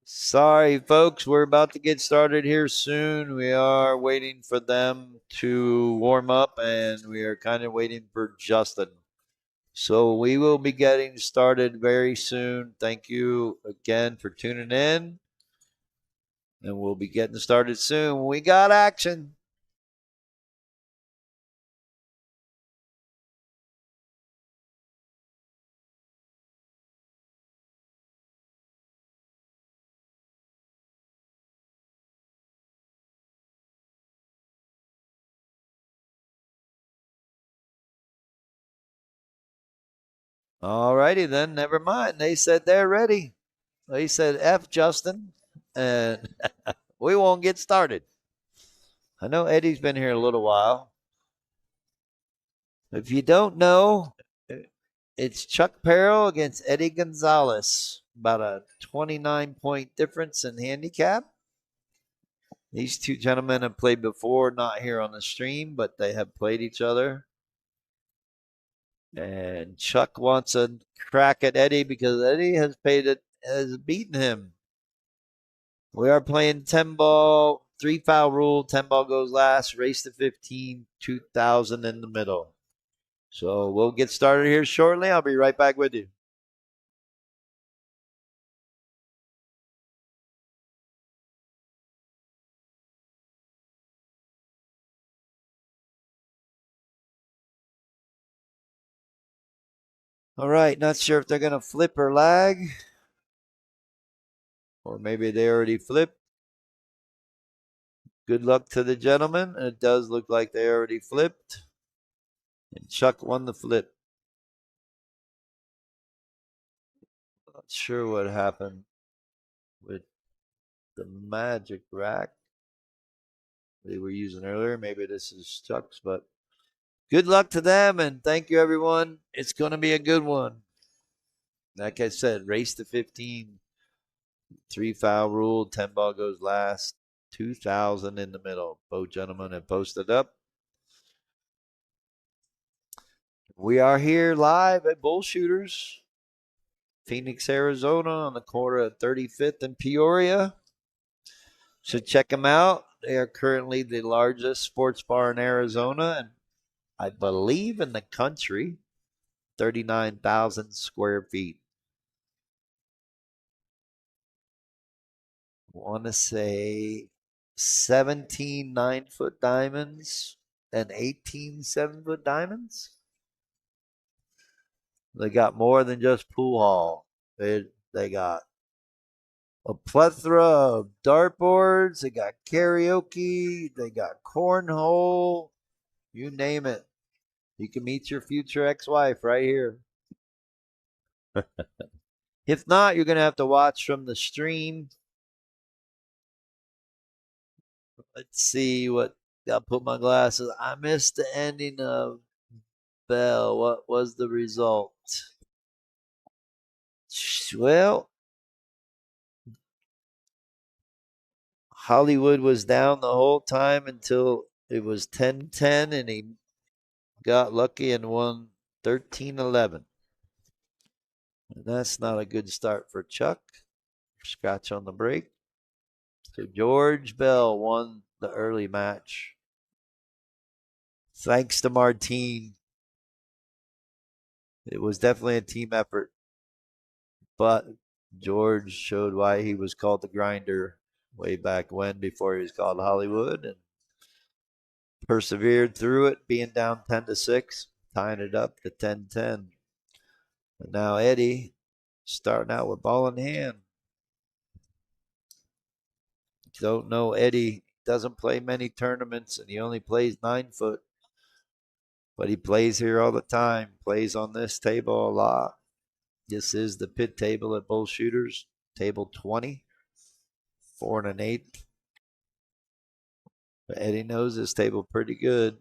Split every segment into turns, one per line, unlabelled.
Sorry, folks, we're about to get started here soon. We are waiting for them to warm up, and we are kind of waiting for Justin. So we will be getting started very soon. Thank you again for tuning in, and we'll be getting started soon. We got action. All righty then. Never mind. They said they're ready. They said F Justin, and we won't get started. I know Eddie's been here a little while. If you don't know, it's Chuck Parrill against Eddie Gonzalez. About a 29-point difference in handicap. These two gentlemen have played before, not here on the stream, but they have played each other. And Chuck wants a crack at Eddie because Eddie has beaten him. We are playing 10 ball, 3 foul rule, 10 ball goes last, race to 15, 2,000 in the middle. So we'll get started here shortly. I'll be right back with you. All right, not sure if they're going to flip or lag, or maybe they already flipped. Good luck to the gentlemen. It does look like they already flipped. And Chuck won the flip. Not sure what happened with the magic rack they were using earlier. Maybe this is Chuck's, but good luck to them and thank you, everyone. It's going to be a good one. Like I said, race to 15, 3 foul rule, 10 ball goes last, 2,000 in the middle. Both gentlemen have posted up. We are here live at Bull Shooters, Phoenix, Arizona, on the corner of 35th and Peoria. So check them out. They are currently the largest sports bar in Arizona, and I believe in the country, 39,000 square feet. I want to say 17 9-foot diamonds and 18 7-foot diamonds. They got more than just pool hall. They got a plethora of dartboards. They got karaoke. They got cornhole. You name it. You can meet your future ex-wife right here. If not, you're going to have to watch from the stream. Let's see what. I'll put my glasses. I missed the ending of Bell. What was the result? Well, Hollywood was down the whole time until it was 10-10, and he got lucky and won 13-11. And that's not a good start for Chuck. Scratch on the break. So George Bell won the early match. Thanks to Martine. It was definitely a team effort. But George showed why he was called the grinder way back when, before he was called Hollywood, and persevered through it, being down 10-6, tying it up to 10-10. And now Eddie starting out with ball in hand. Don't know, Eddie doesn't play many tournaments, and he only plays 9-foot. But he plays here all the time, plays on this table a lot. This is the pit table at Bull Shooters, table 20, 4 1/8. But Eddie knows this table pretty good.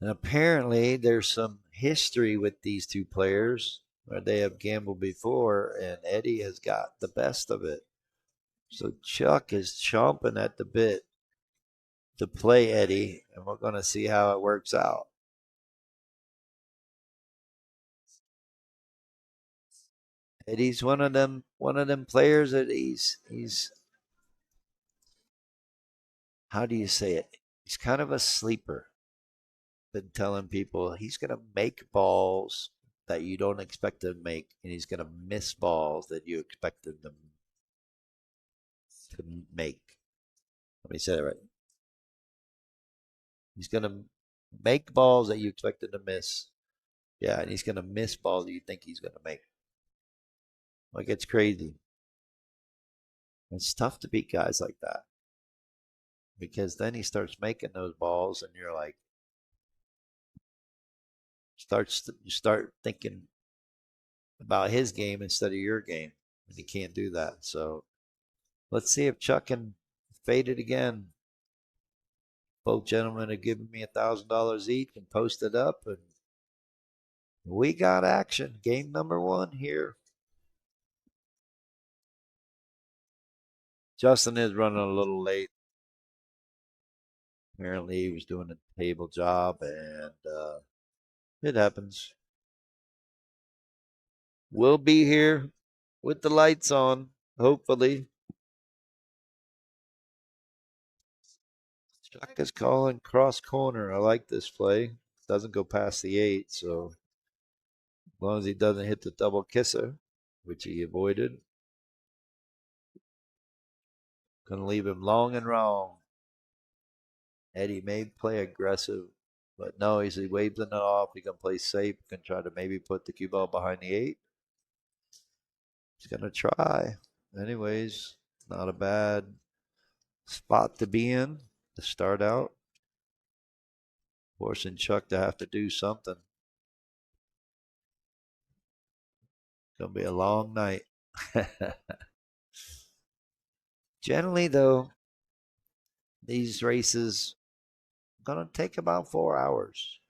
And apparently there's some history with these two players where they have gambled before, and Eddie has got the best of it. So Chuck is chomping at the bit to play Eddie, and we're going to see how it works out. Eddie's one of them players that he's how do you say it? He's kind of a sleeper. Been telling people he's gonna make balls that you don't expect him to make, and he's gonna miss balls that you expect him to make. Let me say that right. He's gonna make balls that you expect him to miss. Yeah, and he's gonna miss balls that you think he's gonna make. Like it's crazy. It's tough to beat guys like that because then he starts making those balls, and you're like, you start thinking about his game instead of your game, and he can't do that. So let's see if Chuck can fade it again. Both gentlemen have given me $1,000 each and posted up, and we got action. Game number one here. Justin is running a little late. Apparently, he was doing a table job, and it happens. We'll be here with the lights on, hopefully. Chuck is calling cross corner. I like this play. Doesn't go past the 8, so as long as he doesn't hit the double kisser, which he avoided, gonna leave him long and wrong. Eddie may play aggressive, but no, he waves it off. He can play safe. Can try to maybe put the cue ball behind the 8. He's gonna try. Anyways, not a bad spot to be in to start out. Forcing Chuck to have to do something. Gonna be a long night. Generally, though, these races gonna take about 4 hours.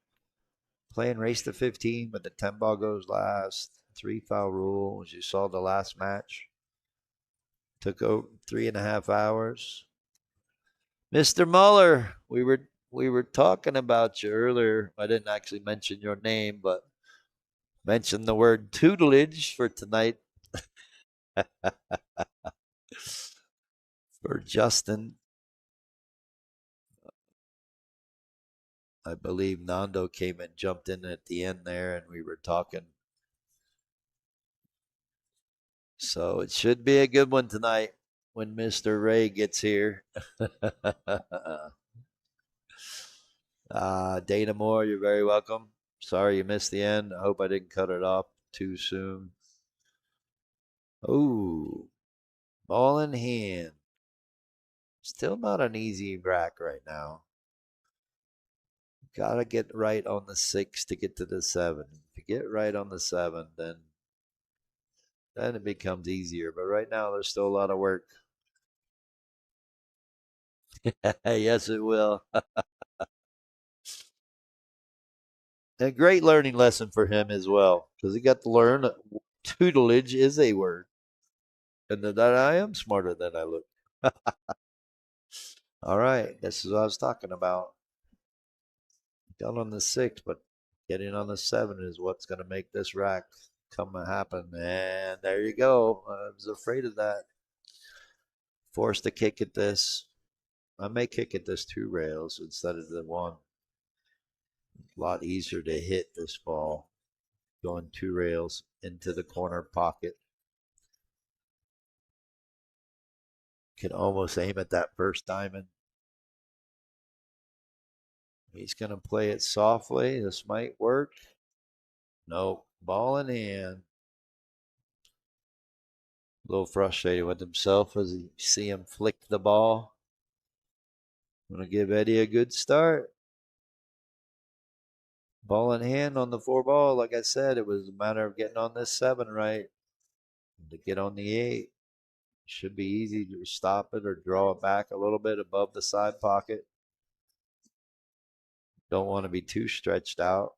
Playing race to 15, but the 10 ball goes last. 3 foul rule, as you saw the last match. Took 3.5 hours. Mr. Muller, we were talking about you earlier. I didn't actually mention your name, but mentioned the word tutelage for tonight for Justin. I believe Nando came and jumped in at the end there, and we were talking. So it should be a good one tonight when Mr. Ray gets here. Dana Moore, you're very welcome. Sorry you missed the end. I hope I didn't cut it off too soon. Oh, ball in hand. Still not an easy rack right now. Gotta get right on the 6 to get to the 7. If you get right on the 7, then it becomes easier. But right now, there's still a lot of work. Yes, it will. A great learning lesson for him as well, because he got to learn that tutelage is a word, and that I am smarter than I look. All right, this is what I was talking about. Down on the 6, but getting on the 7 is what's going to make this rack come and happen. And there you go. I was afraid of that. Forced to kick at this. I may kick at this 2 rails instead of the 1. A lot easier to hit this ball going 2 rails into the corner pocket. Can almost aim at that first diamond. He's going to play it softly. This might work. Nope. Ball in hand. A little frustrated with himself as you see him flick the ball. I'm going to give Eddie a good start. Ball in hand on the 4 ball. Like I said, it was a matter of getting on this 7 right. To get on the 8. Should be easy to stop it or draw it back a little bit above the side pocket. Don't want to be too stretched out.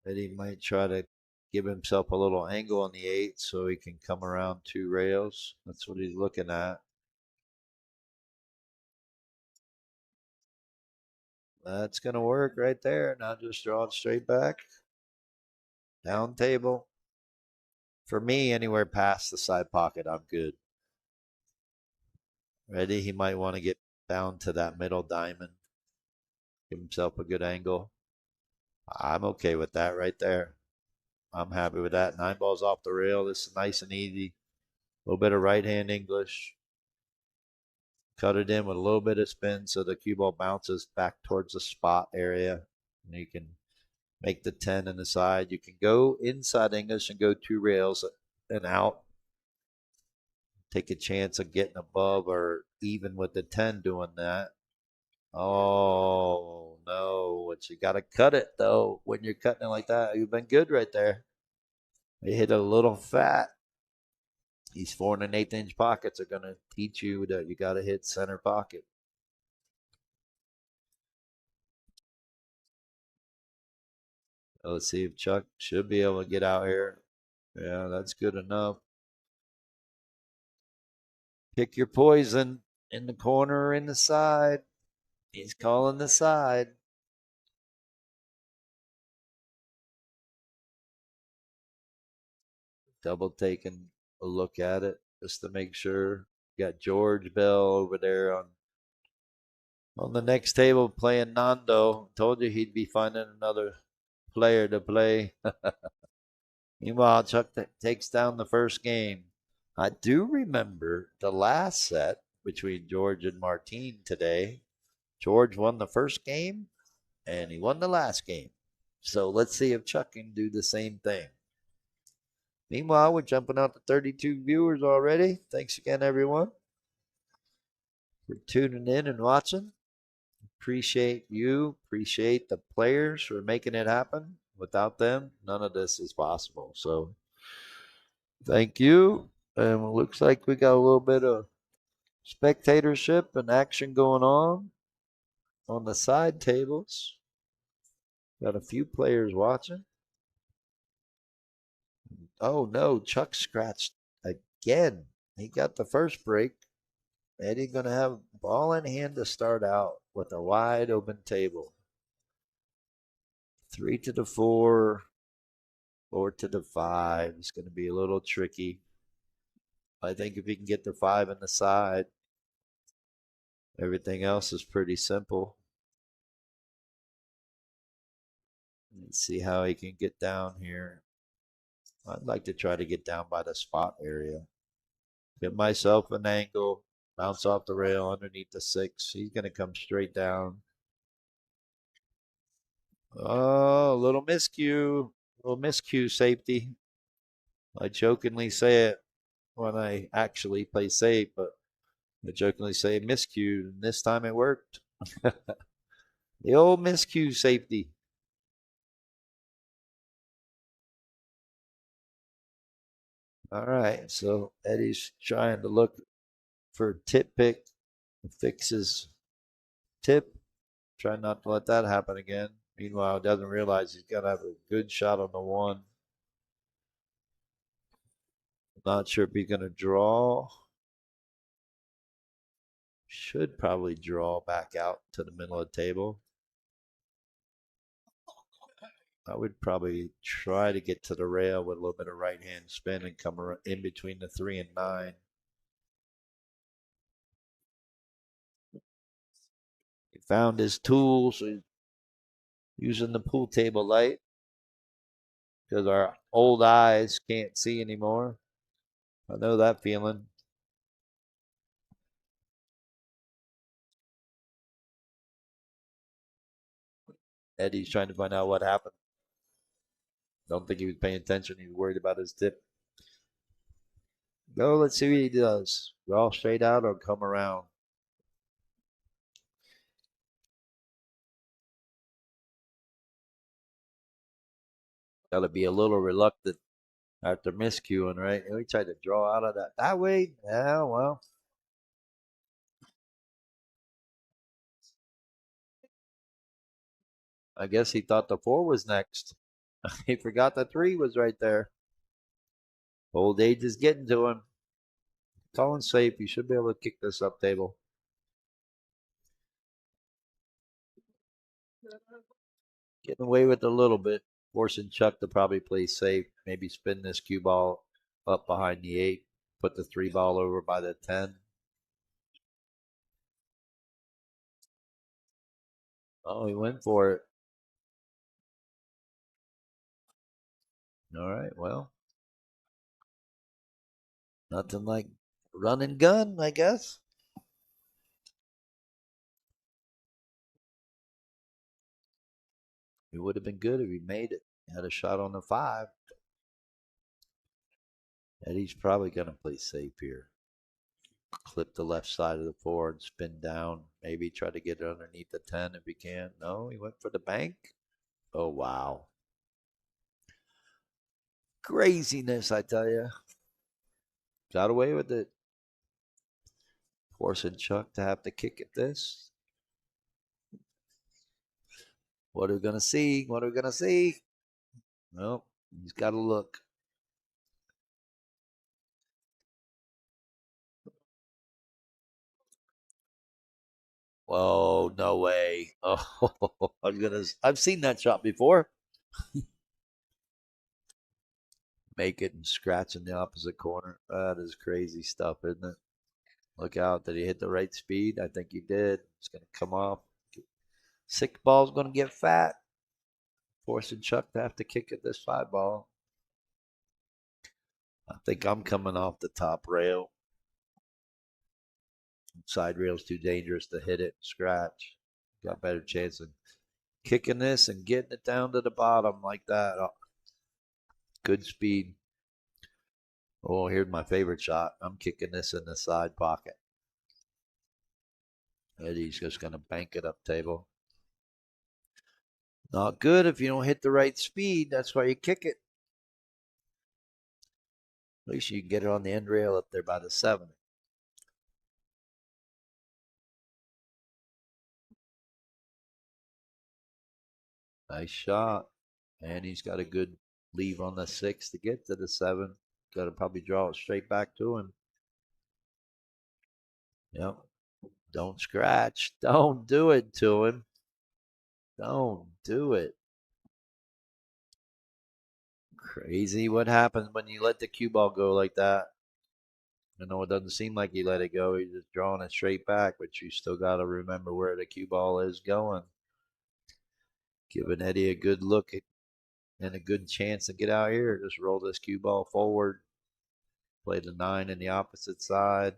Eddie might try to give himself a little angle on the 8 so he can come around 2 rails. That's what he's looking at. That's going to work right there. Now just draw it straight back. Down table. For me, anywhere past the side pocket, I'm good. Ready? He might want to get down to that middle diamond. Give himself a good angle. I'm okay with that right there. I'm happy with that. 9 balls off the rail. This is nice and easy. A little bit of right hand English. Cut it in with a little bit of spin so the cue ball bounces back towards the spot area. And you can make the 10 in the side. You can go inside English and go 2 rails and out. Take a chance of getting above or even with the 10 doing that. Oh, no. But you got to cut it, though, when you're cutting it like that. You've been good right there. You hit a little fat. These 4 1/8 inch pockets are going to teach you that you got to hit center pocket. Let's see if Chuck should be able to get out here. Yeah, that's good enough. Pick your poison in the corner or in the side. He's calling the side. Double taking a look at it just to make sure. Got George Bell over there on the next table playing Nando. Told you he'd be finding another player to play. Meanwhile, Chuck takes down the first game. I do remember the last set between George and Martine today. George won the first game and he won the last game. So let's see if Chuck can do the same thing. Meanwhile, we're jumping out to 32 viewers already. Thanks again, everyone, for tuning in and watching. Appreciate you. Appreciate the players for making it happen. Without them, none of this is possible. So thank you. And it looks like we got a little bit of spectatorship and action going on the side tables. Got a few players watching. Oh no, Chuck scratched again. He got the first break. Eddie's going to have ball in hand to start out with a wide open table. 3 to the 4, 4 to the 5. It's going to be a little tricky. I think if he can get the 5 in the side, everything else is pretty simple. Let's see how he can get down here. I'd like to try to get down by the spot area. Get myself an angle, bounce off the rail underneath the 6. He's going to come straight down. Oh, a little miscue. Little miscue safety. I jokingly say it when I actually play safe, but I jokingly say miscue, and this time it worked. The old miscue safety. All right, so Eddie's trying to look for tip pick, fix his tip. Try not to let that happen again. Meanwhile, doesn't realize he's got to have a good shot on the 1. Not sure if he's going to draw. Should probably draw back out to the middle of the table. I would probably try to get to the rail with a little bit of right hand spin and come in between the 3 and 9. He found his tool, so he's using the pool table light because our old eyes can't see anymore. I know that feeling. Eddie's trying to find out what happened. Don't think he was paying attention. He was worried about his tip. Go, let's see what he does. Draw straight out or come around. Got to be a little reluctant after miscuing, right? We tried to draw out of that way. Yeah, well. I guess he thought the 4 was next. He forgot the 3 was right there. Old age is getting to him. Calling safe. You should be able to kick this up table. Getting away with a little bit. Forcing Chuck to probably play safe. Maybe spin this cue ball up behind the 8. Put the 3 ball over by the 10. Oh, he went for it. All right, well, nothing like run and gun, I guess. It would have been good if he made it. Had a shot on the 5. Eddie's probably going to play safe here. Clip the left side of the 4 and spin down. Maybe try to get it underneath the 10 if he can. No, he went for the bank. Oh, wow. Craziness, I tell you. Got away with it. Forcing Chuck to have to kick at this. What are we going to see? What are we going to see? Well, he's got to look. Whoa, no way. Oh, I've seen that shot before. Make it and scratch in the opposite corner. That is crazy stuff, isn't it? Look out. Did he hit the right speed? I think he did. It's going to come off. Six ball's going to get fat. Forcing Chuck to have to kick at this 5 ball. I think I'm coming off the top rail. Side rail's too dangerous to hit it and scratch. Got better chance of kicking this and getting it down to the bottom like that. Oh, good speed. Oh, here's my favorite shot. I'm kicking this in the side pocket. Eddie's just going to bank it up table. Not good if you don't hit the right speed. That's why you kick it. At least you can get it on the end rail up there by the 7. Nice shot. And he's got a good leave on the 6 to get to the 7. Got to probably draw it straight back to him. Yep. Don't scratch. Don't do it to him. Don't do it. Crazy what happens when you let the cue ball go like that. I know it doesn't seem like he let it go. He's just drawing it straight back, but you still got to remember where the cue ball is going. Giving Eddie a good look and a good chance to get out here. Just roll this cue ball forward. Play the 9 in the opposite side.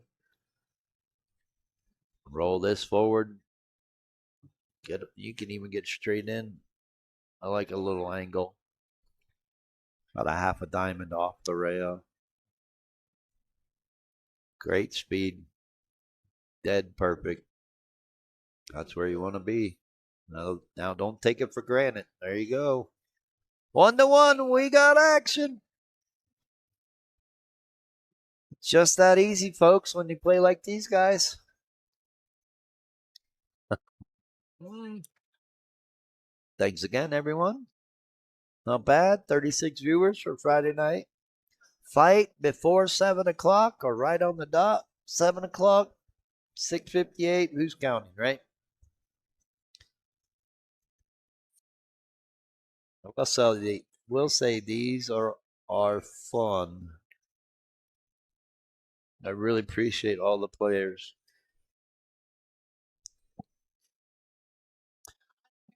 Roll this forward. You can even get straight in. I like a little angle. About a half a diamond off the rail. Great speed. Dead perfect. That's where you want to be. Now don't take it for granted. There you go. 1-1. We got action. It's just that easy, folks, when you play like these guys. Thanks again, everyone. Not bad. 36 viewers for Friday night. Fight before 7 o'clock or right on the dot. 7 o'clock, 6:58. Who's counting, right? We'll say these are fun. I really appreciate all the players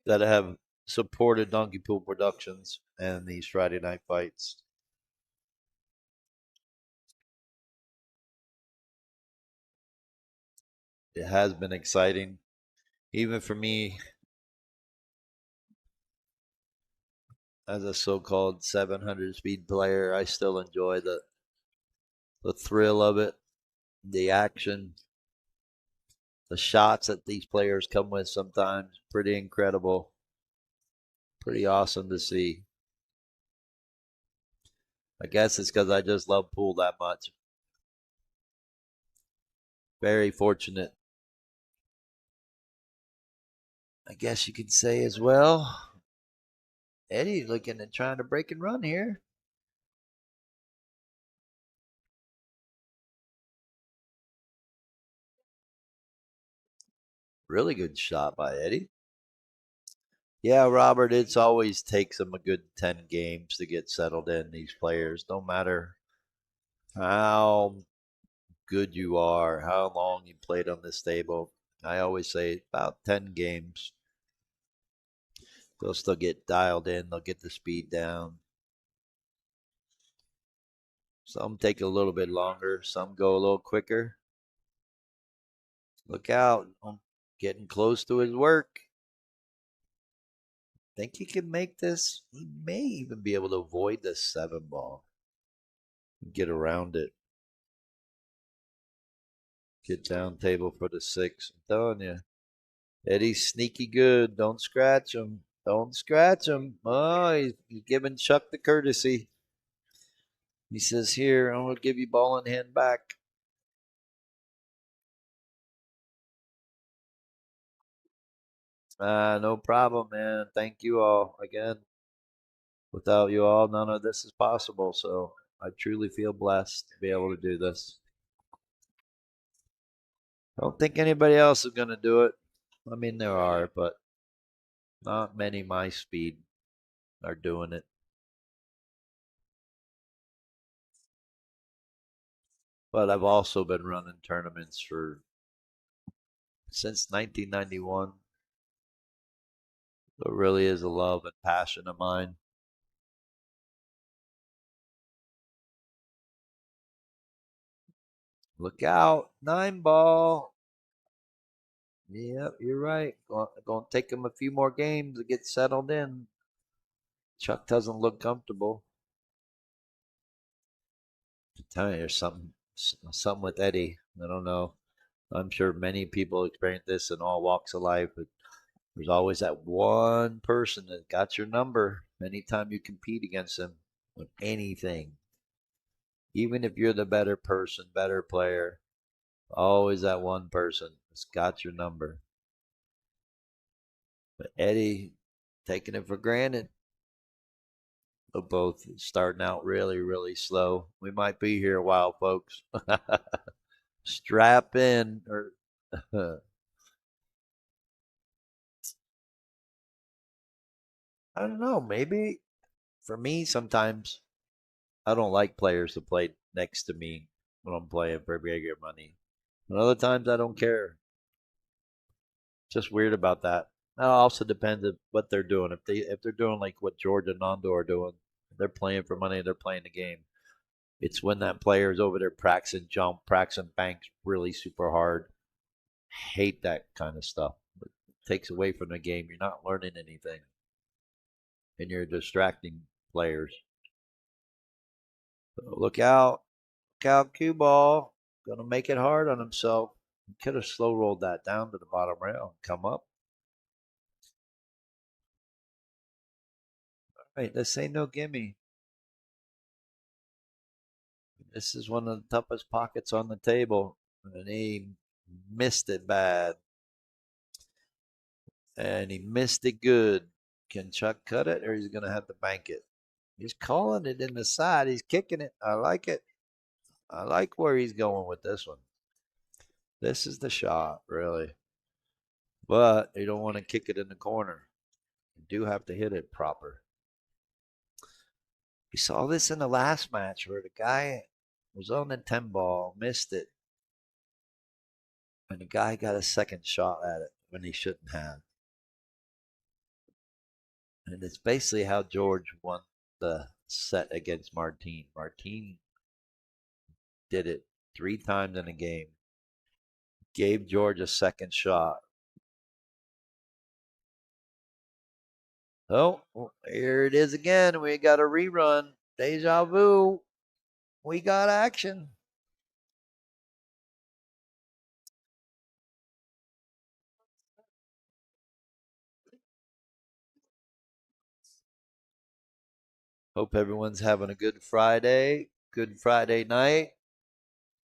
that have supported Donkey Pool Productions and these Friday night fights. It has been exciting, even for me as a so-called 700 speed player. I still enjoy the thrill of it, the action, the shots that these players come with sometimes. Pretty incredible, pretty awesome to see. I guess it's because I just love pool that much. Very fortunate, I guess you could say as well. Eddie looking at trying to break and run here. Really good shot by Eddie. Yeah, Robert, it's always takes them a good 10 games to get settled in, these players. No matter how good you are, how long you played on this table. I always say about 10 games. They'll still get dialed in, they'll get the speed down. Some take a little bit longer, some go a little quicker. Look out, I'm getting close to his work. Think he can make this? He may even be able to avoid the 7 ball, get around it. Get down table for the 6. I'm telling you. Eddie's sneaky good. Don't scratch him. Don't scratch him. Oh, he's giving Chuck the courtesy. He says, "Here, I'm going to give you ball in hand back." No problem, man. Thank you all. Again, without you all, none of this is possible. So I truly feel blessed to be able to do this. I don't think anybody else is going to do it. I mean, there are, but not many my speed are doing it. But I've also been running tournaments for since 1991. So it really is a love and passion of mine. Look out, 9 ball. Yep, you're right. Going to take him a few more games to get settled in. Chuck doesn't look comfortable. I'm telling you, there's something with Eddie. I don't know. I'm sure many people experience this in all walks of life, but there's always that one person that got your number anytime you compete against them with anything. Even if you're the better person, better player, always that one person that's got your number. But Eddie taking it for granted. They're both starting out really, really slow. We might be here a while, folks. Strap in, or I don't know. Maybe for me, sometimes I don't like players to play next to me when I'm playing for bigger money. And other times I don't care. Just weird about that. It also depends on what they're doing. If they're doing like what George and Nando are doing, they're playing for money. They're playing the game. It's when that player is over there practicing jump, practicing banks really super hard. Hate that kind of stuff. It takes away from the game. You're not learning anything, and you're distracting players. So look out, cue ball. Gonna make it hard on himself. He could have slow rolled that down to the bottom rail and come up. All right, this ain't no gimme. This is one of the toughest pockets on the table, and he missed it bad, and he missed it good. Can Chuck cut it, or he's gonna have to bank it? He's calling it in the side. He's kicking it. I like it. I like where he's going with this one. This is the shot, really. But you don't want to kick it in the corner. You do have to hit it proper. We saw this in the last match where the guy was on the 10 ball, missed it, and the guy got a second shot at it when he shouldn't have. And it's basically how George won the set against Martin. Martin did it 3 times in a game, gave George a second shot. Oh, here it is again. We got a rerun. Deja vu. We got action. Hope everyone's having a good Friday night,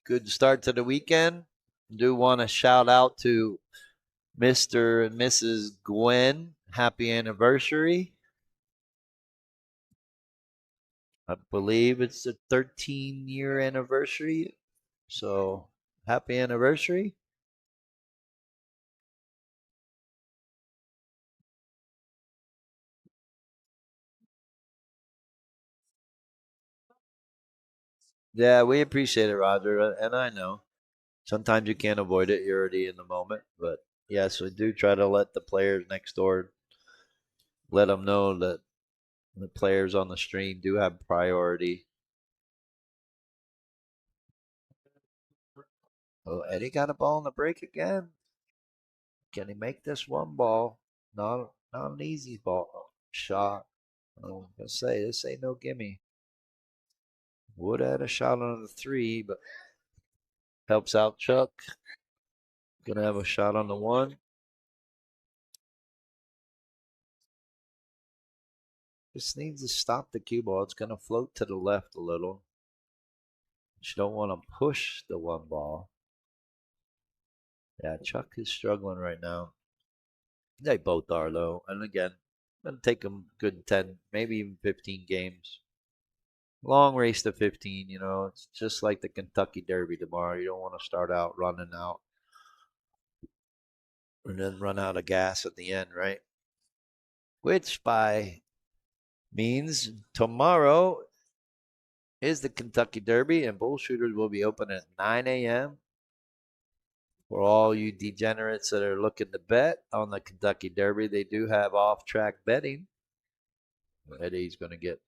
good start to the weekend. Do want to shout out to Mr. and Mrs. Gwen. Happy anniversary. I believe it's the 13-year anniversary. So happy anniversary. Yeah, we appreciate it, Roger, and I know sometimes you can't avoid it. You're already in the moment, but yes, we do try to let the players next door let them know that the players on the stream do have priority. Oh, Eddie got a ball in the break again. Can he make this one ball? Not an easy ball shot. I'm gonna say this ain't no gimme. Would have had a shot on the three, but helps out Chuck. Gonna have a shot on the one. Just needs to stop the cue ball. It's gonna float to the left a little. You don't want to push the one ball. Yeah, Chuck is struggling right now. They both are though. And again, gonna take them good 10, maybe even 15 games. Long race to 15, it's just like the Kentucky Derby tomorrow. You don't want to start out running out and then run out of gas at the end, right? Which by means tomorrow is the Kentucky Derby, and bull shooters will be open at 9 a.m. For all you degenerates that are looking to bet on the Kentucky Derby, they do have off-track betting. Eddie's going to get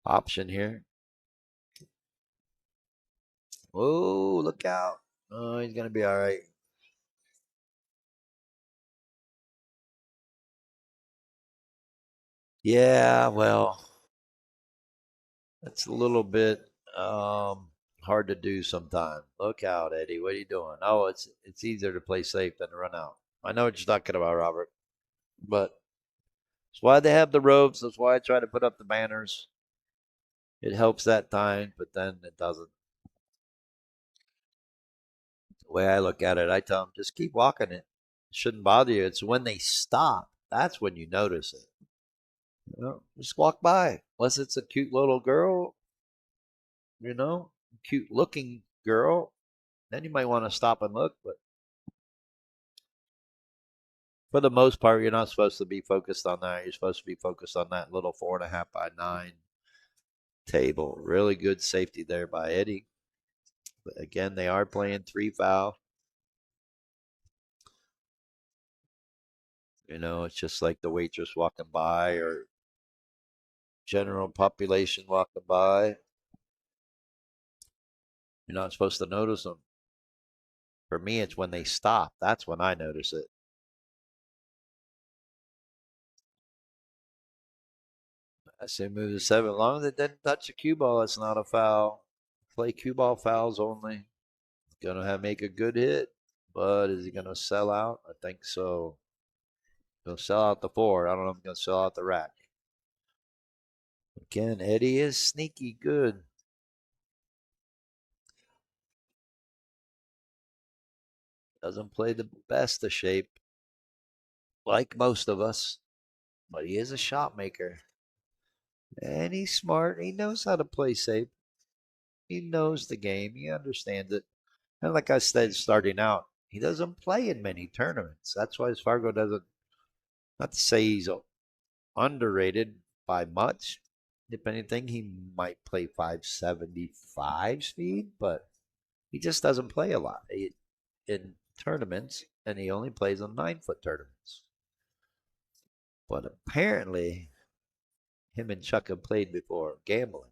option here. Oh, look out. Oh, he's going to be all right. Yeah, well, that's a little bit hard to do sometimes. Look out, Eddie. What are you doing? Oh, it's easier to play safe than to run out. I know what you're talking about, Robert, but that's why they have the ropes. That's why I try to put up the banners. It helps that time, but then it doesn't. The way I look at it, I tell them just keep walking it. It shouldn't bother you. It's when they stop that's when you notice it. Just walk by. Unless it's a cute little girl, you know, cute looking girl, then you might want to stop and look. But for the most part, you're not supposed to be focused on that. You're supposed to be focused on that little 4.5 by 9 table. Really good safety there by Eddie. But again, they are playing 3 foul. It's just like the waitress walking by or general population walking by. You're not supposed to notice them. For me, it's when they stop. That's when I notice it. I say move to 7. As long as it didn't touch the cue ball, it's not a foul. Play cue ball fouls only. Gonna have make a good hit, but is he gonna sell out? I think so. Gonna sell out the 4. I don't know if he's gonna sell out the rack. Again, Eddie is sneaky good. Doesn't play the best of shape, like most of us, but he is a shot maker. And he's smart. He knows how to play safe. He knows the game. He understands it. And like I said, starting out, he doesn't play in many tournaments. That's why Fargo doesn't, not to say he's underrated by much. If anything, he might play 575 speed, but he just doesn't play a lot in tournaments, and he only plays on 9-foot tournaments. But apparently, him and Chuck have played before gambling,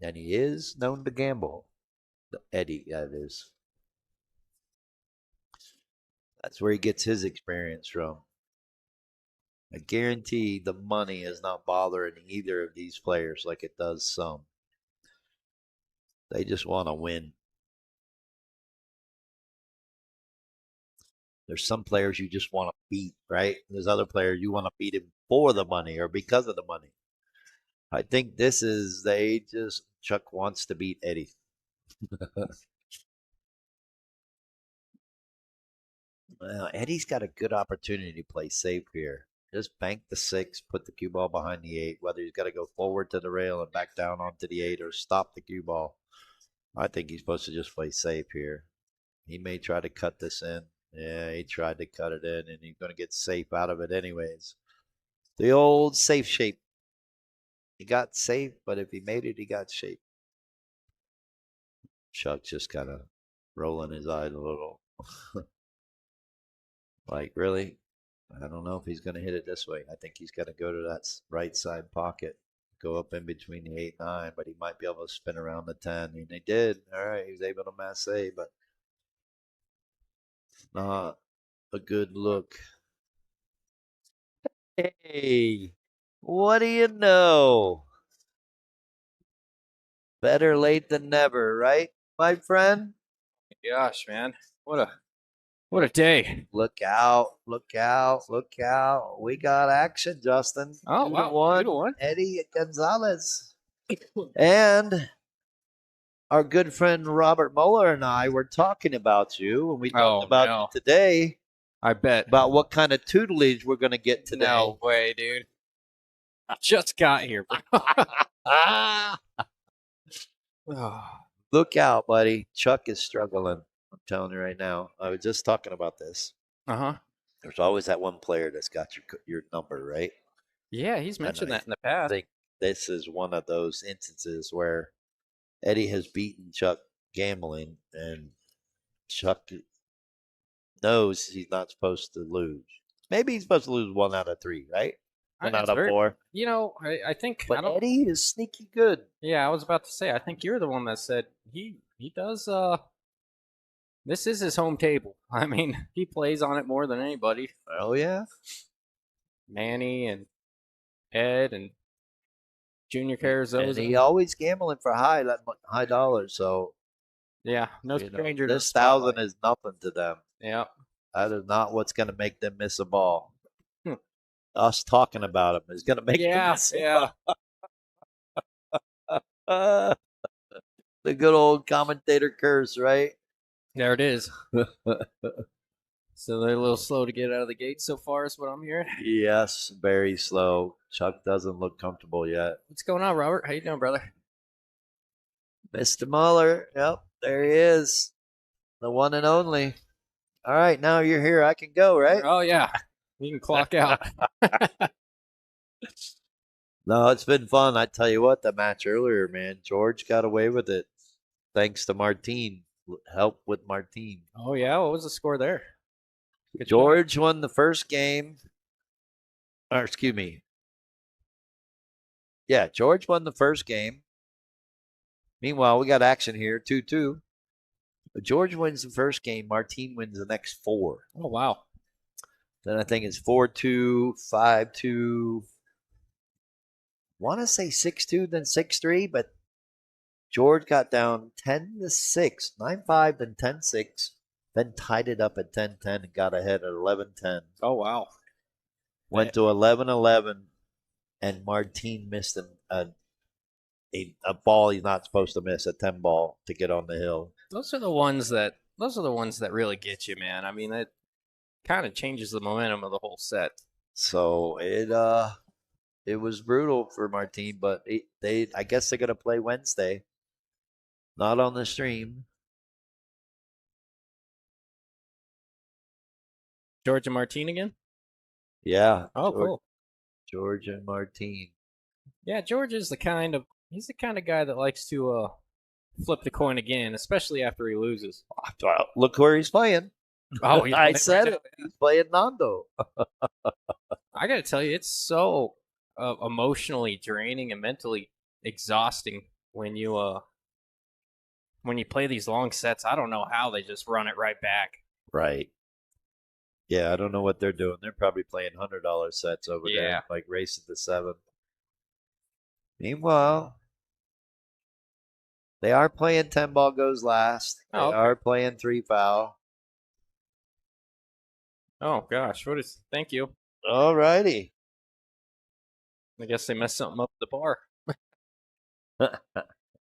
and he is known to gamble. Eddie, that is. That's where he gets his experience from. I guarantee the money is not bothering either of these players like it does some. They just want to win. There's some players you just want to beat, right? There's other players you want to beat him for the money or because of the money. I think this is they just Chuck wants to beat Eddie. Well, Eddie's got a good opportunity to play safe here. Just bank the 6, put the cue ball behind the 8. Whether he's got to go forward to the rail and back down onto the 8 or stop the cue ball, I think he's supposed to just play safe here. He may try to cut this in. Yeah, he tried to cut it in, and he's going to get safe out of it anyways. The old safe shape. He got safe, but if he made it, he got shape. Chuck's just kind of rolling his eyes a little. Like, really? I don't know if he's going to hit it this way. I think he's got to go to that right side pocket, go up in between the 8 9, but he might be able to spin around the 10. And he did. All right. He was able to masse, but not a good look. Hey, what do you know? Better late than never, right, my friend?
Gosh, man. What a day.
Look out, look out, look out. We got action, Justin.
Oh,
2 to
wow.
1.
2 to 1.
Eddie Gonzalez. And our good friend Robert Mueller and I were talking about you, and we talked about you today.
I bet.
About what kind of tutelage we're going to get today.
No way, dude. I just got here, bro.
Look out, buddy. Chuck is struggling. I'm telling you right now. I was just talking about this.
Uh-huh.
There's always that one player that's got your number, right?
Yeah, he's mentioned that in the past.
I think this is one of those instances where Eddie has beaten Chuck gambling, and Chuck knows he's not supposed to lose. Maybe he's supposed to lose 1 out of 3, right? 1 out of 4.
You know, I think.
But Eddie is sneaky good.
Yeah, I was about to say. I think you're the one that said he does. This is his home table. I mean, he plays on it more than anybody.
Oh yeah.
Manny and Ed and Junior Carrizosa.
And he always gambling for high dollars. So
yeah, no stranger.
This 1,000 is nothing to them.
Yeah,
that is not what's going to make them miss a ball. Us talking about him is going to make them miss a ball. The good old commentator curse, right?
There it is. So they're a little slow to get out of the gate so far, is what I'm hearing.
Yes, very slow. Chuck doesn't look comfortable yet.
What's going on, Robert? How you doing, brother?
Mr. Mueller. Yep, there he is. The one and only. All right, now you're here. I can go, right?
Oh, yeah. You can clock out.
No, it's been fun. I tell you what, the match earlier, man, George got away with it. Thanks to Martine. Help with Martine.
Oh, yeah? What was the score there?
George won the first game. Or, excuse me. Yeah, George won the first game. Meanwhile, we got action here, 2-2. George wins the first game. Martine wins the next 4.
Oh, wow.
Then I think it's 4-2, 5-2. Want to say 6-2, then 6-3, but George got down 10-6, 9-5, then 10-6, then tied it up at 10-10 and got ahead at 11-10.
Oh, wow.
Went to 11-11, and Martine missed a ball he's not supposed to miss, a 10 ball to get on the hill.
Those are the ones that really get you, man. I mean, it kind of changes the momentum of the whole set.
So it was brutal for Martine, but I guess they're gonna play Wednesday. Not on the stream.
George and Martine again?
Yeah.
Oh, cool.
George and Martine.
Yeah, George is he's the kind of guy that likes to flip the coin again, especially after he loses.
Look where he's playing.
Oh,
I said it. He's playing Nando.
I got to tell you, it's so emotionally draining and mentally exhausting when you play these long sets. I don't know how they just run it right back.
Right. Yeah, I don't know what they're doing. They're probably playing $100 sets over there, like Race at the 7. Meanwhile, they are playing 10 ball goes last. They are playing 3 foul.
Oh gosh, thank you.
All righty.
I guess they messed something up at the bar.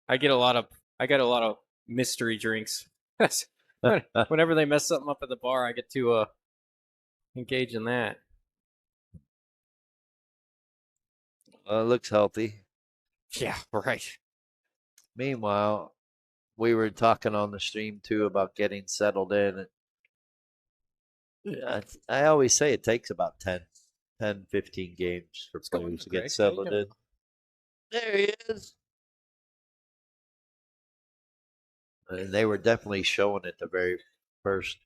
I got a lot of mystery drinks. Whenever they mess something up at the bar, I get to engage in that.
It looks healthy.
Yeah, right.
Meanwhile, we were talking on the stream too about getting settled in. I always say it takes about 10, 15 games for players to get settled in. There he is. And they were definitely showing it the very first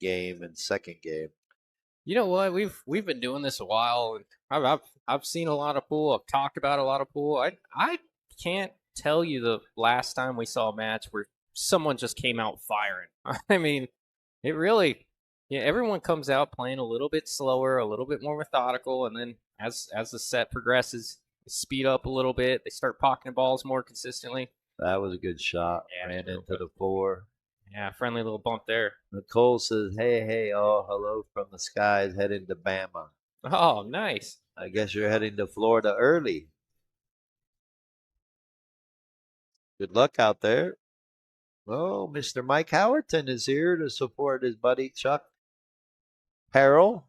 game and second game.
You know what? We've been doing this a while, and I've seen a lot of pool. I've talked about a lot of pool. I can't tell you the last time we saw a match where someone just came out firing. I mean, it really, yeah. Everyone comes out playing a little bit slower, a little bit more methodical, and then as the set progresses, they speed up a little bit. They start pocketing balls more consistently.
That was a good shot.
Yeah,
Ran
real
into
good.
the four.
Yeah, friendly little bump there.
Nicole says, "Hey, hey, oh, hello from the skies, heading to Bama.
Oh, nice.
I guess you're heading to Florida early. Good luck out there." Oh, Mr. Mike Howerton is here to support his buddy Chuck Parrill,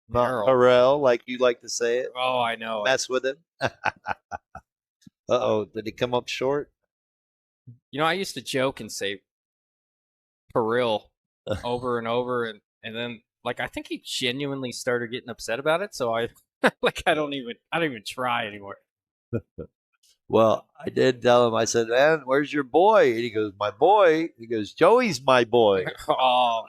not
Merrill.
Parrell, like you like to say it.
Oh, I know.
Mess with him. Uh-oh, did he come up short?
You know, I used to joke and say Parrill over and over, and then like I think he genuinely started getting upset about it. So I like I don't even try anymore.
Well, I did tell him, I said, man, where's your boy? And he goes, my boy? He goes, Joey's my boy.
Oh,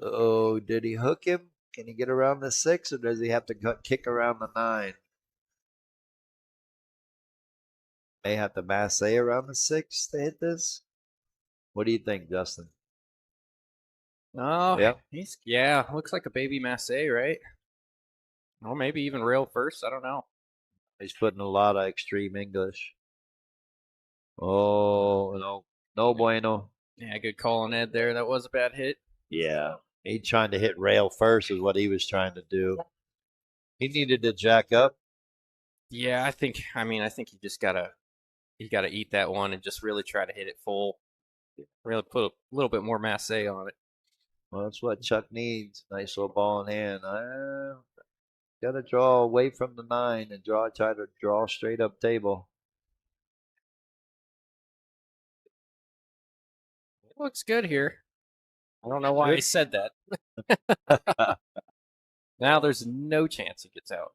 Oh, did he hook him? Can he get around the six, or does he have to kick around the nine? May have to masse around the six to hit this. What do you think, Justin?
no,
Yeah,
yeah, looks like a baby Masse, right? Or maybe even rail first. I don't know.
he's putting a lot of extreme English. Oh, no, no bueno.
Yeah, good call on Ed there. That was a bad hit.
Yeah, he trying to hit rail first is what he was trying to do. He needed to jack up.
Yeah, I think. I mean, I think you gotta eat that one and just really try to hit it full. Really put a little bit more Masse on it.
Well, that's what Chuck needs. Nice little ball in hand. Got to draw away from the nine and try to draw straight up table.
It looks good here. I don't know why I said that. Now there's no chance he gets out.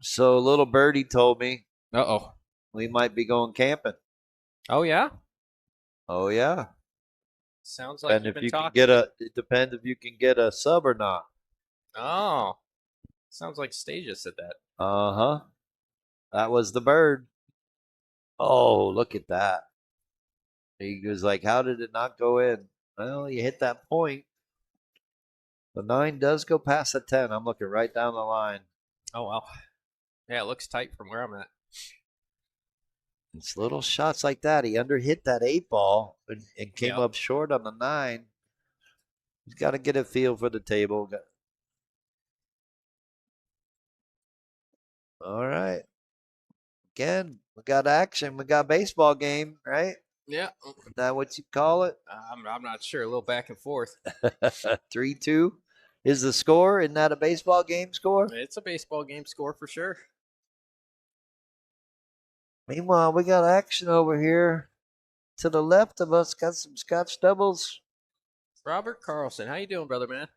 So little birdie told me
Uh oh.
we might be going camping.
Oh yeah.
Oh yeah.
Sounds like
And
you've
if
been
you can
talking.
get it depends if you can get a sub or not.
Oh, sounds like Stasia said that.
Uh-huh. That was the bird. Oh, look at that. He was like, how did it not go in? Well, you hit that point. The nine does go past the 10. I'm looking right down the line.
Oh well. Yeah, it looks tight from where I'm at.
It's little shots like that. He underhit that eight ball and came
Yep.
up short on the nine. He's got to get a feel for the table. All right. Again, we got action. We got baseball game, right?
Yeah.
Is that what you call it?
I'm not sure. A little back and forth.
3-2 is the score. Isn't that a baseball game score?
It's a baseball game score for sure.
Meanwhile, we got action over here to the left of us. Got some Scotch doubles.
Robert Carlson, how you doing, brother man?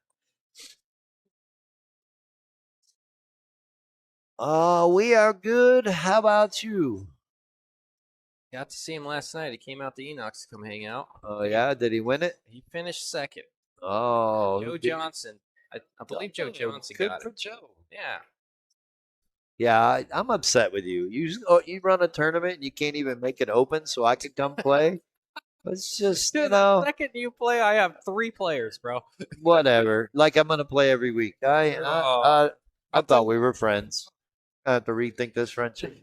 We are good. How about you?
Got to see him last night. He came out to Enox to come hang out.
Oh yeah, did he win it?
He finished second.
Oh,
Joe Johnson. I believe Joe Johnson
good
got
for
it.
Joe.
Yeah.
Yeah, I'm upset with you. You run a tournament and you can't even make it open so I could come play. It's just,
Dude, the second you play, I have 3 players, bro.
whatever. Like I'm gonna play every week. I thought we were friends. I have to rethink this friendship.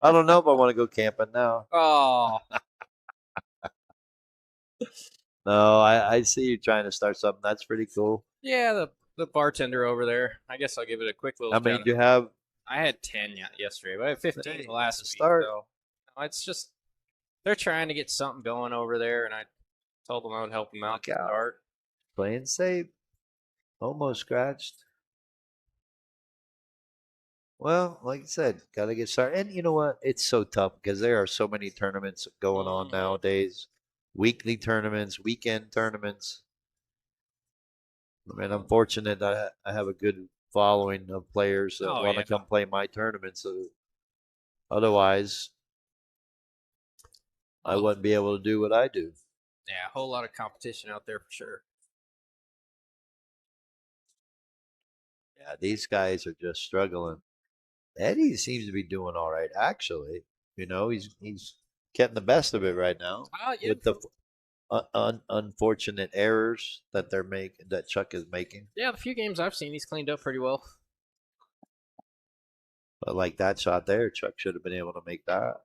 I don't know if I want to go camping now.
Oh,
No, I see you trying to start something. That's pretty cool.
yeah, the bartender over there. I guess I'll give it a quick little
How
shout
many
out.
do you have?
I had 10 yesterday, but I had 15
Hey,
last
it's a
week.
start.
So it's just they're trying to get something going over there, and I told them I would help them out to
Look out.
start.
Playing safe. Almost scratched. Well, like I said, gotta get started. And you know what? It's so tough because there are so many tournaments going on nowadays. Weekly tournaments, weekend tournaments. I mean, I'm fortunate that I have a good following of players that
Oh
want to
yeah,
come play my tournament. So Otherwise, I
Oh,
wouldn't be able to do what I do.
yeah, a whole lot of competition out there for sure.
Yeah, these guys are just struggling. Eddie seems to be doing all right, actually. He's getting the best of it right now
Yeah,
with the unfortunate errors that they're making, that Chuck is making.
yeah. The few games I've seen, he's cleaned up pretty well.
But like that shot there, Chuck should have been able to make that.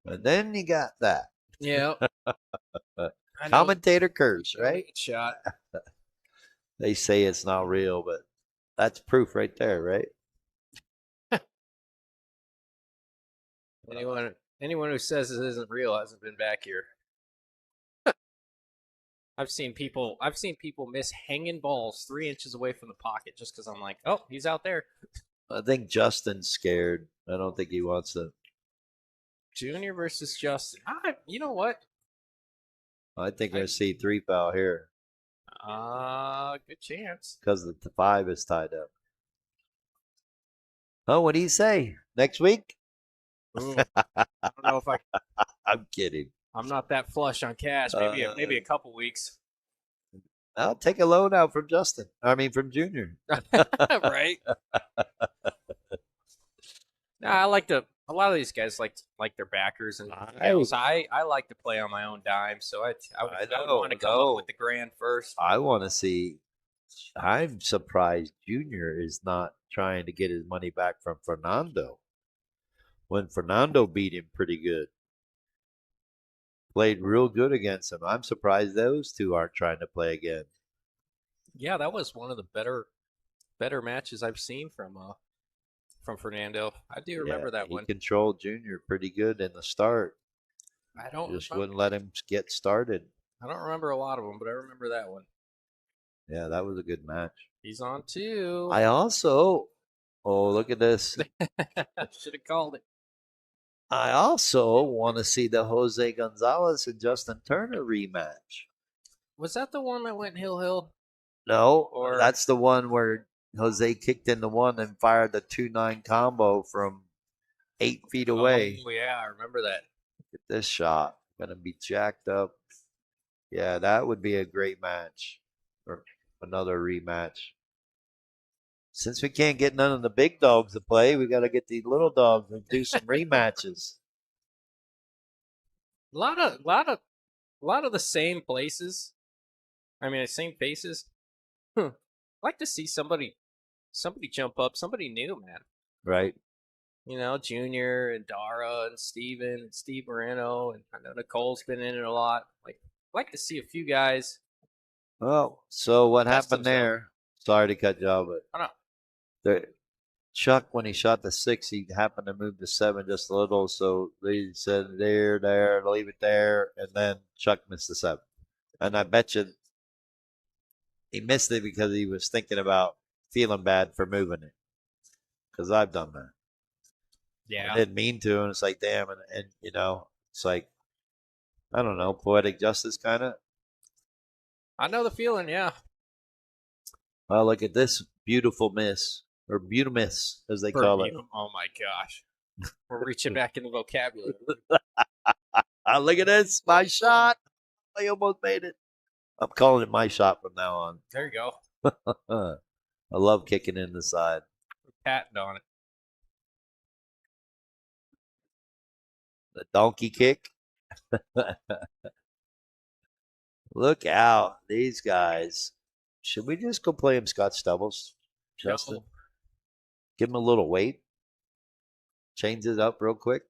And then you got that.
Yeah,
Uh,
I know.
Commentator curse,
Should have
right?
made a shot.
They say it's not real, but that's proof right there, right?
Anyone who says it isn't real hasn't been back here. I've seen people miss hanging balls 3 inches away from the pocket just because I'm like, oh, he's out there.
I think Justin's scared. I don't think he wants to.
Junior versus Justin. You know what?
I think we're
I
going to see 3 foul here
good chance.
because the 5 is tied up. Oh, what do you say? Next week?
Ooh, I don't know if I.
I'm kidding.
I'm not that flush on cash. Maybe a couple weeks.
I'll take a loan out from Justin. I mean, from Junior.
Right? Nah, I like to. A lot of these guys like their backers and gals. I like to play on my own dime, so I would want to come up with the grand first.
I want to see. I'm surprised Junior is not trying to get his money back from Fernando when Fernando beat him pretty good. Played real good against him. I'm surprised those two aren't trying to play again.
Yeah, that was one of the better matches I've seen from Fernando. I do
Yeah,
remember that
he
one.
controlled Junior pretty good in the start.
I don't
Just
remember.
wouldn't let him get started.
I don't remember a lot of them, but I remember that one.
Yeah, that was a good match.
He's on two.
I also, oh, look at this.
Should have called it.
I also want to see the Jose Gonzalez and Justin Turner rematch.
Was that the one that went hill?
No,
Or
that's the one where Jose kicked in the one and fired the 2-9 combo from 8 feet away.
oh yeah, I remember that.
Get this shot. Gonna be jacked up. Yeah, that would be a great match. Or another rematch. Since we can't get none of the big dogs to play, we got to get these little dogs and do some rematches.
A lot of the same places. I mean, the same faces. I'd like to see somebody jump up, somebody new, man.
Right?
You know, Junior and Dara and Steven and Steve Moreno, and I know Nicole's been in it a lot. I'd like to see a few guys
Well, so what
test
happened
themselves.
there? Sorry to cut you off, but
I don't know.
the, Chuck, when he shot the 6, he happened to move the 7 just a little. So they said there, leave it there, and then Chuck missed the 7. And I bet you he missed it because he was thinking about feeling bad for moving it. Because I've done that. I
Yeah,
didn't mean to, and it's like, damn, and it's like, I don't know, poetic justice kind of.
I know the feeling. Yeah,
Well, look at this beautiful miss, or beautiful miss, as they call it.
Oh my gosh, we're reaching back in the vocabulary.
Look at this, my shot. I almost made it. I'm calling it my shot from now on.
There you go.
I love kicking in the side.
Patent on it.
The donkey kick. Look out, these guys. Should we just go play him Scotch doubles, Justin?
No.
Give him a little weight. Change it up real quick.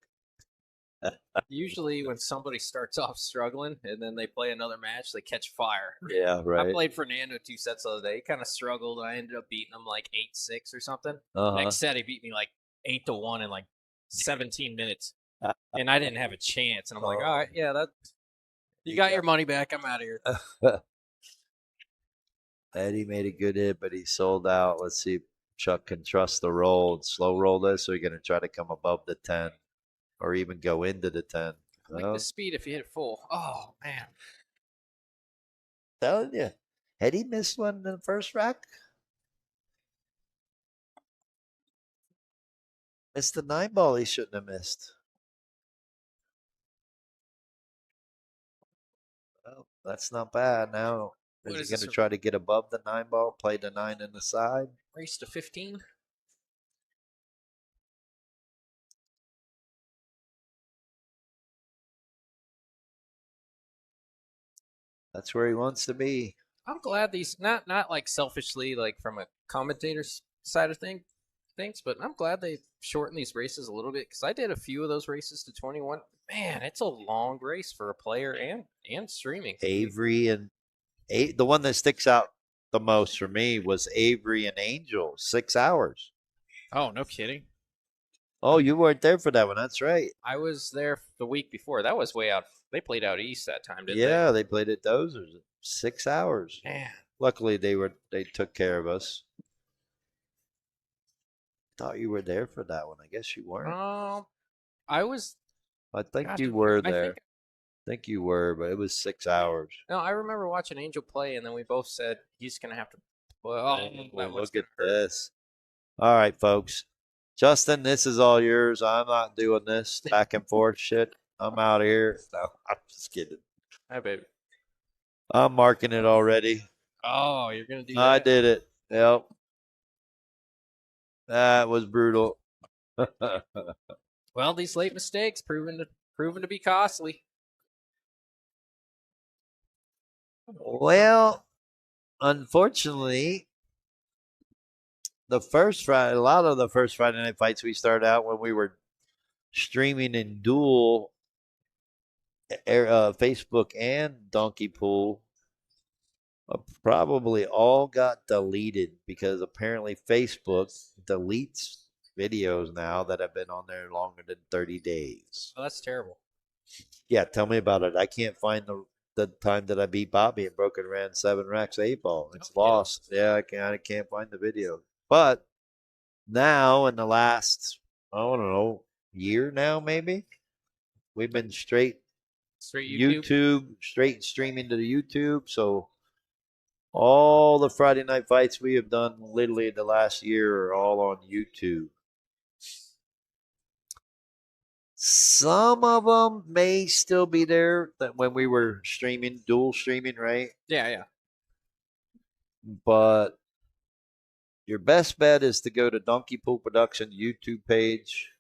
Usually, when somebody starts off struggling and then they play another match, they catch fire.
Yeah,
I
right.
played Fernando 2 sets the other day. He kind of struggled. I ended up beating him like 8-6 or something.
Uh-huh.
Next set, he beat me like 8-1 in like 17 minutes, and I didn't have a chance. And I'm like, all right, yeah, that you got your money back. I'm out of here.
Eddie made a good hit, but he sold out. Let's see if Chuck can trust the roll and slow roll this, or you're going to try to come above the 10 or even go into the 10.
I like the speed if you hit it full. Oh, man.
Telling you. Eddie missed one in the first rack. It's the 9 ball he shouldn't have missed. Well, that's not bad. Now,
What
is he
is
going to
this?
try to get above the 9 ball, play the 9 in the side?
Race to 15?
That's where he wants to be.
I'm glad these not like selfishly like from a commentator's side of things, but I'm glad they shortened these races a little bit because I did a few of those races to 21. Man, it's a long race for a player and streaming.
Avery and the one that sticks out the most for me was Avery and Angel, 6 hours.
Oh, no kidding.
Oh, you weren't there for that one. That's right.
I was there the week before. That was way out. They played out east that time, didn't they?
Yeah, they played at Dozers. 6 hours.
Man.
Luckily, they took care of us. Thought you were there for that one. I guess you weren't.
I was.
I think
Gosh,
you were
I think.
there. I think you were, but it was 6 hours.
No, I remember watching Angel play, and then we both said he's gonna have to. Well, that one's
Look at
gonna hurt.
this. All right, folks. Justin, this is all yours. I'm not doing this back and forth shit. I'm out of here. No, I'm just kidding.
Hi, baby.
I'm marking it already.
Oh, you're gonna do
I
that?
did it. Yep. That was brutal.
Well, these late mistakes proven to be costly.
Well, unfortunately, a lot of the first Friday night fights we started out when we were streaming in dual Facebook and Donkey Pool probably all got deleted because apparently Facebook deletes videos now that have been on there longer than 30 days.
Oh, that's terrible.
Yeah, tell me about it. I can't find the time that I beat Bobby and broken ran 7 racks 8 ball. It's lost. Yeah, I can't find the video. But now in the last, I don't know, year now maybe, we've been straight YouTube, straight streaming to the YouTube. So all the Friday night fights we have done literally the last year are all on YouTube. Some of them may still be there that when we were streaming, dual streaming, right?
Yeah, yeah.
But your best bet is to go to Donkey Pool Production YouTube page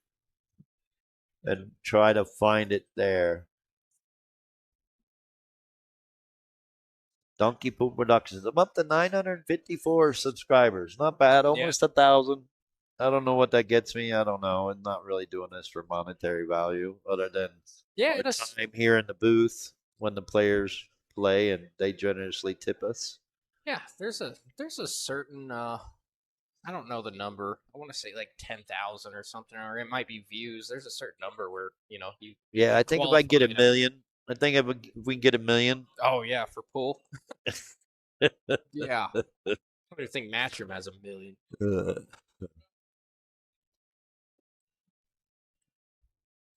and try to find it there. Donkey Pool Productions. I'm up to 954 subscribers. Not bad. Almost 1,000. I don't know what that gets me. I don't know. I'm not really doing this for monetary value other than our time here in the booth when the players play and they generously tip us.
Yeah, there's a certain I don't know the number. I want to say like 10,000 or something, or it might be views. There's a certain number where you know you.
Yeah, I think if I get a million, I think if we can get a million.
Oh yeah, for pool. Yeah. What do you think? Matchroom has a million.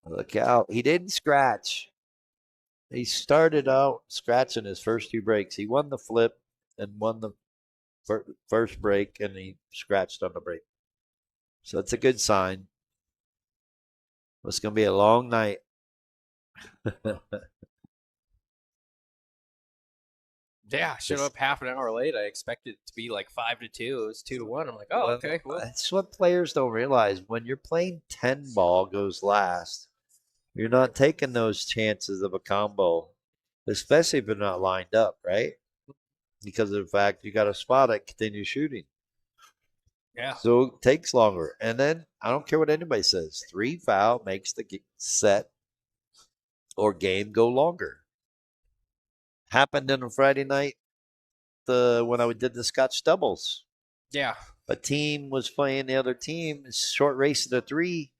Look out! He didn't scratch. He started out scratching his first 2 breaks. He won the flip and won the first break, and he scratched on the break. So it's a good sign. It's going to be a long night.
Yeah, showed up half an hour late. I expected it to be like 5-2. It was 2-1. I'm like, oh,
well,
okay. Well.
That's what players don't realize. When you're playing 10 ball goes last, you're not taking those chances of a combo, especially if you're not lined up, right? Because of the fact you got to spot it, continue shooting.
Yeah.
So it takes longer. And then I don't care what anybody says. 3 foul makes the set or game go longer. Happened on a Friday night when I did the Scotch doubles.
Yeah.
A team was playing the other team, short race to 3,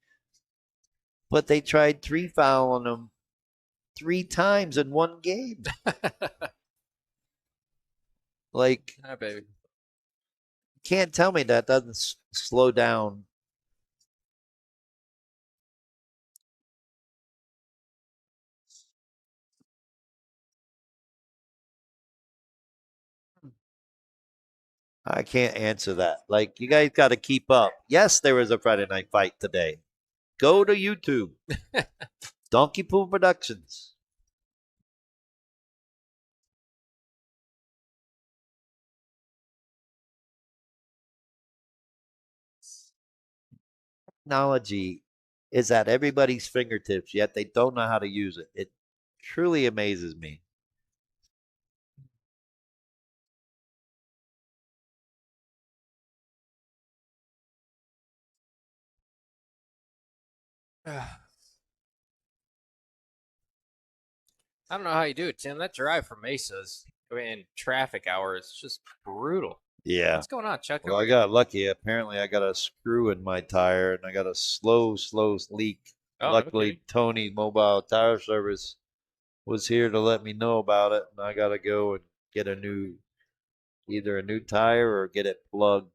but they tried 3 foul on them 3 times in one game. Like,
hi, baby.
Can't tell me that doesn't slow down. I can't answer that. Like, you guys got to keep up. Yes, there was a Friday night fight today. Go to YouTube. Donkey Poo Productions. Technology is at everybody's fingertips, yet they don't know how to use it. It truly amazes me.
I don't know how you do it, Tim. That drive from Mesa's in traffic hours is just brutal.
Yeah.
What's going on, Chuck?
Well,
Over
I
here?
got lucky. Apparently, I got a screw in my tire and I got a slow leak.
Oh, no kidding.
Luckily, Tony Mobile Tire Service was here to let me know about it, and I got to go and get either a new tire or get it plugged.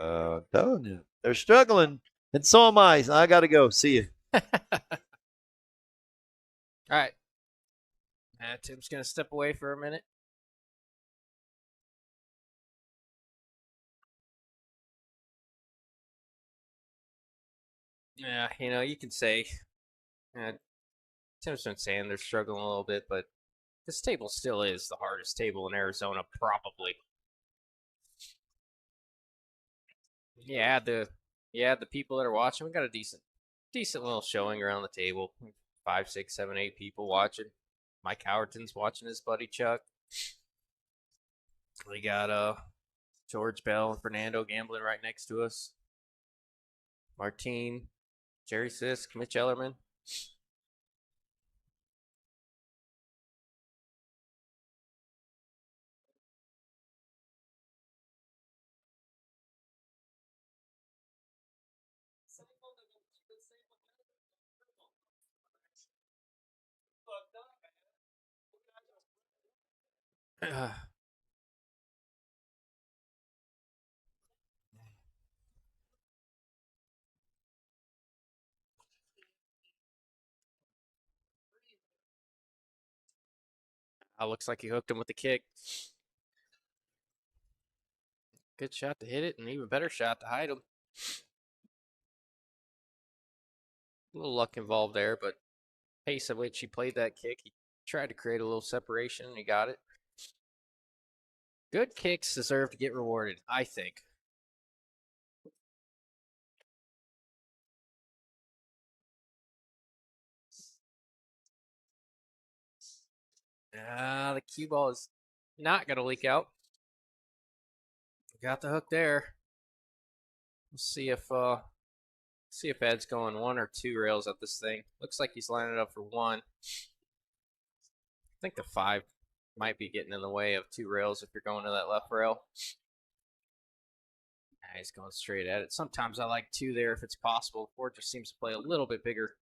I'm telling you, they're struggling, and so am I. So I got to go. See you.
All right. Tim's gonna step away for a minute. Yeah, you can say uh, Tim's been saying they're struggling a little bit, but this table still is the hardest table in Arizona, probably. Yeah, the people that are watching, we got a decent little showing around the table. 5, 6, 7, 8 people watching. Mike Howerton's watching his buddy Chuck. We got George Bell and Fernando gambling right next to us. Martine, Jerry Sisk, Mitch Ellerman. Looks like he hooked him with the kick. Good shot to hit it, and even better shot to hide him. A little luck involved there, but pace at which he played that kick, he tried to create a little separation, and he got it. Good kicks deserve to get rewarded, I think. The cue ball is not going to leak out. Got the hook there. Let's see if Ed's going 1 or 2 rails at this thing. Looks like he's lining it up for 1. I think the 5 might be getting in the way of 2 rails if you're going to that left rail. He's going straight at it. Sometimes I like 2 there if it's possible. 4 just seems to play a little bit bigger.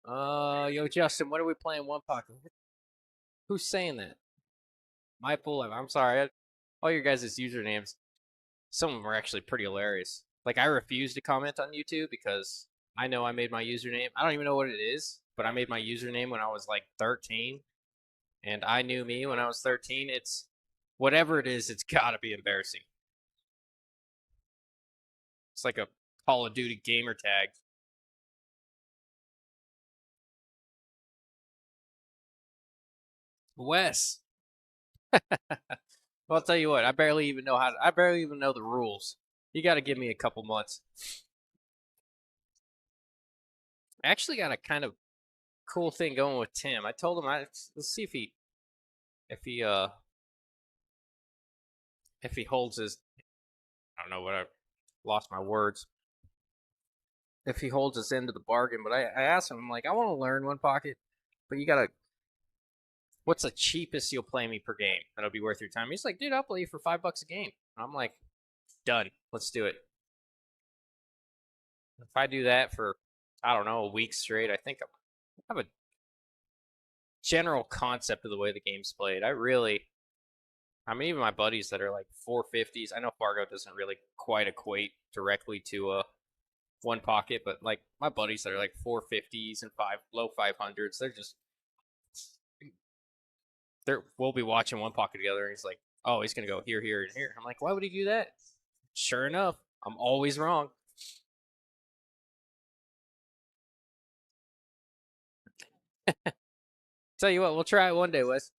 Yo, Justin, what are we playing 1 pocket? Who's saying that? My full life. I'm sorry. All your guys' usernames, some of them are actually pretty hilarious. Like, I refuse to comment on YouTube because I know I made my username. I don't even know what it is, but I made my username when I was like 13. And I knew me when I was 13. It's whatever it is, it's got to be embarrassing. It's like a Call of Duty gamer tag. Wes. Well, I'll tell you what. I barely even know the rules. You got to give me a couple months. I actually got a kind of cool thing going with Tim. I told him let's see if he holds his, I don't know what, I lost my words. If he holds his end of the bargain, but I asked him, I'm like, I want to learn 1 pocket, but you gotta, what's the cheapest you'll play me per game that'll be worth your time? He's like, dude, I'll play you for $5 a game. I'm like, done. Let's do it. If I do that for, I don't know, a week straight, I think I have a general concept of the way the game's played. I mean, even my buddies that are like 450s. I know Fargo doesn't really quite equate directly to one pocket, but like my buddies that are like 450s and low 500s, we'll be watching one pocket together, and he's like, "Oh, he's gonna go here, here, and here." I'm like, "Why would he do that?" Sure enough, I'm always wrong. Tell you what, we'll try it one day, Wes.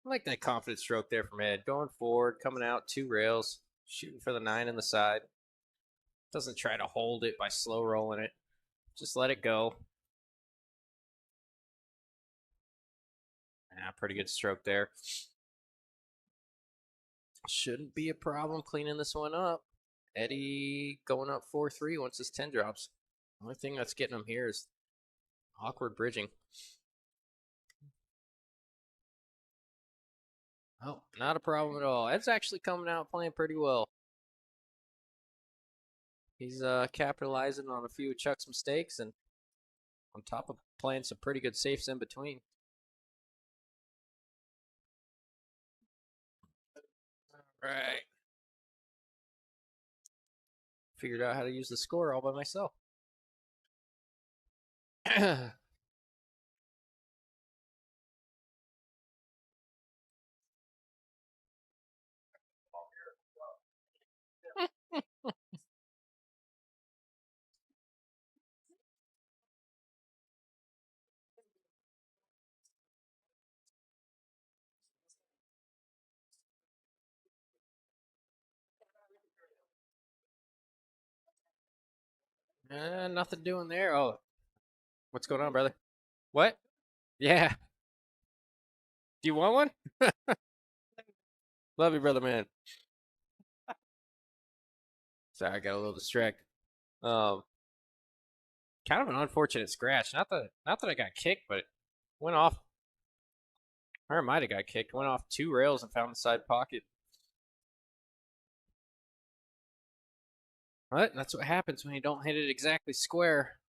I like that confident stroke there from Ed. Going forward, coming out, two rails, shooting for the 9 in the side. Doesn't try to hold it by slow rolling it. Just let it go. Yeah, pretty good stroke there. Shouldn't be a problem cleaning this one up. Eddie going up 4-3 once this 10 drops. The only thing that's getting him here is awkward bridging. Oh, not a problem at all. Ed's actually coming out playing pretty well. He's capitalizing on a few of Chuck's mistakes and on top of playing some pretty good safes in between. All right. Figured out how to use the score all by myself. Nothing doing there. Oh, what's going on, brother? What? Yeah. Do you want one? Love you, brother, man. Sorry, I got a little distracted. Um, kind of an unfortunate scratch. Not that I got kicked, but it went off. Or I might have got kicked. Went off two rails and found the side pocket. But that's what happens when you don't hit it exactly square.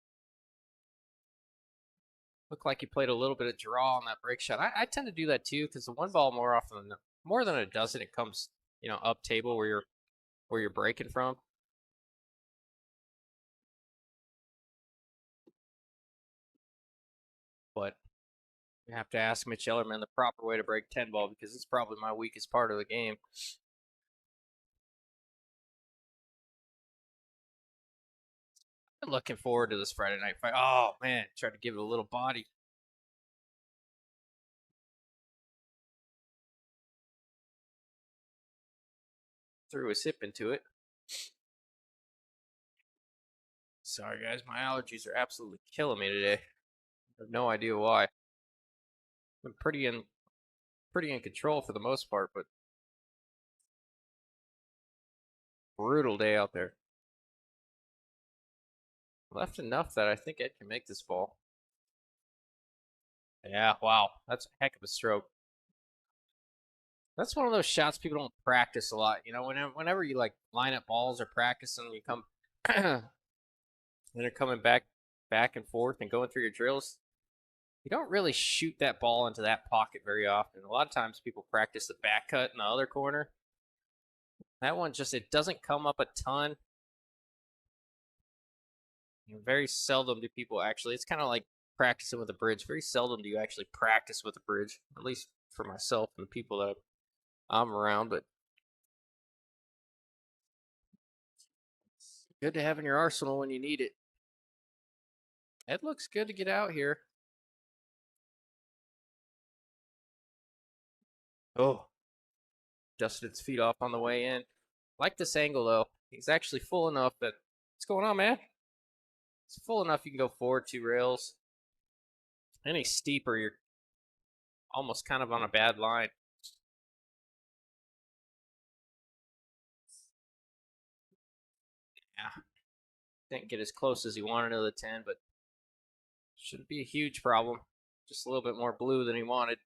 Looked like he played a little bit of draw on that break shot. I tend to do that too because the one ball more than it doesn't, it comes up table where you're breaking from. But you have to ask Mitch Ellerman the proper way to break 10 ball because it's probably my weakest part of the game. I'm looking forward to this Friday night fight. Oh man, tried to give it a little body. Threw his hip into it. Sorry guys, my allergies are absolutely killing me today. I have no idea why. I'm pretty in control for the most part, but brutal day out there. Left enough that I think Ed can make this ball. Yeah, wow, that's a heck of a stroke. That's one of those shots people don't practice a lot. Whenever you like line up balls or practice and you come, and they're coming back and forth and going through your drills, you don't really shoot that ball into that pocket very often. A lot of times people practice the back cut in the other corner. That one it doesn't come up a ton. Very seldom do people actually. It's kind of like practicing with a bridge. Very seldom do you actually practice with a bridge, at least for myself and the people that I'm around. But good to have in your arsenal when you need it. It looks good to get out here. Oh, dusted its feet off on the way in. Like this angle though. He's actually full enough that what's going on, man? It's full enough you can go forward two rails. Any steeper, you're almost kind of on a bad line. Yeah, didn't get as close as he wanted to the 10, but shouldn't be a huge problem. Just a little bit more blue than he wanted.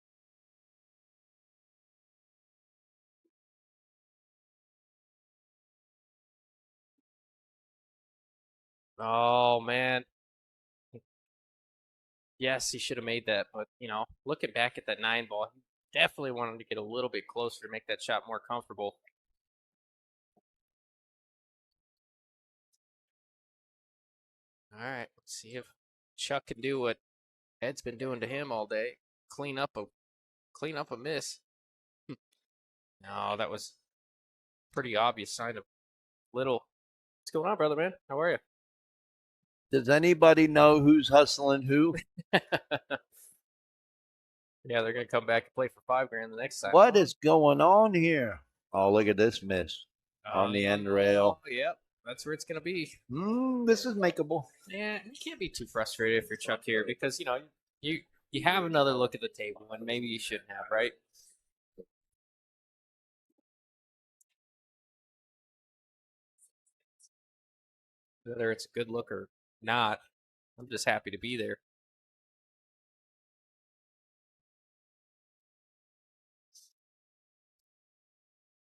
Oh man. Yes, he should have made that, but looking back at that 9 ball, he definitely wanted to get a little bit closer to make that shot more comfortable. All right, let's see if Chuck can do what Ed's been doing to him all day. Clean up a miss. No, that was pretty obvious sign of little. What's going on, brother man? How are you?
Does anybody know who's hustling who?
Yeah, they're gonna come back and play for $5,000 the next time.
What is going on here? Oh, look at this miss on the end rail.
Yep, that's where it's gonna be.
This is makeable.
Yeah, you can't be too frustrated if you're Chuck here because you have another look at the table and maybe you shouldn't have, right? Whether it's a good look or not, I'm just happy to be there.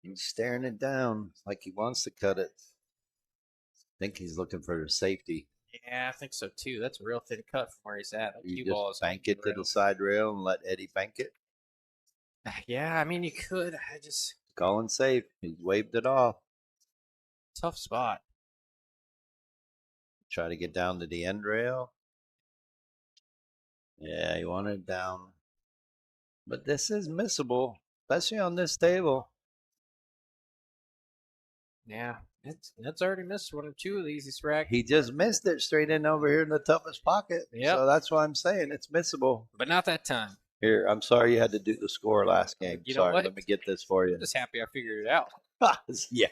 He's staring it down like he wants to cut it. I think he's looking for safety.
Yeah, I think so too. That's a real thin cut from where he's at. That
You
cue
just
ball is
bank it to the side rail and let Eddie bank it.
Yeah, I mean you could. I just
Calling safe. He's waved it off.
tough spot.
Try to get down to the end rail. Yeah, he wanted it down. But this is missable, especially on this table.
Yeah, that's already missed one or two of these. He's racked.
He just missed it straight in over here in the toughest pocket.
Yep.
So that's why I'm saying it's missable.
But not that time.
Here, I'm sorry you had to do the score last game.
You know
Sorry,
what?
let me get this for you.
I'm just happy I figured it out.
Yeah,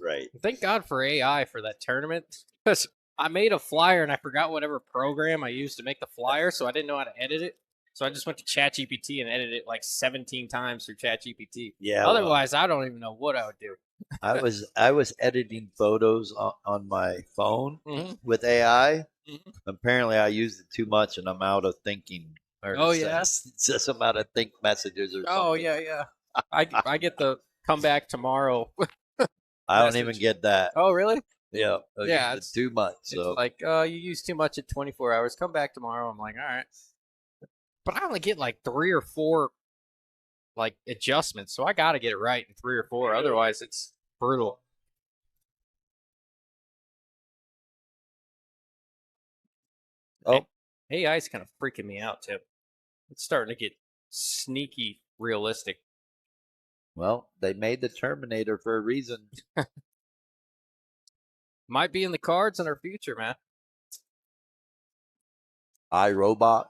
right.
Thank God for AI for that tournament. Because I made a flyer and I forgot whatever program I used to make the flyer, so I didn't know how to edit it. So I just went to ChatGPT and edited it like 17 times through ChatGPT.
Yeah.
Otherwise, I don't even know what I would do.
I was editing photos on my phone with AI. Apparently, I used it too much, and I'm out of thinking.
Oh yeah,
it's just I'm out of think messages or something.
Oh yeah. I get the come back tomorrow.
I don't even get that.
Oh really?
Yeah.
Yeah,
it's too much. So
it's like, you use too much at 24 hours. Come back tomorrow. I'm like, all right. But I only get like 3 or 4 like adjustments, so I got to get it right in 3 or 4. Otherwise, it's brutal.
Oh,
AI's kind of freaking me out too. It's starting to get sneaky realistic.
well, they made the Terminator for a reason.
Might be in the cards in our future, man.
iRobot.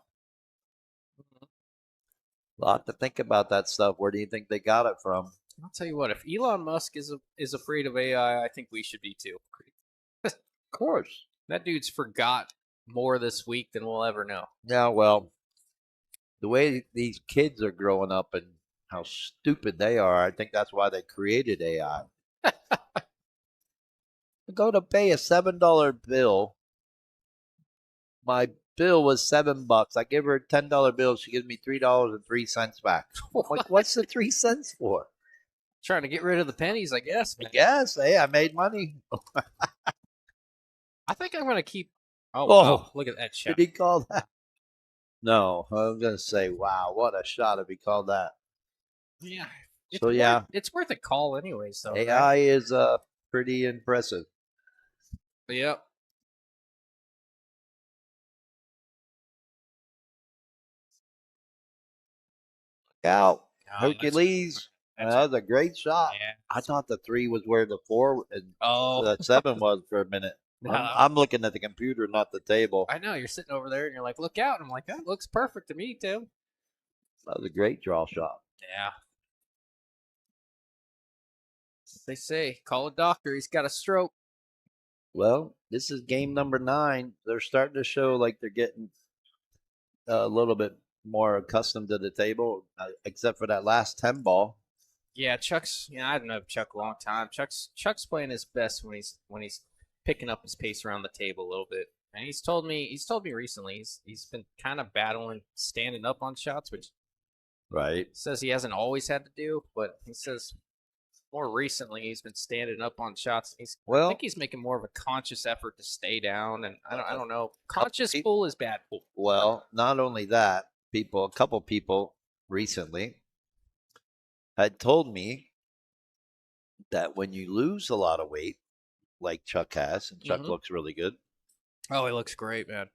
A lot to think about that stuff. Where do you think they got it from?
I'll tell you what. If Elon Musk is afraid of AI, I think we should be too.
Of course.
That dude's forgot more this week than we'll ever know.
Yeah, well, the way these kids are growing up and how stupid they are, I think that's why they created AI. Go to pay a $7 bill. My bill was $7. I give her a $10 bill. She gives me $3.03 back. I'm like, what's the 3 cents for?
Trying to get rid of the pennies, I guess.
I guess. Hey, I made money.
I think I'm gonna keep. Oh,
Oh,
wow. Look at that
Did
shot.
he call that? No, I'm gonna say, wow, what a shot if he called that.
Yeah.
So yeah,
it's worth a call anyways. So
AI is pretty impressive.
Yep.
Out,
Oh,
Hercules.
that's
That was a great shot.
Yeah.
I thought the 3 was where the 4 and the 7 was for a minute.
No.
I'm looking at the computer, not the table.
I know you're sitting over there and you're like, look out. And I'm like, that looks perfect to me, Tim.
That was a great draw shot.
Yeah. They say, call a doctor. He's got a stroke.
Well, this is game number 9. They're starting to show like they're getting a little bit more accustomed to the table, except for that last 10 ball.
Yeah, Chuck's. Yeah, I've known Chuck a long time. Chuck's playing his best when he's picking up his pace around the table a little bit. And he's told me recently he's been kind of battling standing up on shots, which
Right.
says he hasn't always had to do, but he says more recently he's been standing up on shots. I
Well,
think he's making more of a conscious effort to stay down, and I don't know.
couple
Conscious
people,
pull is bad pull.
well, not only that, a couple people recently had told me that when you lose a lot of weight, like Chuck has, and Chuck
Mm-hmm.
looks really good,
Oh, he looks great, man.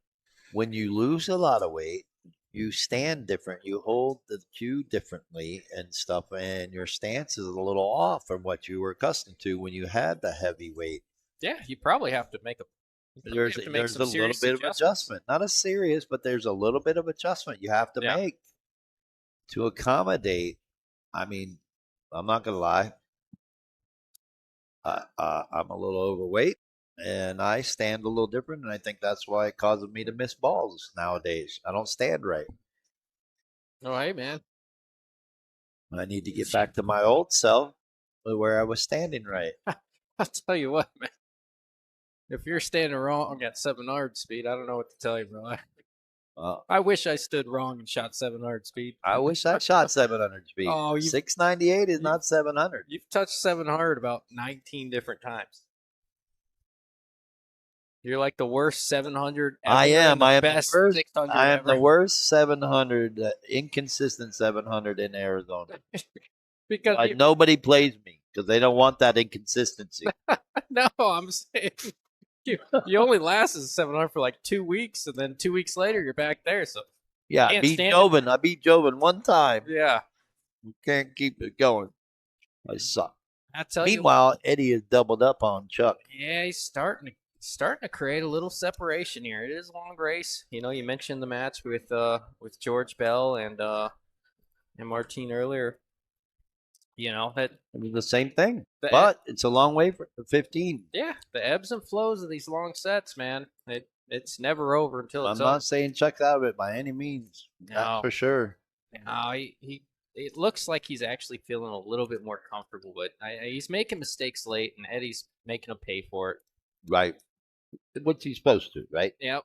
when you lose a lot of weight, you stand different, you hold the cue differently and stuff, and your stance is a little off from what you were accustomed to when you had the heavy weight.
Yeah, you probably have to make a. You probably
There's
have to make
there's
some
a little
serious
bit of
adjustments.
adjustment, not as serious, but there's a little bit of adjustment you have to
Yeah.
make to accommodate. I mean, I'm not gonna lie, I'm a little overweight and I stand a little different, and I think that's why it causes me to miss balls nowadays. I don't stand right.
Oh, hey, man.
I need to get back to my old self where I was standing right.
I'll tell you what, man. If you're standing wrong at 700 speed, I don't know what to tell you, bro. I wish I stood wrong and shot 700 speed.
I wish I shot 700 speed.
Oh,
698 is
you
not 700.
you've touched 700 about 19 different times. You're like the worst 700 ever.
I am.
And the
I am
best
the worst.
600
I am
ever.
the worst 700, inconsistent 700 in Arizona.
Because
Nobody plays me because they don't want that inconsistency.
no, I'm saying you only lasted 700 for like 2 weeks, and then 2 weeks later you're back there. So
Yeah, I
can't
beat
stand
Joven. I beat Joven one time.
yeah,
You can't keep it going. I suck.
I tell you.
Meanwhile, Eddie has doubled up on Chuck.
Yeah, he's starting to create a little separation here. It is a long race. You know, you mentioned the match with George Bell and Martine earlier. You know that
It was the same thing,
the
but it's a long way for 15.
yeah, the ebbs and flows of these long sets, man. It's never over until it's
I'm
over.
not saying Chuck's out of it by any means. That's
No,
for sure.
no, he it looks like he's actually feeling a little bit more comfortable, but he's making mistakes late, and Eddie's making him pay for it.
Right. What's he supposed to, right?
Yep.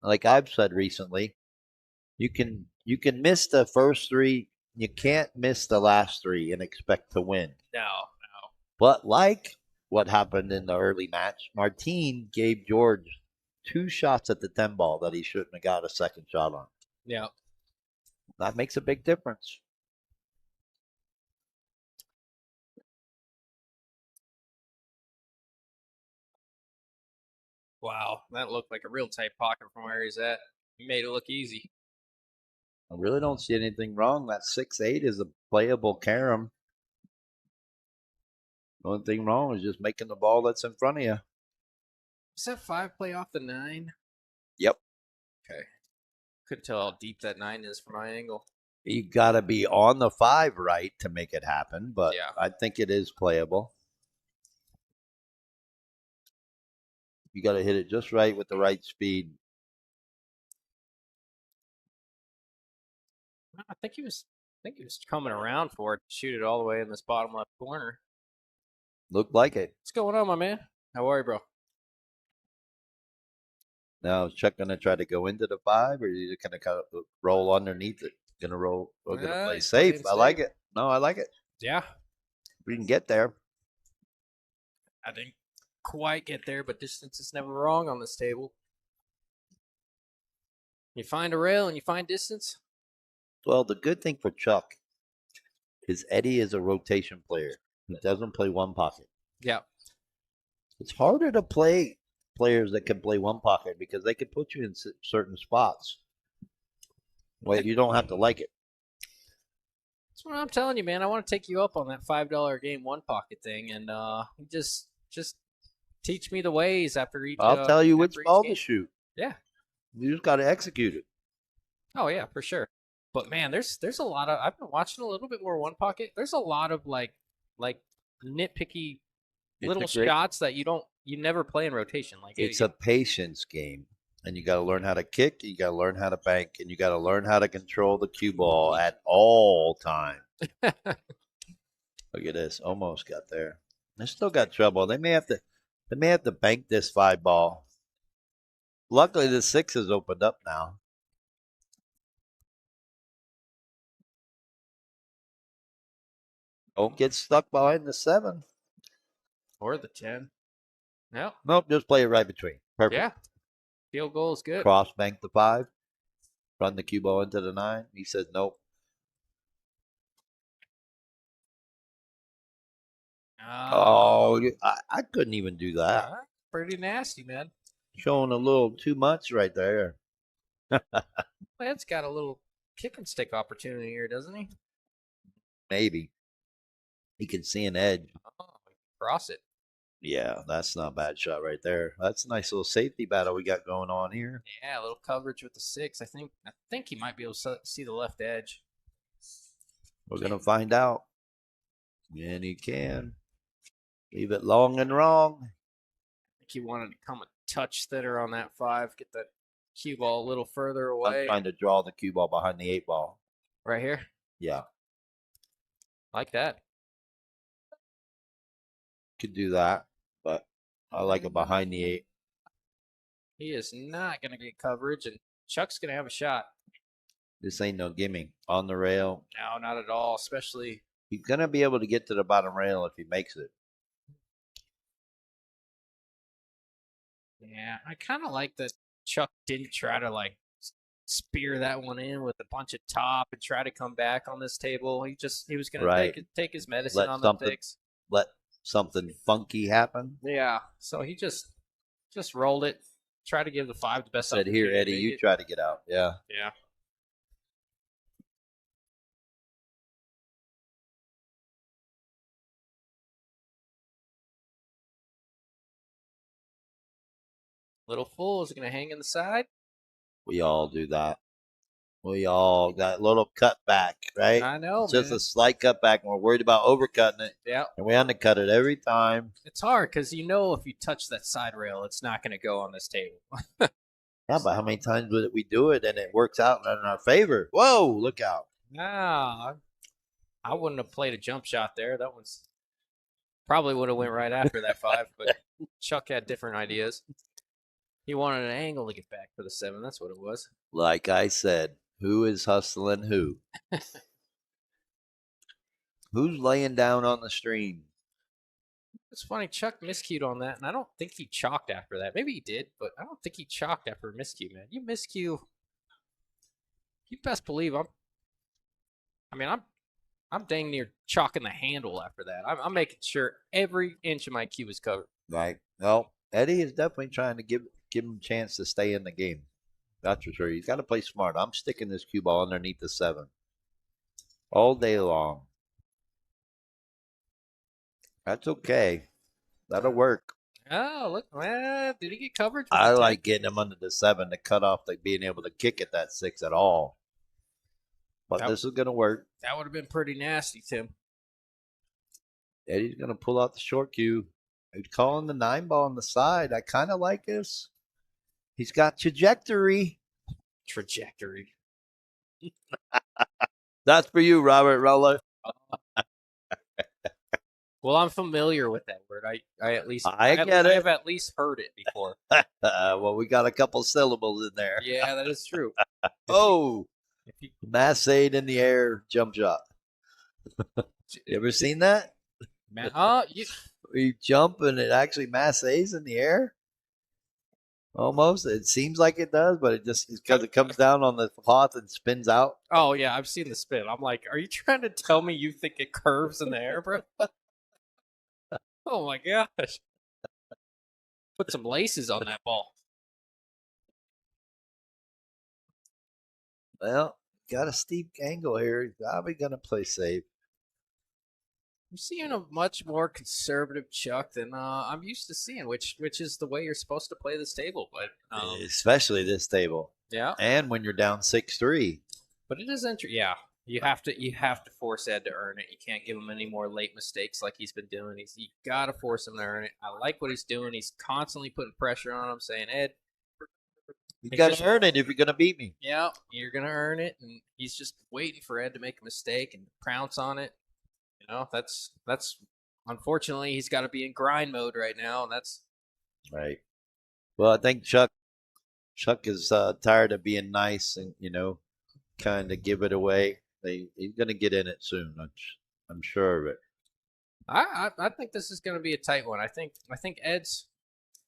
Like I've said recently, you can miss the first three. You can't miss the last three and expect to win.
No.
But like what happened in the early match, Martine gave George 2 shots at the 10 ball that he shouldn't have got a second shot on.
Yeah.
That makes a big difference.
Wow, that looked like a real tight pocket from where he's at. He made it look easy.
I really don't see anything wrong. That 6-8 is a playable carom. The only thing wrong is just making the ball that's in front of you.
Does that 5 play off the 9?
Yep.
Okay. Couldn't tell how deep that 9 is from my angle.
You got to be on the 5 right to make it happen, but
Yeah.
I think it is playable. You got to hit it just right with the right speed.
I think he was coming around for it to shoot it all the way in this bottom left corner.
Looked like it.
What's going on, my man? How are you, bro?
Now, is Chuck going to try to go into the 5, or is he just going to kind of roll underneath it? Going to roll, or going to play safe? I like it. No, I like it.
Yeah.
We can get there.
I didn't quite get there, but distance is never wrong on this table. You find a rail and you find distance.
Well, the good thing for Chuck is Eddie is a rotation player. He doesn't play one pocket.
Yeah.
It's harder to play players that can play one pocket because they can put you in certain spots. Well, you don't have to like it.
That's what I'm telling you, man. I want to take you up on that $5 game one pocket thing, and just teach me the ways after each.
I'll tell you which ball
game.
to shoot.
Yeah.
You just got to execute it.
Oh yeah, for sure. But man, there's a lot of. I've been watching a little bit more one pocket. There's a lot of like nitpicky little shots that you never play in rotation. Like
it's a patience game, and you got to learn how to kick. You got to learn how to bank, and you got to learn how to control the cue ball at all times. Look at this, almost got there. They still got trouble. They may have to bank this 5 ball. Luckily, the 6 has opened up now. Don't get stuck behind the 7.
Or the 10. Yep.
Nope, just play it right between. Perfect.
Yeah. Field goal is good.
Cross bank the 5. Run the cue ball into the 9. He says nope. Oh, I couldn't even do that.
Pretty nasty, man.
Showing a little too much right there.
Led's got a little kick and stick opportunity here, doesn't he?
Maybe. He can see an edge.
Oh, cross it.
Yeah, that's not a bad shot right there. That's a nice little safety battle we got going on here.
Yeah, a little coverage with the 6. I think he might be able to see the left edge.
We're going to find out. And he can. Leave it long and wrong.
I think he wanted to come a touch thinner on that 5, get that cue ball a little further away.
I'm trying to draw the cue ball behind the 8 ball.
Right here?
Yeah.
Like that.
Could do that, but I like it behind the 8.
He is not going to get coverage, and Chuck's going to have a shot.
This ain't no gimme. On the rail.
No, not at all, especially.
He's going to be able to get to the bottom rail if he makes it.
Yeah, I kind of like that Chuck didn't try to like spear that one in with a bunch of top and try to come back on this table. He was going to take his medicine on the fix.
Let something funky happen.
Yeah, so he just rolled it. Try to give the 5 the best.
Said, here, Eddie, you try to get out. Yeah.
Yeah. Little Fool is going to hang in the side.
We all do that. We all got a little cutback, right?
I know,
it's just a slight cutback, and we're worried about overcutting it.
Yeah.
And we undercut it every time.
It's hard because if you touch that side rail, it's not going to go on this table.
Yeah, but how many times would we do it and it works out in our favor? Whoa, look out.
Nah, I wouldn't have played a jump shot there. That one's probably would have went right after that 5, but Chuck had different ideas. He wanted an angle to get back for the 7. That's what it was.
Like I said, who is hustling who? Who's laying down on the stream?
It's funny, Chuck miscued on that, and I don't think he chalked after that. Maybe he did, but I don't think he chalked after a miscue, man. You miscue, you best believe I'm dang near chalking the handle after that. I'm making sure every inch of my cue is covered.
Right. Well, Eddie is definitely trying to give him a chance to stay in the game. That's for sure. He's got to play smart. I'm sticking this cue ball underneath the 7 all day long. That's okay. That'll work.
Oh, look. Did he get coverage?
I like getting him under the 7 to cut off being able to kick at that 6 at all. But this is going to work.
That would have been pretty nasty, Tim.
Eddie's going to pull out the short cue. He's calling the 9 ball on the side. I kind of like this. He's got trajectory.
Trajectory.
That's for you, Robert Rullo.
Well, I'm familiar with that word. I have at least heard it before.
Well, we got a couple syllables in there.
Yeah, that is true.
Massade in the air jump shot. You ever seen that? You jump and it actually massays in the air. Almost. It seems like it does, but it just because it comes down on the cloth and spins out.
Oh yeah, I've seen the spin. I'm like, are you trying to tell me you think it curves in the air, bro? Oh my gosh. Put some laces on that ball.
Well, got a steep angle here. He's probably going to play safe.
I'm seeing a much more conservative Chuck than I'm used to seeing, which is the way you're supposed to play this table. But
especially this table.
Yeah.
And when you're down 6-3.
But it is interesting. Yeah. You have to force Ed to earn it. You can't give him any more late mistakes like he's been doing. You got to force him to earn it. I like what he's doing. He's constantly putting pressure on him, saying, Ed,
you got to earn it if you're going to beat me.
Yeah, you're going to earn it. And he's just waiting for Ed to make a mistake and pounce on it. You know, that's unfortunately, he's got to be in grind mode right now. And that's
right. Well, I think Chuck is tired of being nice and, kind of give it away. He's going to get in it soon. I'm sure of it.
I think this is going to be a tight one. I think Ed's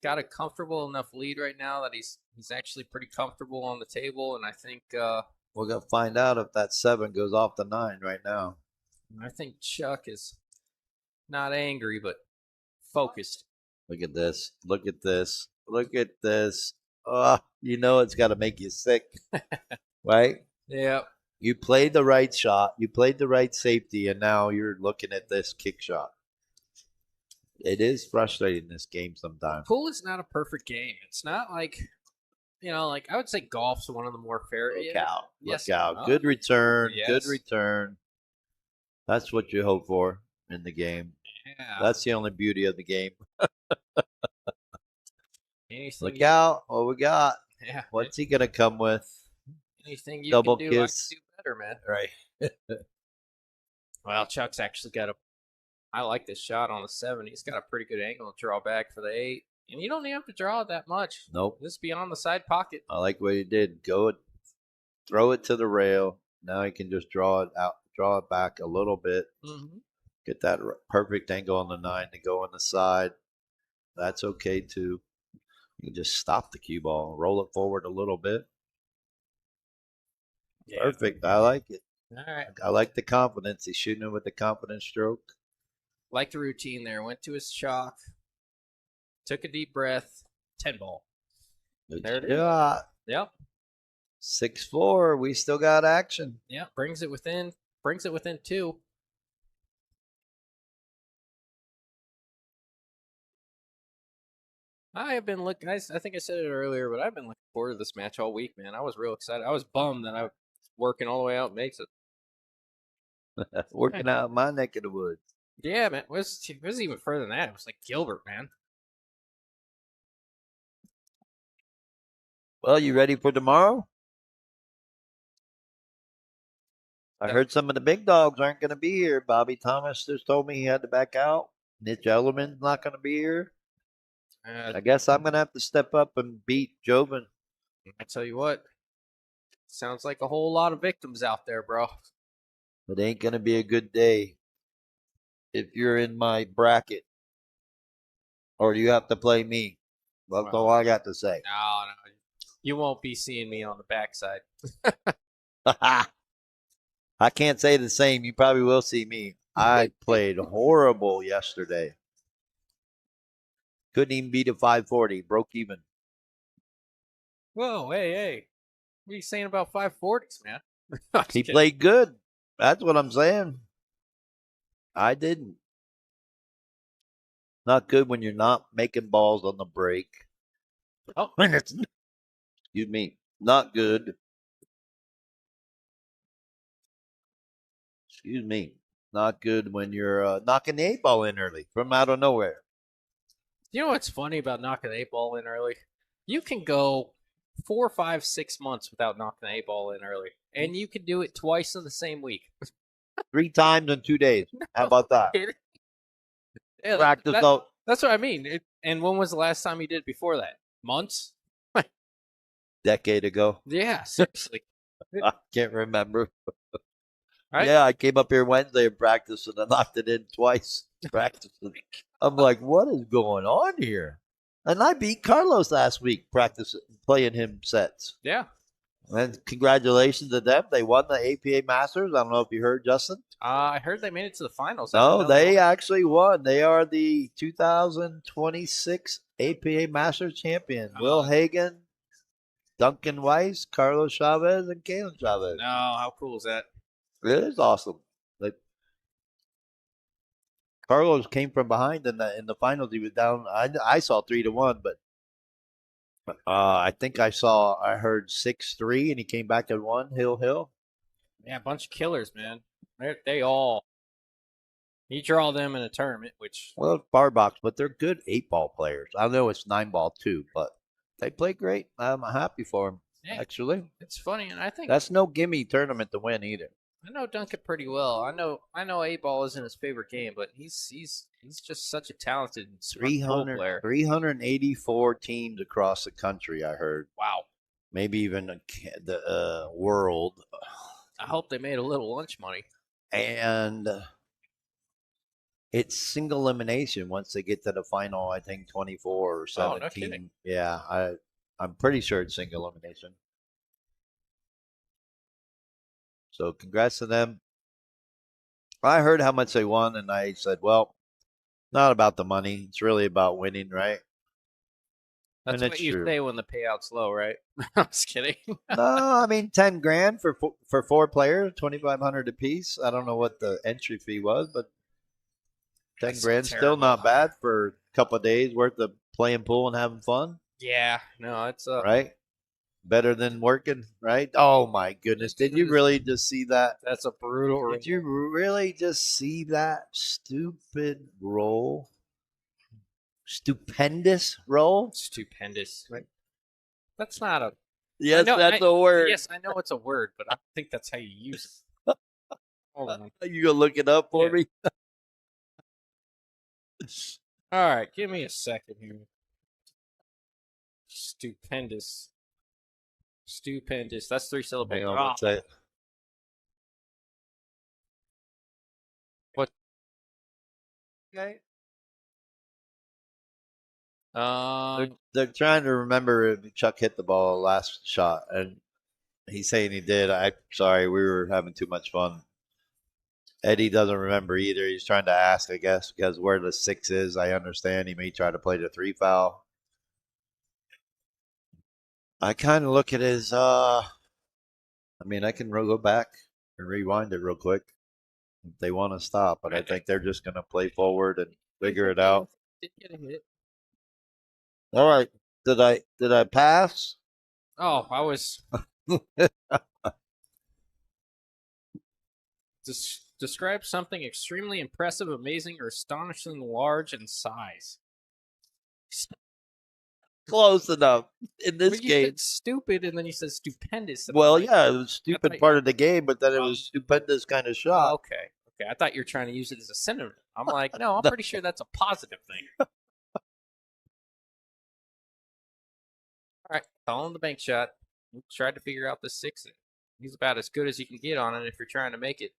got a comfortable enough lead right now that he's actually pretty comfortable on the table, and I think
We're gonna find out if that 7 goes off the 9 right now.
Chuck is not angry but focused.
Look at this. Look at this. Look at this. Oh, you know it's got to make you sick, right?
Yeah.
You played the right shot. You played the right safety, and now you're looking at this kick shot. It is frustrating this game sometimes.
Pool is not a perfect game. It's not like like I would say golf's one of the more fair.
Look out.
Yes.
Look out. Good return.
Yes.
Good return. That's what you hope for in the game.
Yeah.
That's the only beauty of the game.
Anything
Look out. What we got.
Yeah.
What's he going to come with?
Anything you
Double
can do,
kiss.
I can do better, man.
Right.
Well, Chuck's actually got I like this shot on the 7. He's got a pretty good angle to draw back for the 8. And you don't even have to draw it that much.
Nope.
Just beyond the side pocket.
I like what he did. Throw it to the rail. Now he can just draw it back a little bit.
Mm-hmm.
Get that perfect angle on the 9 to go on the side. That's okay too. You can just stop the cue ball, roll it forward a little bit. Yeah. Perfect. I like it.
All right.
I like the confidence. He's shooting it with the confidence stroke.
Like the routine there. Went to his chalk. Took a deep breath. 10 ball.
There it is.
Yep.
6-4. We still got action.
Yeah. Brings it within 2. I have been looking. I think I said it earlier, but I've been looking forward to this match all week, man. I was real excited. I was bummed that I was working all the way out in Mesa.
Working out in my neck of the woods.
Yeah, man. It was even further than that. It was like Gilbert, man.
Well, you ready for tomorrow? I heard some of the big dogs aren't going to be here. Bobby Thomas just told me he had to back out. Mitch Ellerman's not going to be here. I guess I'm going to have to step up and beat Joven.
I tell you what, sounds like a whole lot of victims out there, bro.
It ain't going to be a good day if you're in my bracket or you have to play me. That's all I got to say.
No. You won't be seeing me on the backside.
I can't say the same. You probably will see me. I played horrible yesterday. Couldn't even beat a 540. Broke even.
Whoa, hey. What are you saying about 540s, man?
He played good. That's what I'm saying. I didn't. Not good when you're not making balls on the break.
Oh,
excuse me. Not good. Excuse me. Not good when you're knocking the 8-ball in early from out of nowhere.
You know what's funny about knocking the 8-ball in early? You can go 4, 5, 6 months without knocking the 8-ball in early, and you can do it twice in the same week.
3 times in 2 days. How about that?
Yeah,
Practice out.
That's what I mean. And when was the last time you did it before that? Months?
Decade ago.
Yeah, seriously.
I can't remember.
Right?
Yeah, I came up here Wednesday and practiced, and I knocked it in twice. Practicing. I'm like, what is going on here? And I beat Carlos last week, practicing, playing him sets.
Yeah.
And congratulations to them. They won the APA Masters. I don't know if you heard, Justin.
I heard they made it to the finals.
No, they actually won. They are the 2026 APA Masters champion. Will Hagen, Duncan Weiss, Carlos Chavez, and Kalen Chavez.
No, how cool is that?
It is awesome. Like Carlos came from behind in the finals. He was down. I saw 3-1, but I think I heard 6-3, and he came back and won. Hill.
Yeah, a bunch of killers, man. They all. You draw them in a tournament,
bar box, but they're good 8-ball players. I know it's 9-ball too, but they play great. I'm happy for them. Yeah, actually,
it's funny, and I think
that's no gimme tournament to win either.
I know Duncan pretty well. I know 8-ball isn't his favorite game, but he's just such a talented
384 teams across the country. I heard.
Wow.
Maybe even the world.
I hope they made a little lunch money.
And It's single elimination once they get to the final. I think 24 or
Oh, no kidding.
17. Yeah, I'm pretty sure it's single elimination. So congrats to them. I heard how much they won, and I said, well, not about the money. It's really about winning, right? And
That's
it's
what you
true.
say when the payout's low, right? I'm just kidding.
No, I mean 10 grand for 4 players, 2,500 apiece. I don't know what the entry fee was, but 10
That's so
grand still
terrible.
not bad for a couple of days worth of playing pool and having fun,
Yeah, no, it's
right? Better than working, right? Oh my goodness. Did you really just see that?
that's a brutal
Did you really just see that stupid roll? Stupendous roll?
Stupendous. Right. That's not a. I
Yes,
know.
that's a word.
Yes, I know it's a word, but I don't think that's how you use it. Hold on.
You gonna look it up for
Yeah.
me?
All right, give me a second here. Stupendous. Stupendous. That's 3 syllables.
Hang on one second.
What?
Okay. They're trying to remember if Chuck hit the ball last shot, and he's saying he did. I'm sorry, we were having too much fun. Eddie doesn't remember either. He's trying to ask, I guess, because where the 6 is. I understand he may try to play the 3 foul. I kind of look at his. I mean, I can go back and rewind it real quick if they want to stop, but I think they're just going to play forward and figure it out.
Did get a hit.
All right, did I pass?
Oh, I was. Describe something extremely impressive, amazing, or astonishingly large in size.
Close enough in this
But you
game.
said stupid, and then you said stupendous.
Well,
like,
yeah, it was stupid part of the game, but then it was stupendous kind of
oh,
shot.
okay. Okay. I thought you were trying to use it as a synonym. I'm like, no, I'm pretty sure that's a positive thing. All right. Calling the bank shot. We tried to figure out the 6. He's about as good as you can get on it if you're trying to make it.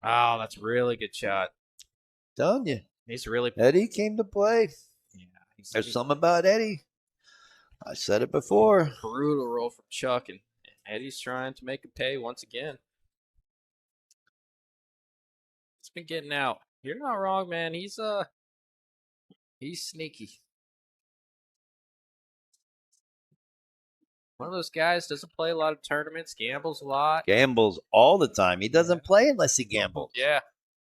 Oh, that's a really good shot.
Telling you,
He's really.
Eddie came to play.
Yeah.
There's something about Eddie. I said it before.
Brutal roll from Chuck, and Eddie's trying to make him pay once again. He's been getting out. You're not wrong, man. He's sneaky. One of those guys doesn't play a lot of tournaments, gambles a lot.
Gambles all the time. He doesn't play unless he gambles.
Yeah.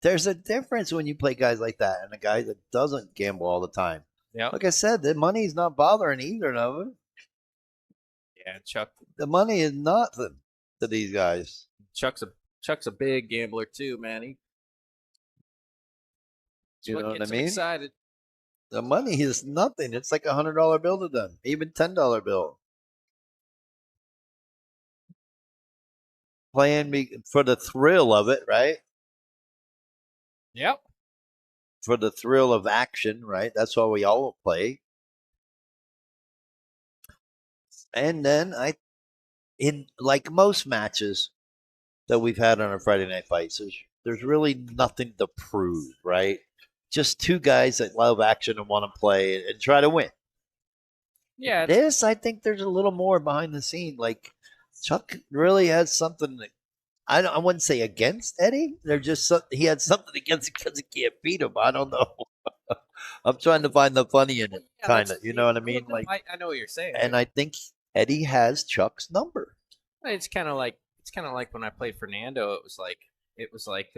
There's a difference when you play guys like that and a guy that doesn't gamble all the time.
Yeah.
Like I said, the money's not bothering either of them.
Yeah, Chuck.
The money is nothing to these guys.
Chuck's a big gambler too, man.
You know what I mean?
Excited.
The money is nothing. It's like $100 bill to them, even $10 bill. Playing me for the thrill of it, right?
Yep.
For the thrill of action, right? That's why we all play. And then in like most matches that we've had on our Friday Night Fights, there's really nothing to prove, right? Just two guys that love action and want to play and try to win.
Yeah.
This, I think there's a little more behind the scene. Like Chuck really has something. I wouldn't say against Eddie. He had something against it because he can't beat him. I don't know. I'm trying to find the funny in it, kind of. You know what I mean?
No, I know what you're saying.
And I think Eddie has Chuck's number.
It's kind of like when I played Fernando. It was like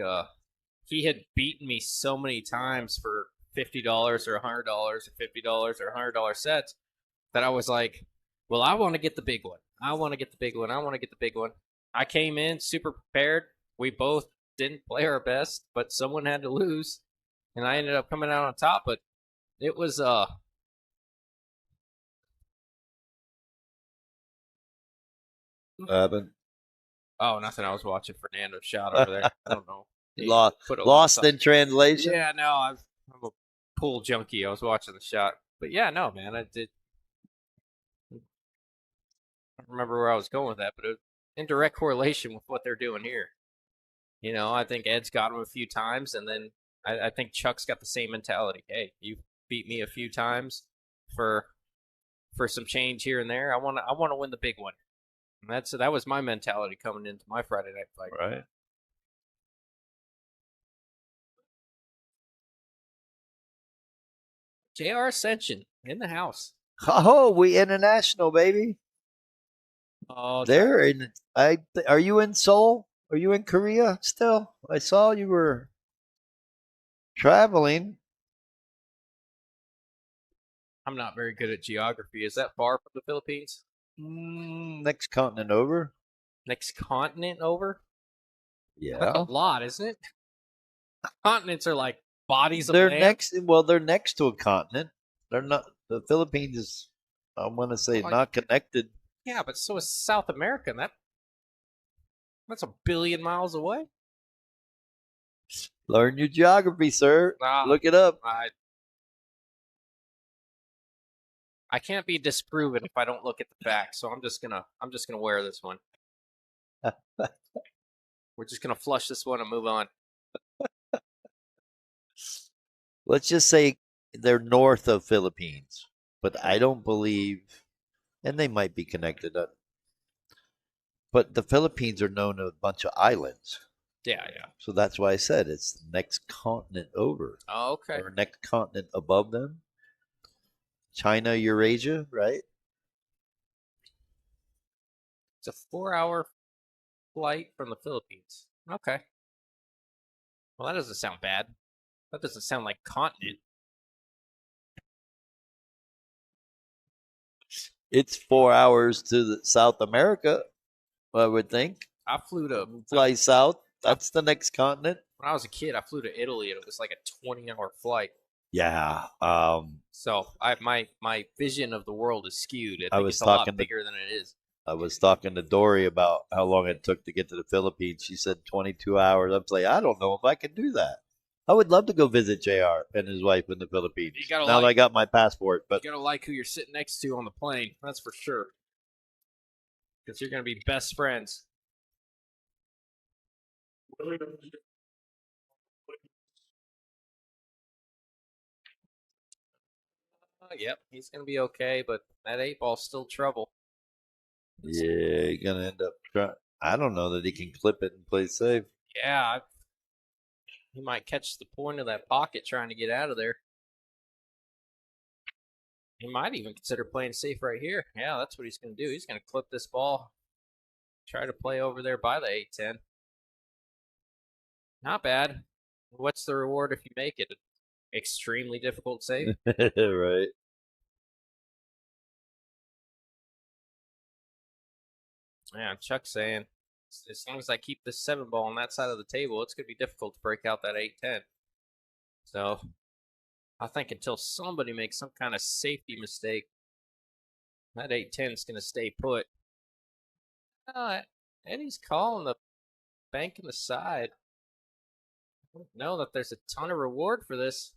he had beaten me so many times for $50 or $100 or $50 or $100 sets that I was like, well, I want to get the big one. I want to get the big one. I want to get the big one. I came in super prepared. We both didn't play our best, but someone had to lose, and I ended up coming out on top. But it was
What happened?
Oh, nothing. I was watching Fernando's shot over there. I don't know.
Lost in translation.
Yeah, no, I'm a pool junkie. I was watching the shot, but yeah, no, man, I did. I don't remember where I was going with that, but it was in direct correlation with what they're doing here. You know, I think Ed's got him a few times, and then I think Chuck's got the same mentality. Hey, you beat me a few times for some change here and there. I want to win the big one. And that was my mentality coming into my Friday night fight.
Right.
JR Ascension in the house.
Oh, we international, baby.
Oh,
They're in. Are you in Seoul? Are you in Korea still? I saw you were traveling.
I'm not very good at geography. Is that far from the Philippines?
Next continent over.
Next continent over? That's a
Yeah.
lot, isn't it? Continents are like bodies of
They're
land.
next. Well, they're next to a continent. They're not. The Philippines is. I want to say
Like,
not connected.
yeah, but so is South America. And that's a billion miles away.
Learn your geography, sir.
Ah,
Look it up.
I can't be disproven if I don't look at the facts. So I'm just gonna wear this one. We're just gonna flush this one and move on.
Let's just say they're north of Philippines, but I don't believe, and they might be connected. But the Philippines are known as a bunch of islands.
Yeah, yeah.
So that's why I said it's the next continent over,
Oh, okay.
or next continent above them. China, Eurasia, right?
It's a 4-hour flight from the Philippines. Okay. Well, that doesn't sound bad. That doesn't sound like continent.
It's 4 hours to the South America, I would think.
I flew to
Fly south. That's the next continent.
when I was a kid. I flew to Italy, and it was like a 20-hour flight.
Yeah.
So my vision of the world is skewed. I
I
think
was
it's a lot
talking to
bigger than it is.
I was talking to Dory about how long it took to get to the Philippines. She said 22 hours. I'm like, I don't know if I can do that. I would love to go visit JR and his wife in the Philippines.
You gotta
Now that I
like
got my passport, but
you gotta like who you're sitting next to on the plane. That's for sure. Because you're gonna be best friends. Yep, he's gonna be okay, but that 8 ball's still trouble.
yeah, you're gonna end up trying. I don't know that he can clip it and play safe.
Yeah, he might catch the point of that pocket trying to get out of there. He might even consider playing safe right here. Yeah, that's what he's going to do. He's going to clip this ball, try to play over there by the 8-10. Not bad. What's the reward if you make it? Extremely difficult save.
Right.
Yeah, Chuck's saying as long as I keep this 7 ball on that side of the table, it's going to be difficult to break out that 8-10. So I think until somebody makes some kind of safety mistake, that 8-10 is going to stay put. Eddie's calling the bank in the side. I don't know that there's a ton of reward for this.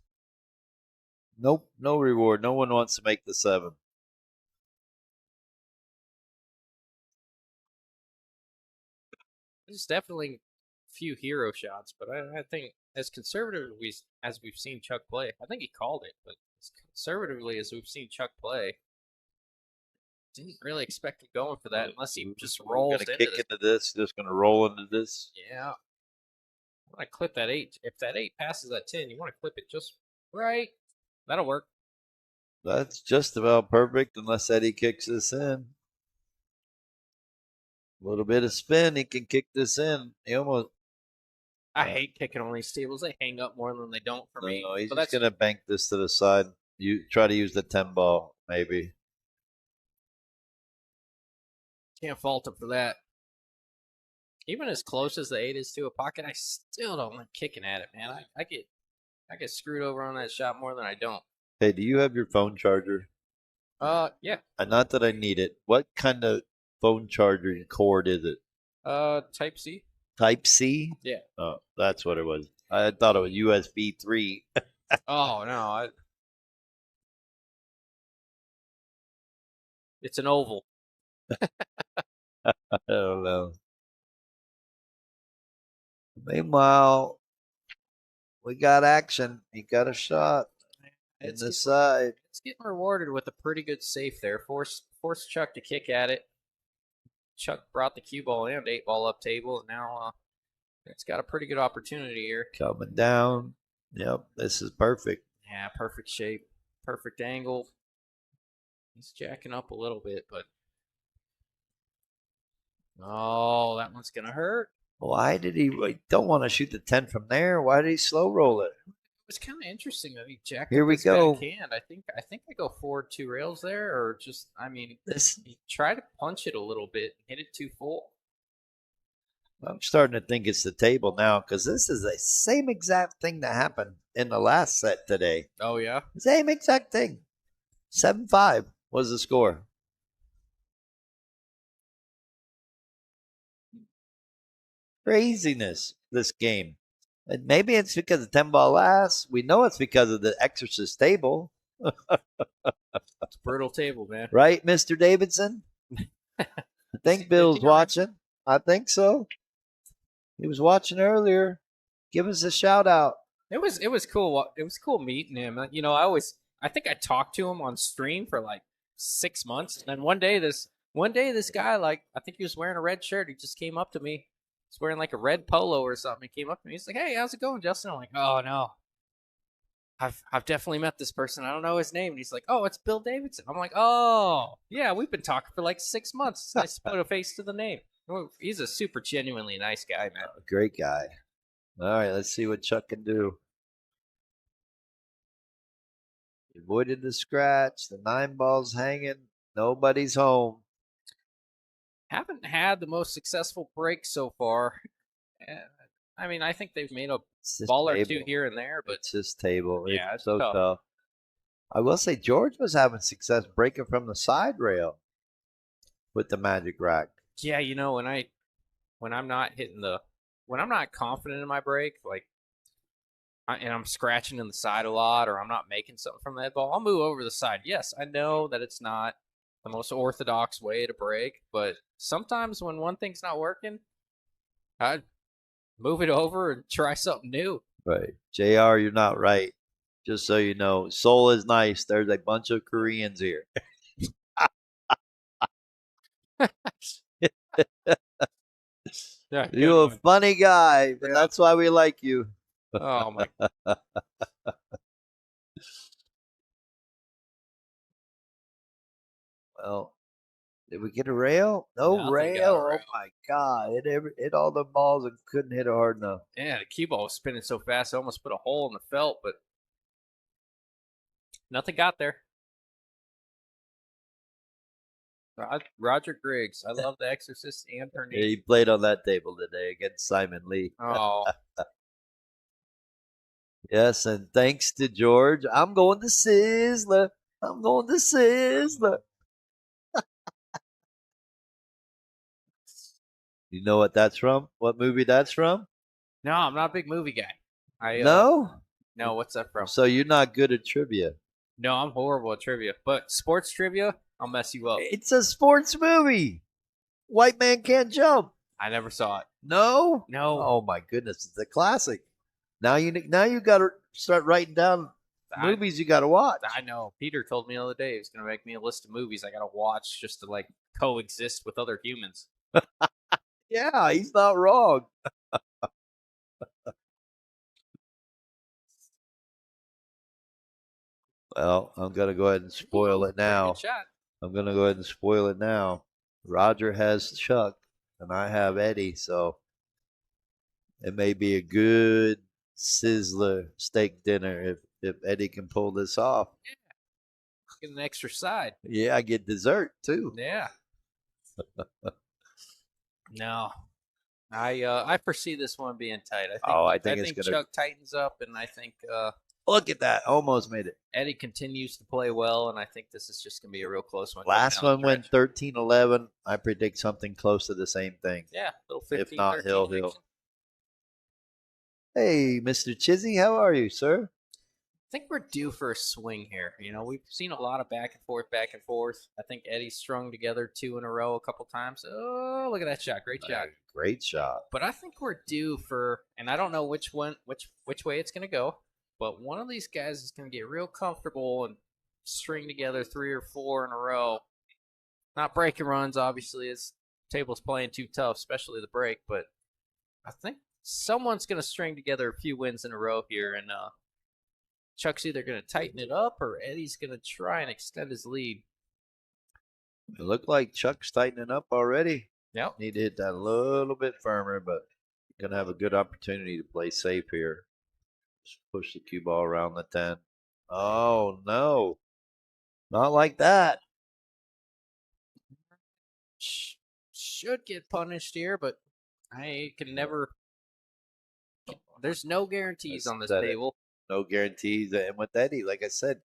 Nope, no reward. No one wants to make the 7.
There's definitely a few hero shots, but I think as conservatively as we've seen Chuck play, I think he called it, but as conservatively as we've seen Chuck play, didn't really expect him going for that unless he just rolls
Gonna
into
kick
this.
into this. Just gonna roll into this.
Yeah. I want to clip that 8. If that 8 passes that 10, you want to clip it just right. That'll work.
That's just about perfect, unless Eddie kicks this in. A little bit of spin, he can kick this in. He almost.
I hate kicking on these tables. They hang up more than they don't for me.
No, he's
But
just
that's
gonna bank this to the side. You try to use the 10 ball, maybe.
can't fault him for that. Even as close as the 8 is to a pocket, I still don't like kicking at it, man. I get screwed over on that shot more than I don't.
Hey, do you have your phone charger?
Yeah.
Not that I need it. What kind of phone charger cord is it?
Type C.
Type C?
Yeah.
Oh, that's what it was. I thought it was USB 3.
Oh no, it's an oval.
I don't know. Meanwhile, we got action. He got a shot in
It's
the
getting,
side.
it's getting rewarded with a pretty good safe there. Forced Chuck to kick at it. Chuck brought the cue ball and 8 ball up table, and now it's got a pretty good opportunity here.
Coming down. Yep, this is perfect.
Yeah, perfect shape, perfect angle. He's jacking up a little bit, but oh, that one's gonna hurt.
Why did he don't want to shoot the 10 from there? Why did he slow roll it?
It was kind of interesting that he jacked
Here
up
we
his
go.
backhand. I go forward 2 rails there, or just
This
he tried to punch it a little bit, hit it too full.
I'm starting to think it's the table now because this is the same exact thing that happened in the last set today.
Oh yeah,
Same exact thing. 7-5 was the score. Craziness, this game. And maybe it's because of 10 ball last. We know it's because of the Exorcist table.
it's a brutal table, man.
Right, Mr. Davidson? I think Bill's watching. I think so. He was watching earlier. Give us a shout out.
It was cool. It was cool meeting him. You know, I think I talked to him on stream for like 6 months, and then one day this guy, like, I think he was wearing a red shirt. He just came up to me. He's wearing like a red polo or something. He came up to me. He's like, "Hey, how's it going, Justin?" I'm like, "Oh no, I've definitely met this person. I don't know his name." And he's like, "Oh, it's Bill Davidson." I'm like, "Oh yeah, we've been talking for like 6 months. It's nice to put a face to the name." He's a super genuinely nice guy, man.
Great guy. All right, let's see what Chuck can do. Avoided the scratch. The 9 ball's hanging. Nobody's home.
Haven't had the most successful break so far. I think they've made a ball or two here and there, but
it's this table.
Yeah,
it's so tough. I will say George was having success breaking from the side rail with the magic rack.
Yeah, you know, when I'm not when I'm not confident in my break, like, and I'm scratching in the side a lot, or I'm not making something from that ball, I'll move over the side. Yes, I know that it's not the most orthodox way to break, but sometimes when one thing's not working, I move it over and try something new.
Right. JR, you're not right. Just so you know, Seoul is nice. There's a bunch of Koreans here.
Yeah,
you're a funny guy, but that's why we like you.
Oh my.
Well, did we get a rail? No rail. Oh my God! It hit all the balls and couldn't hit it hard enough.
Yeah, the cue ball was spinning so fast, I almost put a hole in the felt, but nothing got there. Roger Griggs. I love The Exorcist and her name.
Yeah, he played on that table today against Simon Lee.
Oh.
Yes, and thanks to George, I'm going to Sizzler. I'm going to Sizzler. You know what that's from? What movie that's from?
No, I'm not a big movie guy.
No?
No, what's that from?
So you're not good at trivia.
No, I'm horrible at trivia. But sports trivia, I'll mess you up.
It's a sports movie. White Man Can't Jump.
I never saw it.
No?
No.
Oh my goodness, it's a classic. Now you got to start writing down movies you got to watch.
I know. Peter told me the other day he was going to make me a list of movies I got to watch just to like coexist with other humans.
Yeah, he's not wrong. Well, I'm going to go ahead and spoil it now. I'm going to go ahead and spoil it now. Roger has Chuck, and I have Eddie, so it may be a good sizzler steak dinner if Eddie can pull this off.
Yeah. Get an extra side.
Yeah, I get dessert too.
Yeah. No. I foresee this one being tight. I think Chuck tightens up, and I think
look at that, almost made it.
Eddie continues to play well, and I think this is just gonna be a real close one.
Last one went 13-11. I predict something close to the same thing.
Yeah, little 15,
if not, he'll. Hey, Mr. Chizzy, how are you, sir?
think we're due for a swing here. You know, we've seen a lot of back and forth, back and forth. I think Eddie's strung together 2 in a row a couple times. Oh, look at that shot. Great shot.
Great shot.
But I think we're due for, and I don't know which way it's going to go, but one of these guys is going to get real comfortable and string together 3 or 4 in a row. Not breaking runs, obviously. It's table's playing too tough, especially the break, but I think someone's going to string together a few wins in a row here, and Chuck's either going to tighten it up or Eddie's going to try and extend his lead.
It looked like Chuck's tightening up already.
Yep.
Need to hit that a little bit firmer, but going to have a good opportunity to play safe here. Just push the cue ball around the 10. Oh, no. Not like that.
Should get punished here, but I can never. There's no guarantees on this table.
No guarantees. And with Eddie, like I said,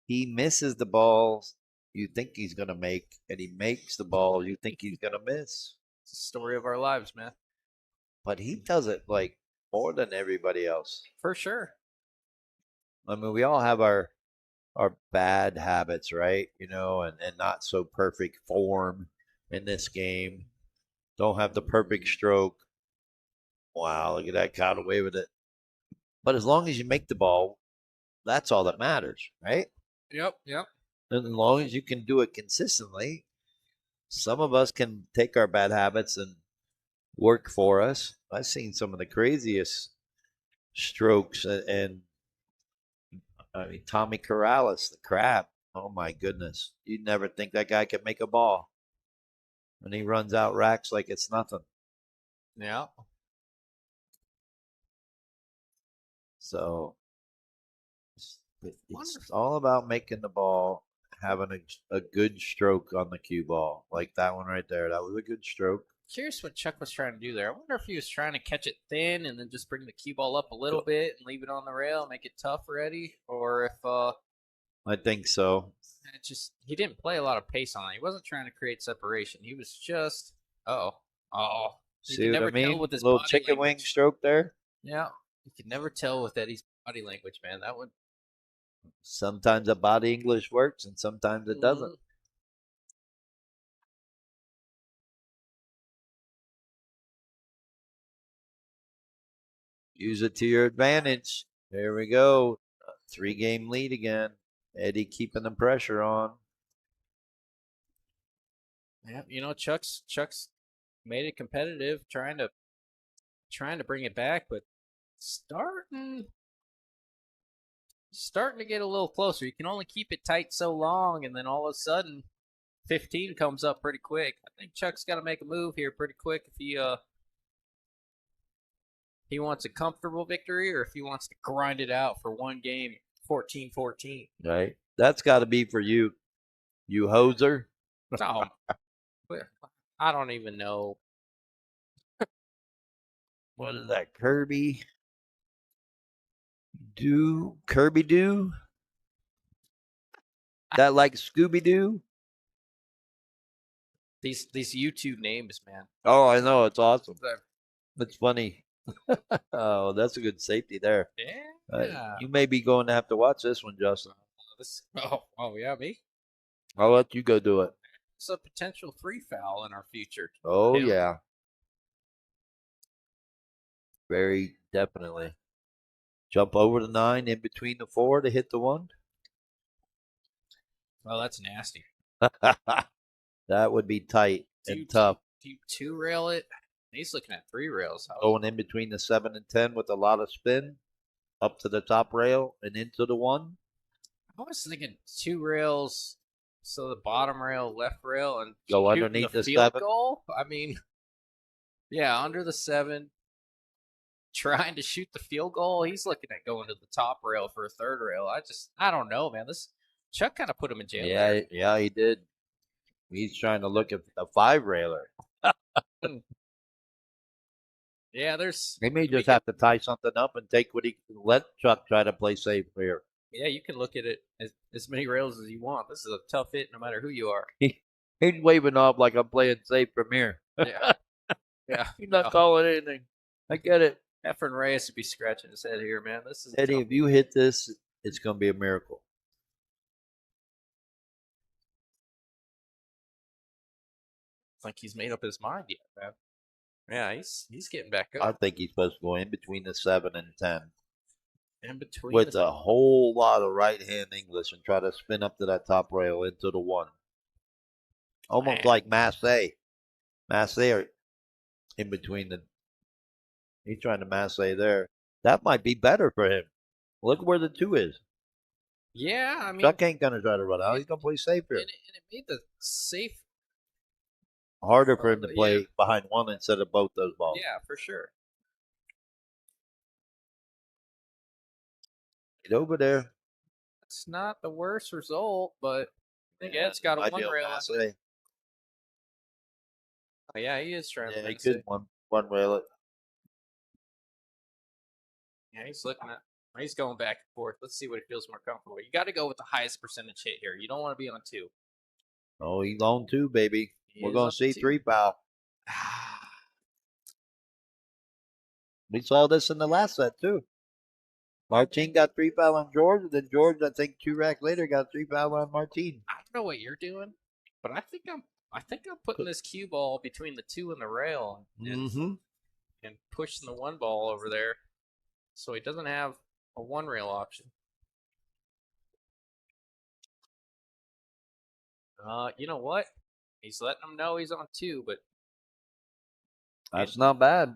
he misses the balls you think he's going to make, and he makes the balls you think he's going to miss.
It's the story of our lives, man.
But he does it like more than everybody else.
For sure.
I mean, we all have our bad habits, right? You know, and not so perfect form in this game. Don't have the perfect stroke. Wow, look at that, caught away with it. But as long as you make the ball, that's all that matters, right?
Yep.
And as long as you can do it consistently, some of us can take our bad habits and work for us. I've seen some of the craziest strokes, and I mean, Tommy Corrales, the crab. Oh my goodness. You'd never think that guy could make a ball. And he runs out racks like it's nothing.
Yeah.
So it's all about making the ball, having a good stroke on the cue ball. Like that one right there. That was a good stroke.
Curious what Chuck was trying to do there. I wonder if he was trying to catch it thin and then just bring the cue ball up a little bit and leave it on the rail, make it tough for Eddie, or if
I think so.
He didn't play a lot of pace on it. He wasn't trying to create separation. He was just
See what I mean? With his little chicken wing stroke there.
Yeah, you can never tell with Eddie's body language, man. That would
sometimes the body English works and sometimes it doesn't. Use it to your advantage. There we go. 3-game lead again. Eddie keeping the pressure on.
Yeah, you know, Chuck's made it competitive, trying to bring it back, but starting to get a little closer. You can only keep it tight so long, and then all of a sudden 15 comes up pretty quick. I think Chuck's got to make a move here pretty quick if he wants a comfortable victory or if he wants to grind it out for one game, 14-14.
Right. That's got to be for you hoser.
No. I don't even know.
What is that, Kirby? Kirby Doo? That like Scooby Doo?
These YouTube names, man.
Oh, I know, it's awesome. It's funny. Oh, that's a good safety there.
Yeah.
You may be going to have to watch this one, Justin.
Oh yeah, me.
I'll let you go do it.
It's a potential 3 foul in our future.
Oh yeah. Very definitely. Jump over the 9 in between the 4 to hit the 1.
Well, that's nasty.
That would be tight and tough.
Do you 2 rail it? He's looking at 3 rails.
Going in between the 7 and 10 with a lot of spin up to the top rail and into the 1.
I was thinking 2 rails, so the bottom rail, left rail, and
go underneath the
field
7
goal. I mean, yeah, under the 7, trying to shoot the field goal. He's looking at going to the top rail for a 3rd rail. I don't know, man. This Chuck kind of put him in jail.
Yeah, he did. He's trying to look at a 5 railer.
Yeah,
they may just have to tie something up and take what he let Chuck try to play safe here.
Yeah, you can look at it as many rails as you want. This is a tough hit no matter who you are.
He's waving off like I'm playing safe from here.
Yeah. Yeah.
He's not calling anything. I get it.
Efren Reyes would be scratching his head here, man. This is
Eddie, if you hit this it's going to be a miracle.
Like he's made up his mind yet, man. Yeah, he's getting back
I
up.
think he's supposed to go in between the 7 and 10
In between
with
the
a whole lot of right hand English and try to spin up to that top rail into the one. Almost
man.
like Massey. Massey are in between the. He's trying to Massey there. That might be better for him. Look where the 2 is.
Yeah, I mean,
Chuck ain't going to try to run out. He's going to play safe here.
and it made the safe.
Harder for him to play
Yeah,
behind one instead of both those balls.
yeah, for sure.
Get over there.
It's not the worst result, but I think
Yeah,
Ed's got a
might
one
be
rail.
Massey.
Oh, yeah, he is trying
Yeah,
to
he
mess
could
it.
one rail it.
Yeah, he's looking at. He's going back and forth. Let's see what he feels more comfortable. You got to go with the highest percentage hit here. You don't want to be on 2.
Oh, he's on 2, baby.
He
We're
is
going
on
to see
2.
3 foul. We saw this in the last set, too. Martin got 3 foul on George, and then George, I think 2 racks later, got 3 foul on Martin.
I don't know what you're doing, but I think I'm putting this cue ball between the 2 and the rail and pushing the 1 ball over there, so he doesn't have a 1 rail option. You know what? He's letting him know he's on 2, but
That's not bad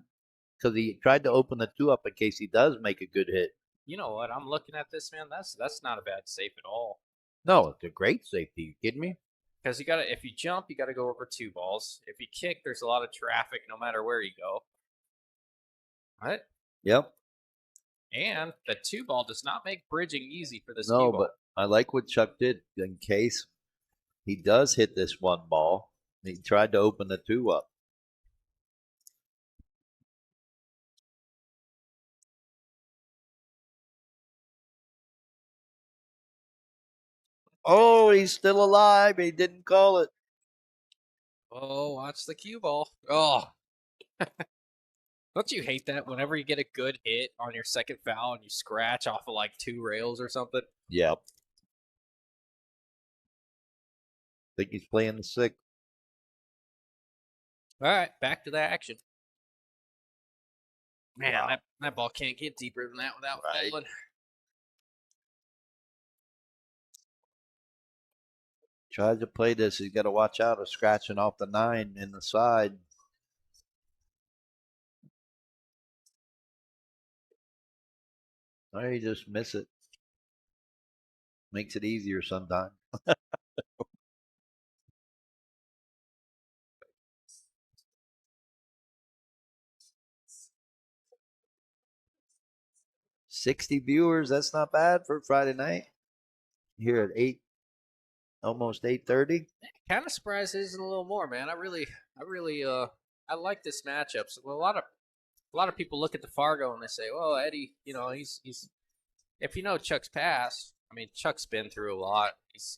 because he tried to open the 2 up in case he does make a good hit.
you know what? I'm looking at this, man. That's not a bad safe at all.
No, it's a great safety. You kidding me?
Because if you jump, you gotta go over 2 balls. If you kick, there's a lot of traffic no matter where you go. Right?
Yep.
And the 2 ball does not make bridging easy for this
No,
cue ball.
but I like what Chuck did in case he does hit this 1 ball. He tried to open the 2 up. Oh, he's still alive. He didn't call it.
Oh, watch the cue ball. Oh, don't you hate that whenever you get a good hit on your second foul and you scratch off of like 2 rails or something?
Yep. Think he's playing the 6.
All right, back to the action. Man,
Wow.
that ball can't get deeper than that without
Right.
falling.
Tries to play this. He's got to watch out of scratching off the 9 in the side. Or you just miss it. Makes it easier sometimes. $60 viewers. That's not bad for Friday night. Here at 8, almost 8:30.
Kind of surprised it isn't a little more, man. I like this matchup. So a lot of people look at the Fargo and they say, "Well, Eddie, he's if you know Chuck's past. I mean, Chuck's been through a lot.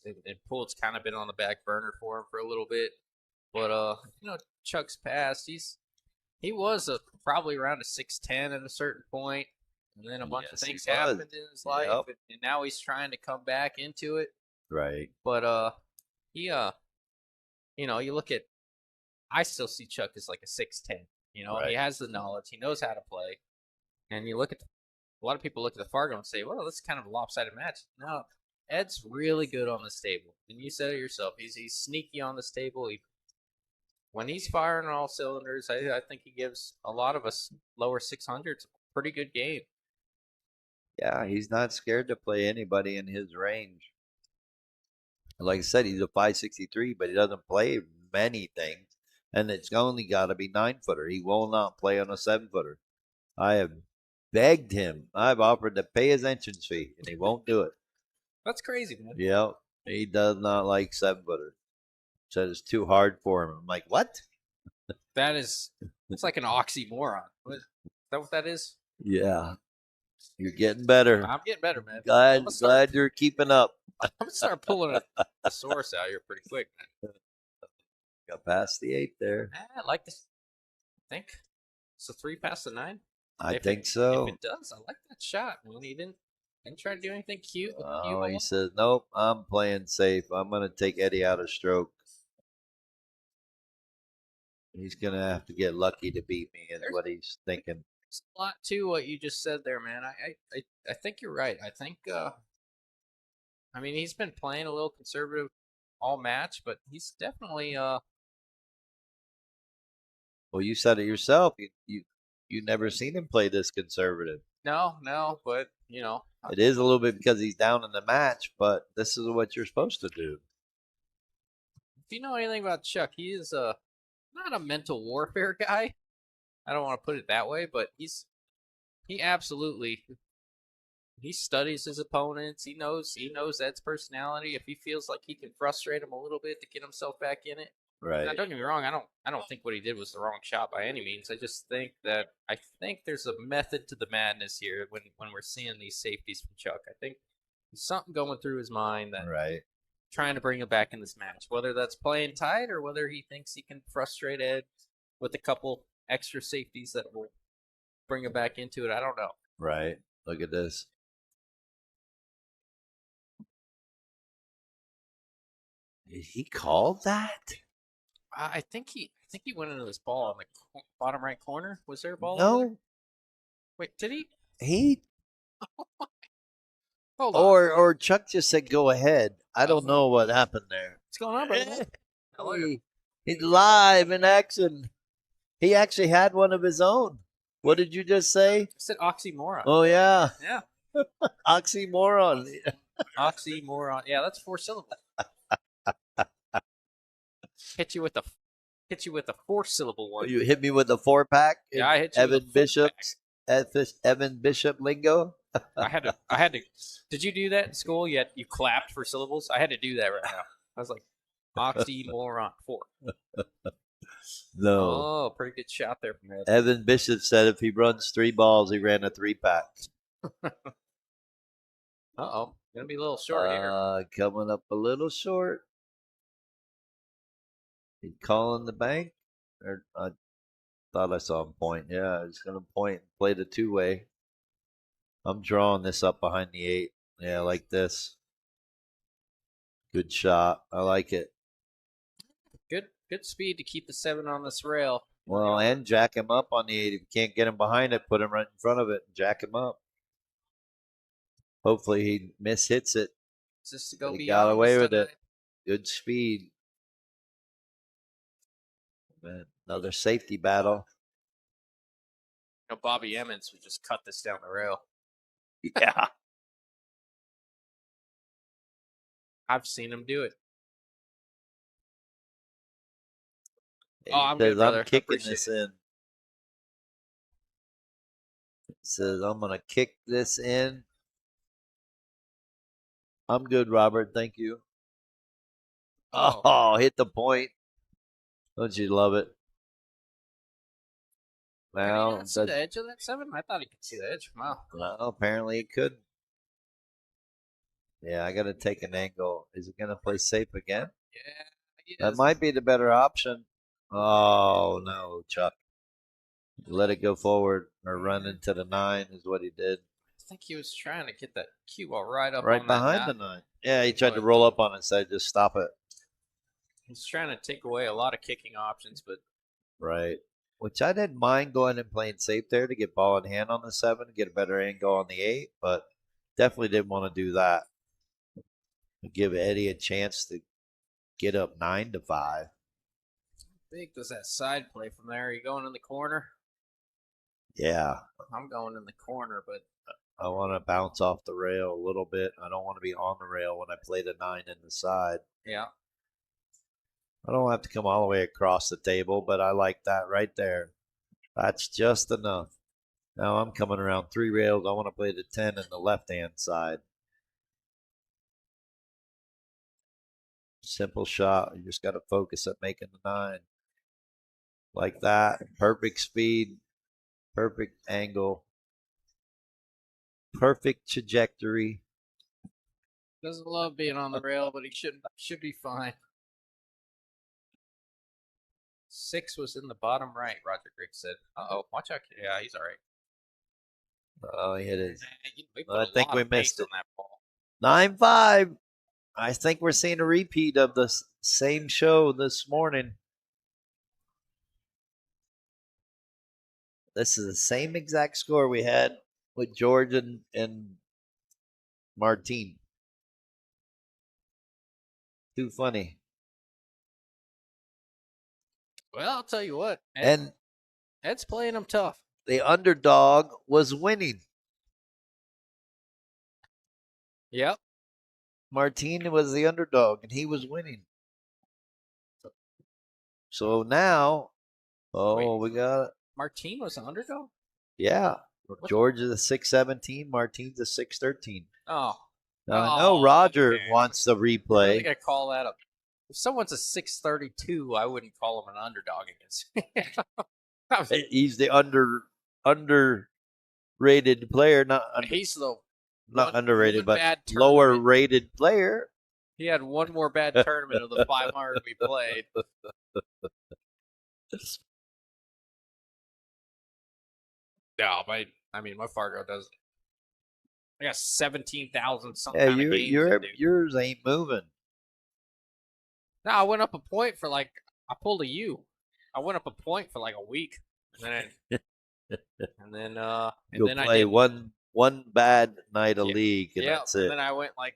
And Poole's kind of been on the back burner for him for a little bit, but Chuck's past. He was probably around a 6'10" at a certain point, and then a bunch of things happened in his life,
Yep.
and now he's trying to come back into it.
Right.
But he you look at. I still see Chuck as like a 6'10". He has the knowledge, he knows how to play, and you look at a lot of people look at the Fargo and say, "Well, this is kind of a lopsided match." No, Ed's really good on this table, and you said it yourself. He's sneaky on this table. When he's firing on all cylinders, I think he gives a lot of us lower 600s a pretty good game.
Yeah, he's not scared to play anybody in his range. Like I said, he's a 563, but he doesn't play many things. And it's only got to be 9-footer. He will not play on a 7-footer. I have begged him. I've offered to pay his entrance fee, and he won't do it.
That's crazy, man.
Yep. He does not like 7-footers. Said it's too hard for him. I'm like, what?
It's like an oxymoron. Is that what that is?
Yeah. You're getting better.
I'm getting better, man.
Glad you're keeping up.
I'm gonna start pulling a source out here pretty quick, man.
Got past the 8 there.
I like this. I think it's a 3 past the 9.
I think so.
If it does, I like that shot. Man, he didn't Didn't try to do anything cute with the cue
Oh, he
ball.
says, nope, I'm playing safe. I'm going to take Eddie out of stroke. He's going to have to get lucky to beat me, is what he's thinking.
There's a lot to what you just said there, man. I think you're right. I think I mean he's been playing a little conservative all match, but he's definitely
Well, you said it yourself. You never seen him play this conservative.
no, but
It is a little bit because he's down in the match, but this is what you're supposed to do.
if you know anything about Chuck, he is not a mental warfare guy. I don't want to put it that way, but he absolutely he studies his opponents. He knows Ed's personality. If he feels like he can frustrate him a little bit to get himself back in it. Now,
Right.
don't get me wrong. I don't think what he did was the wrong shot by any means. I just think there's a method to the madness here when we're seeing these safeties from Chuck. I think there's something going through his mind that
Right.
trying to bring him back in this match. Whether that's playing tight or whether he thinks he can frustrate Ed with a couple extra safeties that will bring him back into it. I don't know.
Right. Look at this. Did he call that?
I think he went into this ball on the bottom right corner. Was there a ball over there?
No.
Wait, did he?
He
Hold on.
or Chuck just said go ahead. I don't know
Oh.
what happened there.
What's going on, brother?
He's live in action. He actually had one of his own. What did you just say?
I said oxymoron.
Oh yeah,
Yeah,
oxymoron.
oxymoron. Yeah, that's 4 syllables. Hit you with a 4-syllable one.
You hit me with a 4-pack.
Yeah, I hit you with a
Evan Bishop's Evan Bishop lingo.
I had to. Did you do that in school? You clapped for syllables. I had to do that right now. I was like, oxymoron 4.
No.
Oh, pretty good shot there from Ed.
Evan Bishop said if he runs 3 balls, he ran a 3-pack.
Uh-oh, gonna be a little short here.
Coming up a little short. He calling the bank? Or I thought I saw him point. Yeah, he's gonna point and play the 2-way. I'm drawing this up behind the 8. Yeah, like this. Good shot. I like it.
Good speed to keep the 7 on this rail.
Well, and jack him up on the 8. If you can't get him behind it, put him right in front of it and jack him up. Hopefully he mishits it.
Just to go
He
beyond.
got away with it. Good speed. Man, another safety battle.
Bobby Emmons would just cut this down the rail.
Yeah.
I've seen him do it.
He
I'm
says,
good, brother.
I'm kicking
Appreciate
this
it.
in. He says, I'm going to kick this in. I'm good, Robert. Thank you. Oh, hit the point. Don't you love it?
Can he
Well,
not see the edge of that 7? I thought he could see the edge. Wow.
well, apparently he couldn't. Yeah, I got to take an angle. Is he going to play safe again?
Yeah, he
That
is.
might be the better option. Oh, no, Chuck. Let it go forward or run into the 9 is what he did.
I think he was trying to get that cue ball right up
Right
on
behind
that
the 9. Yeah, he tried to roll up on it, said just stop it.
He's trying to take away a lot of kicking options, but
Right. Which I didn't mind going and playing safe there to get ball in hand on the 7, get a better angle on the 8, but definitely didn't want to do that. Give Eddie a chance to get up 9-5.
big does that side play from there? Are you going in the corner?
Yeah.
I'm going in the corner, but
I want to bounce off the rail a little bit. I don't want to be on the rail when I play the 9 in the side.
yeah.
I don't have to come all the way across the table, but I like that right there. That's just enough. Now I'm coming around 3 rails. I want to play the 10 in the left-hand side. Simple shot. You just got to focus at making the 9. Like that. Perfect speed. Perfect angle. Perfect trajectory.
Doesn't love being on the rail, but he should be fine. 6 was in the bottom right, Roger Griggs said. Uh-oh, watch out. Yeah, he's all right.
Oh, he hit it.
We put
I
a
think
lot
we
of pace
missed
on
it.
that ball.
9-5. I think we're seeing a repeat of the same show this morning. This is the same exact score we had with George and Martine. Too funny.
Well, I'll tell you what,
And
Ed's playing them tough.
the underdog was winning.
Yep.
Martine was the underdog, and he was winning. So now, we got
Martine was an underdog?
yeah. George is a 6-17. Martine's a 6-13.
Oh.
Now I know Roger
okay.
wants the
Really
replay.
got to call that up. If someone's a 632, I wouldn't call him an underdog against.
He's the underrated player,
He's the
not underrated, but
bad
lower rated player.
He had one more bad tournament of the 500 we played. No, my Fargo does. I got 17,000 something kind of games.
Yours ain't moving.
No, I went up a point for I pulled a U. I went up a point for like a week, and then
You'll play one bad night of league, and that's it.
And then I went like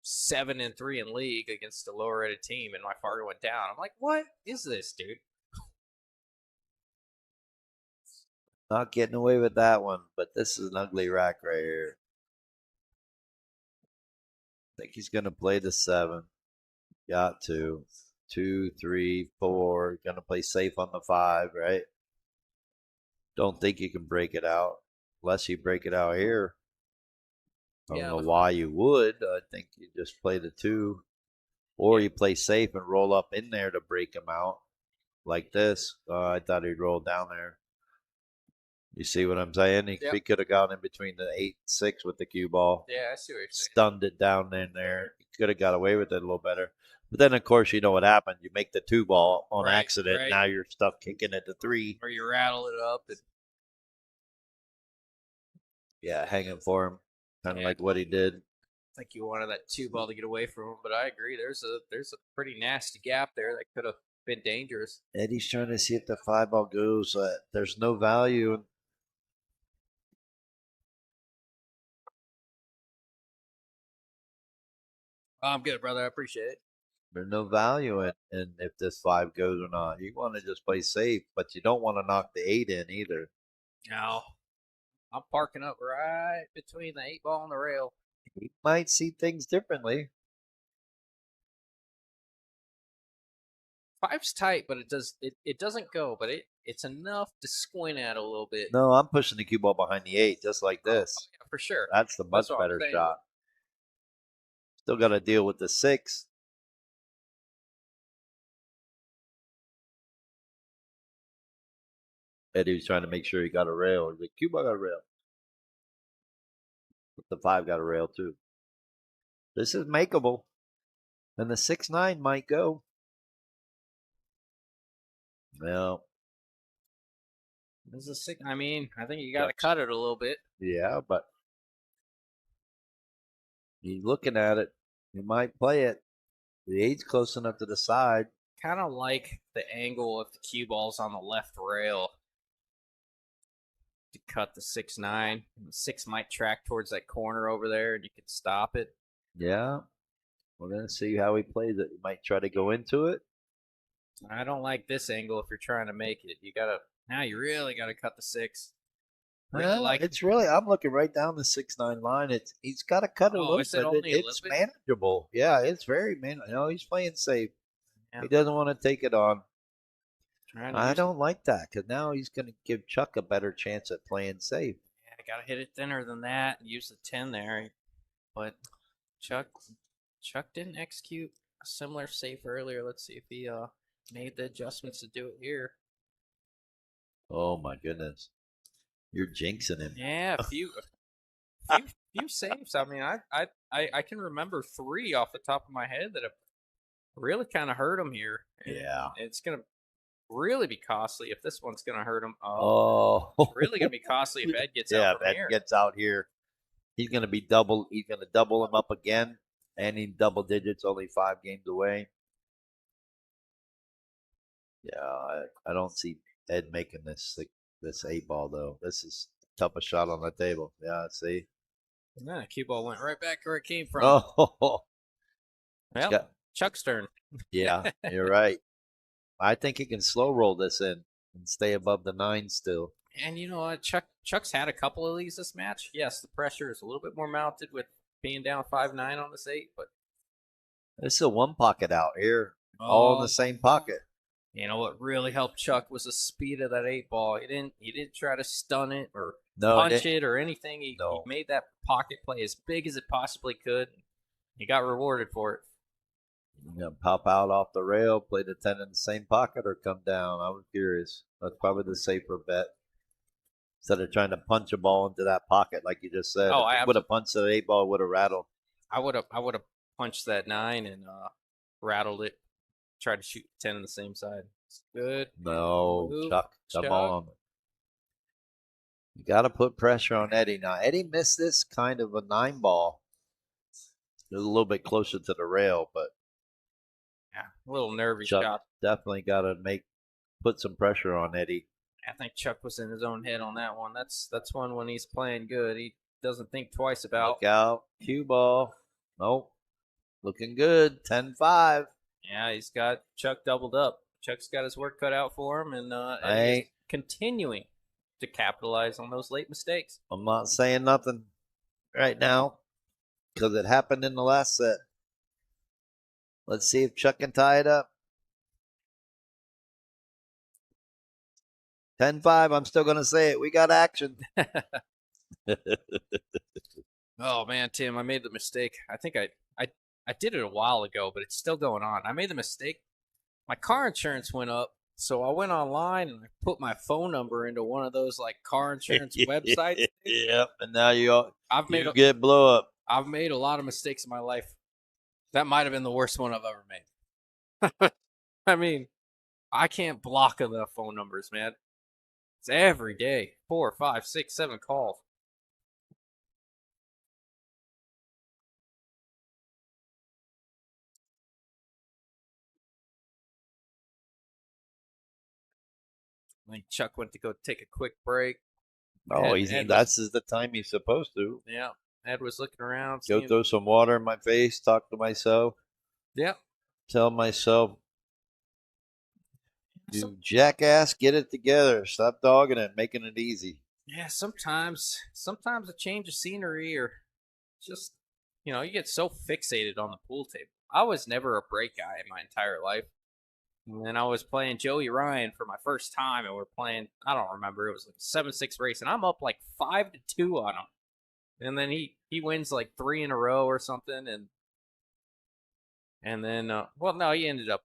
7-3 in league against a lower rated team, and my Fargo went down. I'm like, what is this, dude?
Not getting away with that one, but this is an ugly rack right here. I think he's going to play the 7. Got to. 2, 3, 4. Going to play safe on the 5, right? Don't think you can break it out unless you break it out here. I don't know why you would. I think you just play the 2. Or you play safe and roll up in there to break him out like this. I thought he'd roll down there. You see what I'm saying? He could have gone in between the 8 and 6 with the cue ball.
Yeah, I see what you're saying.
Stunned it down in there. He could have got away with it a little better. But then, of course, you know what happened. You make the 2 ball on accident. Right. Now you're stuck kicking at the 3.
Or you rattle it up.
Yeah, hanging for him. Kind of like what he did.
I think you wanted that 2 ball to get away from him, but I agree. There's a pretty nasty gap there that could have been dangerous.
Eddie's trying to see if the 5 ball goes. There's no value.
I'm good, brother. I appreciate it.
There's no value in if this 5 goes or not. You want to just play safe, but you don't want to knock the 8 in either.
No. I'm parking up right between the 8 ball and the rail.
You might see things differently.
5's tight, but it doesn't go, but it's enough to squint at a little bit.
No, I'm pushing the cue ball behind the 8, just like this.
Oh, yeah, for sure.
That's the much better shot. Still got to deal with the 6. Eddie was trying to make sure he got a rail. The cue ball got a rail. But the 5 got a rail too. This is makeable. And the 6-9 might go. Well,
this is a 6. I mean, I think you got to cut it a little bit.
Yeah, but he's looking at it. He might play it. The 8's close enough to the side.
Kind of like the angle of the cue ball's on the left rail to cut the 6-9. The 6 might track towards that corner over there, and you can stop it.
Yeah. We're going to see how he plays it. He might try to go into it.
I don't like this angle if you're trying to make it. You really got to cut the 6.
Well, I'm looking right down the 6-9 line. He's got to cut it a little bit. It's manageable. Yeah, it's very manageable. He's playing safe. Yeah. He doesn't want to take it on. I don't like that because now he's going to give Chuck a better chance at playing safe.
Yeah, I got to hit it thinner than that and use the 10 there. But Chuck didn't execute a similar safe earlier. Let's see if he made the adjustments to do it here.
Oh my goodness. You're jinxing him.
Yeah, a few saves. I mean, I can remember 3 off the top of my head that have really kind of hurt him here.
Yeah.
It's gonna really be costly if this one's going to hurt him.
Oh,
It's really going to be costly if Ed gets out
yeah,
from
if Ed
here.
gets out here, he's going to be double. He's going to double him up again, and in double digits, only 5 games away. Yeah, I don't see Ed making this 8 ball though. This is toughest shot on the table. Yeah, see.
And then the cue ball went right back where it came from.
Oh,
Well, Chuck's turn.
yeah, you're right. I think he can slow roll this in and stay above the 9 still.
And you know what? Chuck's had a couple of these this match. Yes, the pressure is a little bit more mounted with being down 5-9 on this 8, but
this is a 1 pocket out here, all in the same pocket.
You know what really helped Chuck was the speed of that 8 ball. He didn't try to stun it or punch it or anything. He made that pocket play as big as it possibly could. He got rewarded for it.
You gonna pop out off the rail, play the 10 in the same pocket, or come down? I was curious. That's probably the safer bet. Instead of trying to punch a ball into that pocket, like you just said.
Oh,
if I would have punched that 8 ball, it would have rattled.
I would have punched that 9 and rattled it. Tried to shoot 10 on the same side. It's good.
No, Chuck, come on. You got to put pressure on Eddie. Now, Eddie missed this kind of a 9 ball. It was a little bit closer to the rail, but
yeah, a little nervy
Chuck
shot.
Definitely got to put some pressure on Eddie.
I think Chuck was in his own head on that one. That's one when he's playing good. He doesn't think twice about.
Look out, cue ball. Nope, looking good. 10-5.
Yeah, he's got Chuck doubled up. Chuck's got his work cut out for him, and he's continuing to capitalize on those late mistakes.
I'm not saying nothing right now because it happened in the last set. Let's see if Chuck can tie it up. 10-5. I'm still going to say it. We got action.
Oh, man, Tim, I made the mistake. I think I did it a while ago, but it's still going on. I made the mistake. My car insurance went up, so I went online and I put my phone number into one of those like car insurance websites.
Yep, and now you get blow up.
I've made a lot of mistakes in my life. That might have been the worst one I've ever made. I mean, I can't block enough phone numbers, man. It's every day, 4, 5, 6, 7 calls. I think Chuck went to go take a quick break.
Oh, that's the time he's supposed to.
Yeah, Ed was looking around.
Go throw some water in my face, talk to myself.
Yeah.
Tell myself, you jackass, get it together. Stop dogging it, making it easy.
Yeah, sometimes a change of scenery or just, you get so fixated on the pool table. I was never a break guy in my entire life. And then I was playing Joey Ryan for my first time, and we're playing, I don't remember, it was like a 7-6 race, and I'm up like 5-2 on him. And then he wins like 3 in a row or something, and then, he ended up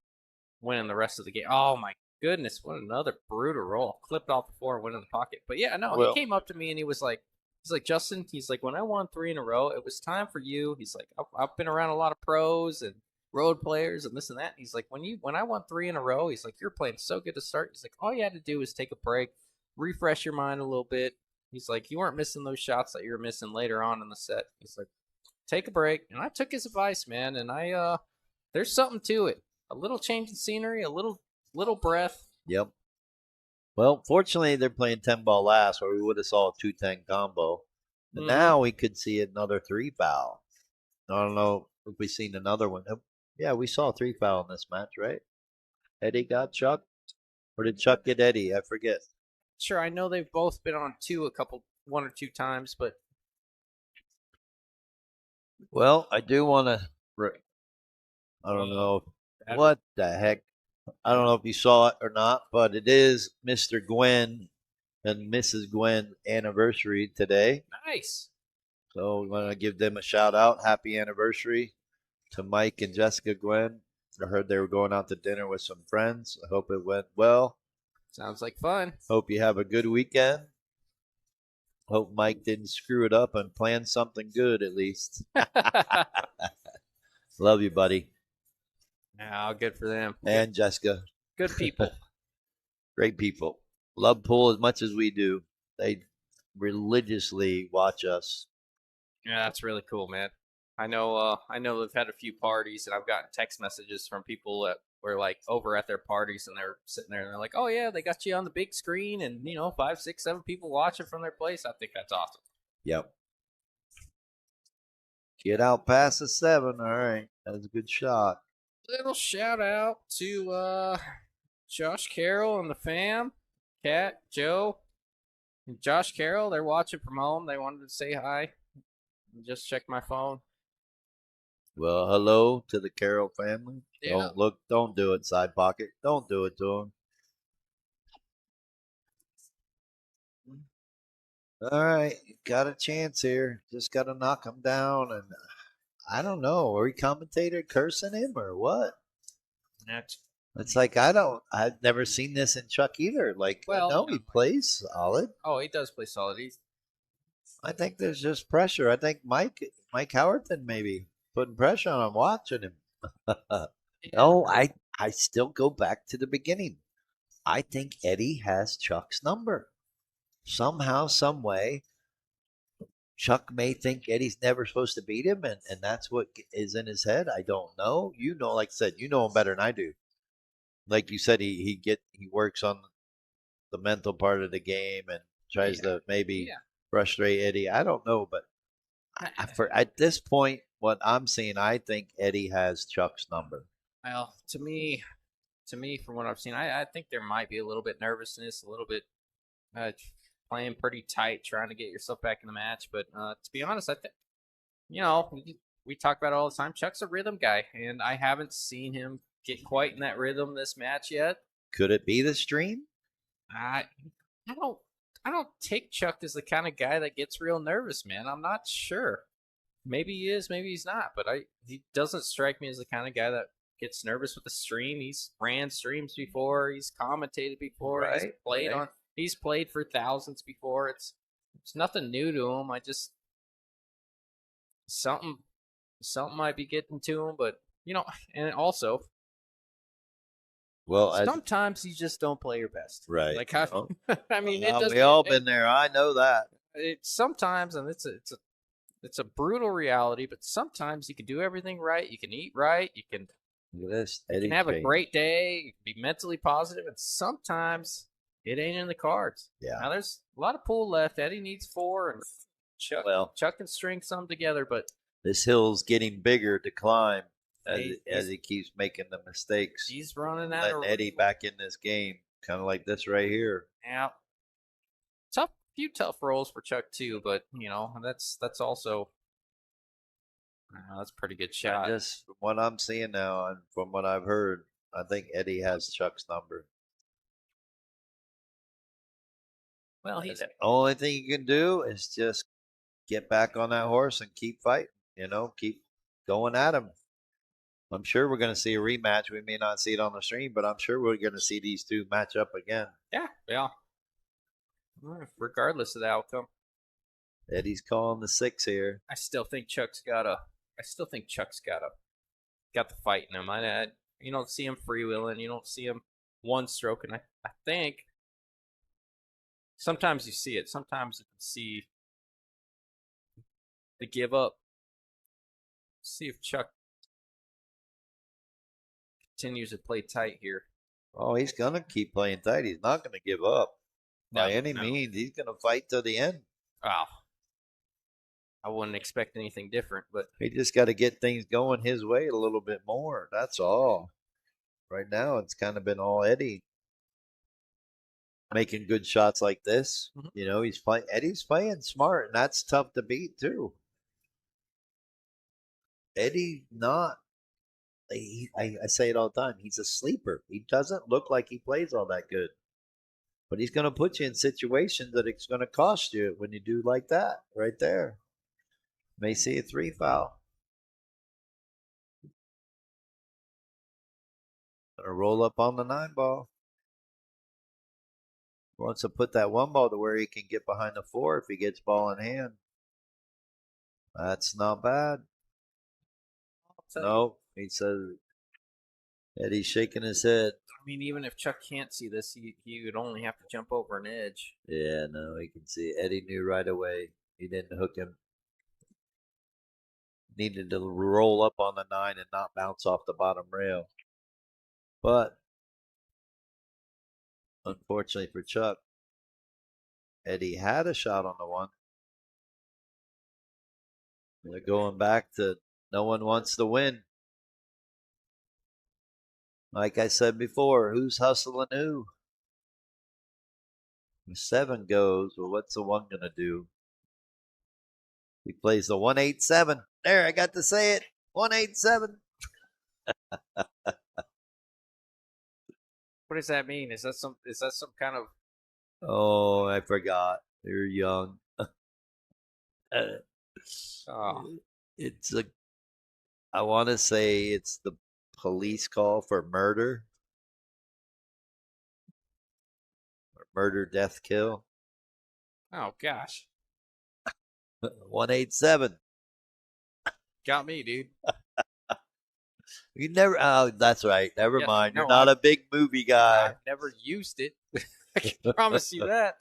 winning the rest of the game. Oh, my goodness, what another brutal roll. Clipped off the floor and went in the pocket. But yeah, no, he came up to me, and he was like, Justin, he's like, when I won 3 in a row, it was time for you. He's like, I've been around a lot of pros and road players and this and that. He's like, when I won 3 in a row, he's like, you're playing so good to start. He's like, all you had to do was take a break, refresh your mind a little bit. He's like, you weren't missing those shots that you were missing later on in the set. He's like, take a break. And I took his advice, man. And there's something to it. A little change in scenery, a little breath.
Yep. Well, fortunately, they're playing 10 ball last, or we would have saw a 2-10 combo. And now we could see another 3 foul. I don't know if we've seen another one. Yeah, we saw 3 foul in this match, right? Eddie got Chuck? Or did Chuck get Eddie? I forget.
Sure, I know they've both been on 1 or 2 times, but.
Well, I do want to. I don't know. What the heck? I don't know if you saw it or not, but it is Mr. Gwen and Mrs. Gwen anniversary today.
Nice.
So we want to give them a shout out. Happy anniversary to Mike and Jessica Gwen. I heard they were going out to dinner with some friends. I hope it went well.
Sounds like fun.
Hope you have a good weekend. Hope Mike didn't screw it up and plan something good at least. Love you, buddy.
Yeah, good for them.
And Jessica.
Good people.
Great people. Love pool as much as we do. They religiously watch us.
Yeah, that's really cool, man. I know they've had a few parties, and I've gotten text messages from people that were like over at their parties, and they're sitting there, and they're like, "Oh yeah, they got you on the big screen, and you know, five, six, seven people watching from their place." I think that's awesome.
Yep. Get out past the 7. All right. That was a good shot.
Little shout out to Josh Carroll and the fam, Kat, Joe, and Josh Carroll. They're watching from home. They wanted to say hi. Just checked my phone.
Well, hello to the Carroll family.
Yeah.
Don't do it, side pocket. Don't do it to them. All right, got a chance here. Just got to knock him down, and I don't know. Are we commentator cursing him or what?
Next.
It's like I've never seen this in Chuck either. Like,
Well,
no, he plays solid.
oh, he does play solid. He's
I think there's just pressure. I think Mike Howerton maybe putting pressure on him, watching him. No, I still go back to the beginning. I think Eddie has Chuck's number. Somehow, some way, Chuck may think Eddie's never supposed to beat him, and that's what is in his head. I don't know. You know, like I said, you know him better than I do. Like you said, he works on the mental part of the game and tries to maybe frustrate Eddie. I don't know, but at this point, what I'm seeing, I think Eddie has Chuck's number.
well, to me, from what I've seen, I think there might be a little bit nervousness, a little bit uh, playing pretty tight, trying to get yourself back in the match. But to be honest, I think you know we talk about it all the time. Chuck's a rhythm guy, and I haven't seen him get quite in that rhythm this match yet.
Could it be the stream?
I I don't I don't take Chuck as the kind of guy that gets real nervous, man. I'm not sure. Maybe he is, maybe he's not, but he doesn't strike me as the kind of guy that gets nervous with the stream. He's ran streams before, he's commentated before, he's played for thousands before. It's nothing new to him. I just something something might be getting to him, but you know, and also
Well,
sometimes you just don't play your best.
Right.
Like I mean, it
well,
doesn't.
we all been there. I know that.
It sometimes, and it's a brutal reality. But sometimes you can do everything right. You can eat right. You can
Look at this.
you can have a great day. You can be mentally positive, and sometimes it ain't in the cards.
Yeah.
Now there's a lot of pool left. Eddie needs 4, and Chuck can string some together. But
this hill's getting bigger to climb as he keeps making the mistakes.
He's running out of
Eddie back in this game, kind of like this right here.
Yeah, few tough rolls for Chuck too, but you know that's also that's a pretty good shot.
Just from what I'm seeing now and from what I've heard, I think Eddie has Chuck's number.
Well, he's
the only thing you can do is just get back on that horse and keep fighting. You know, keep going at him. I'm sure we're going to see a rematch. We may not see it on the stream, but I'm sure we're going to see these two match up again.
Yeah. Regardless of the outcome,
Eddie's calling the 6 here.
I still think Chuck's got the fight in him. You don't see him freewheeling. You don't see him one stroking. I think sometimes you see it. Sometimes you can see the give up. See if Chuck continues to play tight here.
Oh, he's going to keep playing tight. He's not going to give up by any means. He's going to fight to the end.
Wow. I wouldn't expect anything different, but
he just got to get things going his way a little bit more. That's all. Right now, it's kind of been all Eddie making good shots like this. Mm-hmm. You know, Eddie's playing smart, and that's tough to beat too. Eddie not. I say it all the time. He's a sleeper. He doesn't look like he plays all that good. But he's going to put you in situations that it's going to cost you when you do like that right there. May see a 3 foul. Gonna roll up on the 9 ball. Wants to put that 1 ball to where he can get behind the 4 if he gets ball in hand. That's not bad. No, he says Eddie's shaking his head.
mean, even if Chuck can't see this, he would only have to jump over an edge.
Yeah, no, he can see. Eddie knew right away. He didn't hook him. Needed to roll up on the 9 and not bounce off the bottom rail. But unfortunately for Chuck, Eddie had a shot on the 1. They're going back to no one wants to win. Like I said before, who's hustling who? 7 goes, well, what's the 1 going to do? He plays the 187. There, I got to say it. 187.
What does that mean? Is that some kind of?
Oh, I forgot. You're young.
Oh,
It's a. I want to say it's the police call for murder, or murder, death, kill.
oh gosh,
187.
got me, dude.
You never. Oh, that's right. Never
Yeah,
mind. You're
no,
not a big movie guy.
I've never used it. I can promise you that.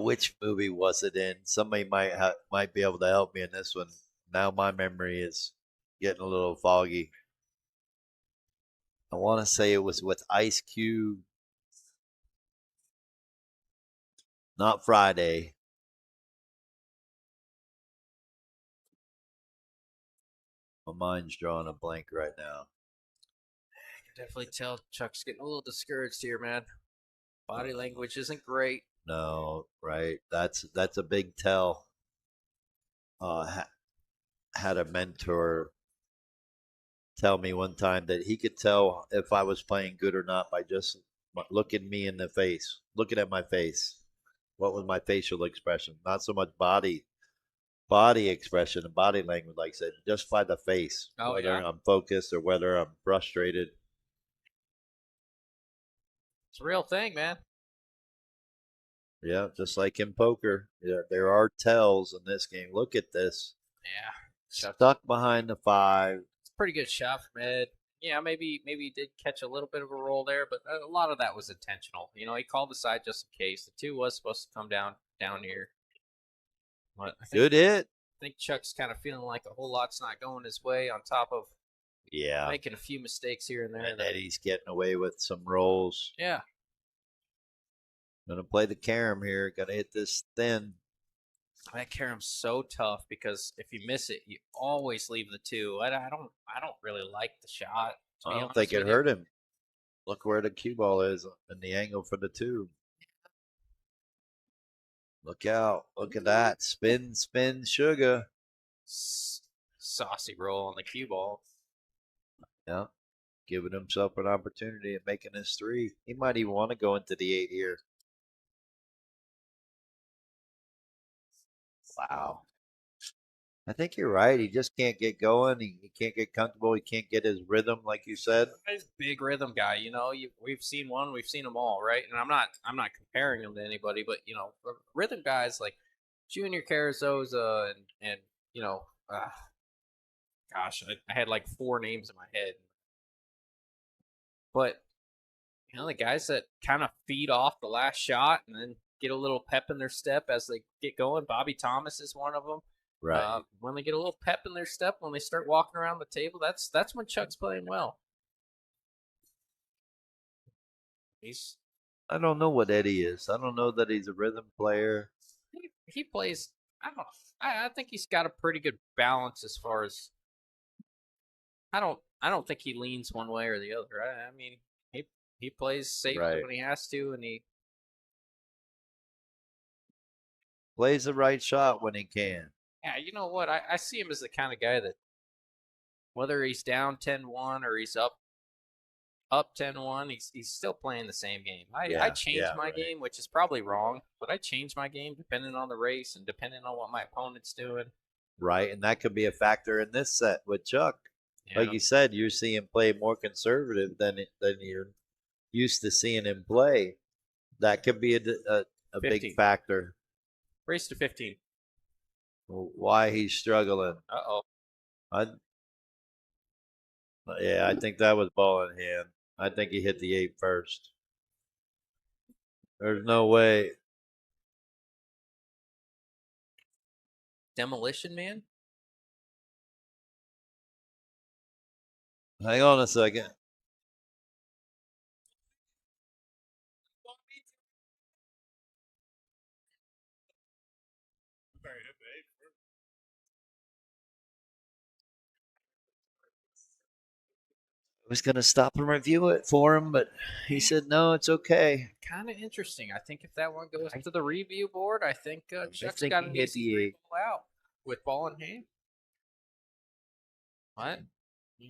Which movie was it in? Somebody might be able to help me in this one. Now my memory is getting a little foggy. I want to say it was with Ice Cube. Not Friday. My mind's drawing a blank right now.
I can definitely tell Chuck's getting a little discouraged here, man. Body language isn't great.
No, right? That's a big tell. Had a mentor tell me one time that he could tell if I was playing good or not by just looking me in the face, looking at my face. What was my facial expression? Not so much body expression and body language, like I said, just by the face,
Oh
whether
yeah,
I'm focused or whether I'm frustrated.
it's a real thing, man.
Yeah, just like in poker, yeah, there are tells in this game. Look at this.
Yeah, Chuck's
Stuck behind the 5.
it's a pretty good shot from Ed. Yeah, maybe he did catch a little bit of a roll there, but a lot of that was intentional. You know, he called the side just in case. The 2 was supposed to come down here. But
Good hit.
I think Chuck's kind of feeling like a whole lot's not going his way. On top of
Yeah.
making a few mistakes here and there.
And Eddie's getting away with some rolls.
Yeah.
Gonna play the carom here. Gonna hit this thin.
That carom's so tough because if you miss it, you always leave the 2. I don't really like the shot.
I don't think it hurt him. Look where the cue ball is and the angle for the 2. Look out. Look at that. Spin, spin, sugar.
Saucy roll on the cue ball.
Yeah. Giving himself an opportunity of making this 3. He might even want to go into the 8 here. Wow. I think you're right. He just can't get going. He can't get comfortable. He can't get his rhythm, like you said.
He's a big rhythm guy. You know, we've seen one, we've seen them all, right? And I'm not comparing him to anybody, but you know, rhythm guys like Junior Carrizosa and you know, gosh, I had like 4 names in my head, but you know, the guys that kind of feed off the last shot and then get a little pep in their step as they get going. Bobby Thomas is one of them.
Right.
When they get a little pep in their step, when they start walking around the table, that's when Chuck's playing well.
I don't know what Eddie is. I don't know that he's a rhythm player.
He plays. I don't. I think he's got a pretty good balance as far as. I don't think he leans one way or the other. I mean, he plays safe
Right.
when he has to, and he
Plays the right shot when he can.
yeah. You know what? I see him as the kind of guy that whether he's down 10-1 or he's up 10-1, he's still playing the same game. I change my game, which is probably wrong, but I change my game depending on the race and depending on what my opponent's doing.
Right, and that could be a factor in this set with Chuck.
Yeah.
Like you said, you see him play more conservative than you're used to seeing him play. That could be a big factor.
Race to 15.
Why he's struggling.
Uh-oh.
Yeah, I think that was ball in hand. I think he hit the 8 first. There's no way.
Demolition Man?
Hang on a second. I was going to stop and review it for him, but he said, no, it's okay.
Kind of interesting. I think if that one goes to the review board, I think Chuck's
think
got
he
an
hit
easy
the
3 ball out with ball in hand. What?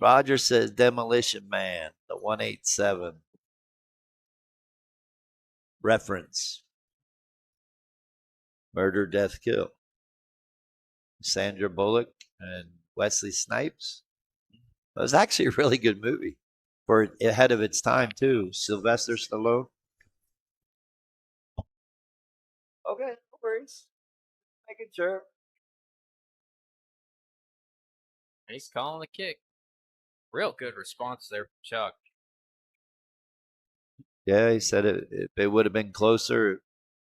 Roger says Demolition Man, the 187. Reference. Murder, Death, Kill. Sandra Bullock and Wesley Snipes. It was actually a really good movie for ahead of its time too. Sylvester Stallone. Okay, no worries. Making sure.
He's calling the kick. Real good response there from Chuck.
Yeah, he said if it would have been closer,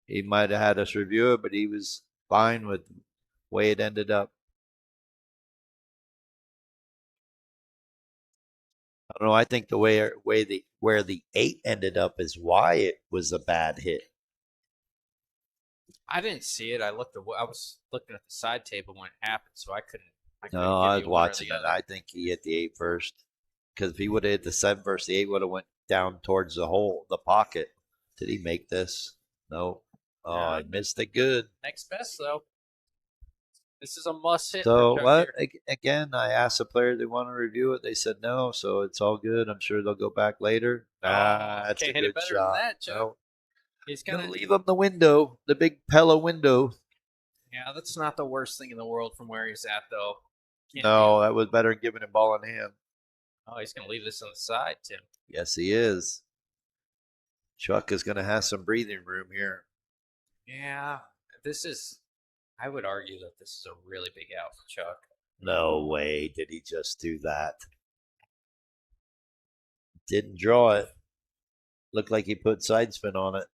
he might have had us review it, but he was fine with the way it ended up. I don't know. I think the where the 8 ended up is why it was a bad hit.
I didn't see it. I was looking at the side table when it happened, so I couldn't.
No,
give
I
you
was
one or
watching
the
it.
other.
I think he hit the 8 first. Because if he would have hit the 7 first, the 8 would have went down towards the hole, the pocket. Did he make this? No. Oh,
Yeah.
I missed it good.
Next best though. This is a must hit.
So
for Chuck
what?
here.
Again, I asked the player they want to review it. They said no, so it's all good. I'm sure they'll go back later. That's a
Can't hit it
good
better
shot.
than that, Chuck.
No,
He's
gonna
gonna
leave him the window, the big Pella window.
Yeah, that's not the worst thing in the world from where he's at, though.
No, that was better than giving him ball in hand.
Oh, he's going to leave this on the side, Tim.
Yes, he is. Chuck is gonna have some breathing room here.
Yeah, this is. I would argue that this is a really big out for Chuck.
No way did he just do that. Didn't draw it. Looked like he put side spin on it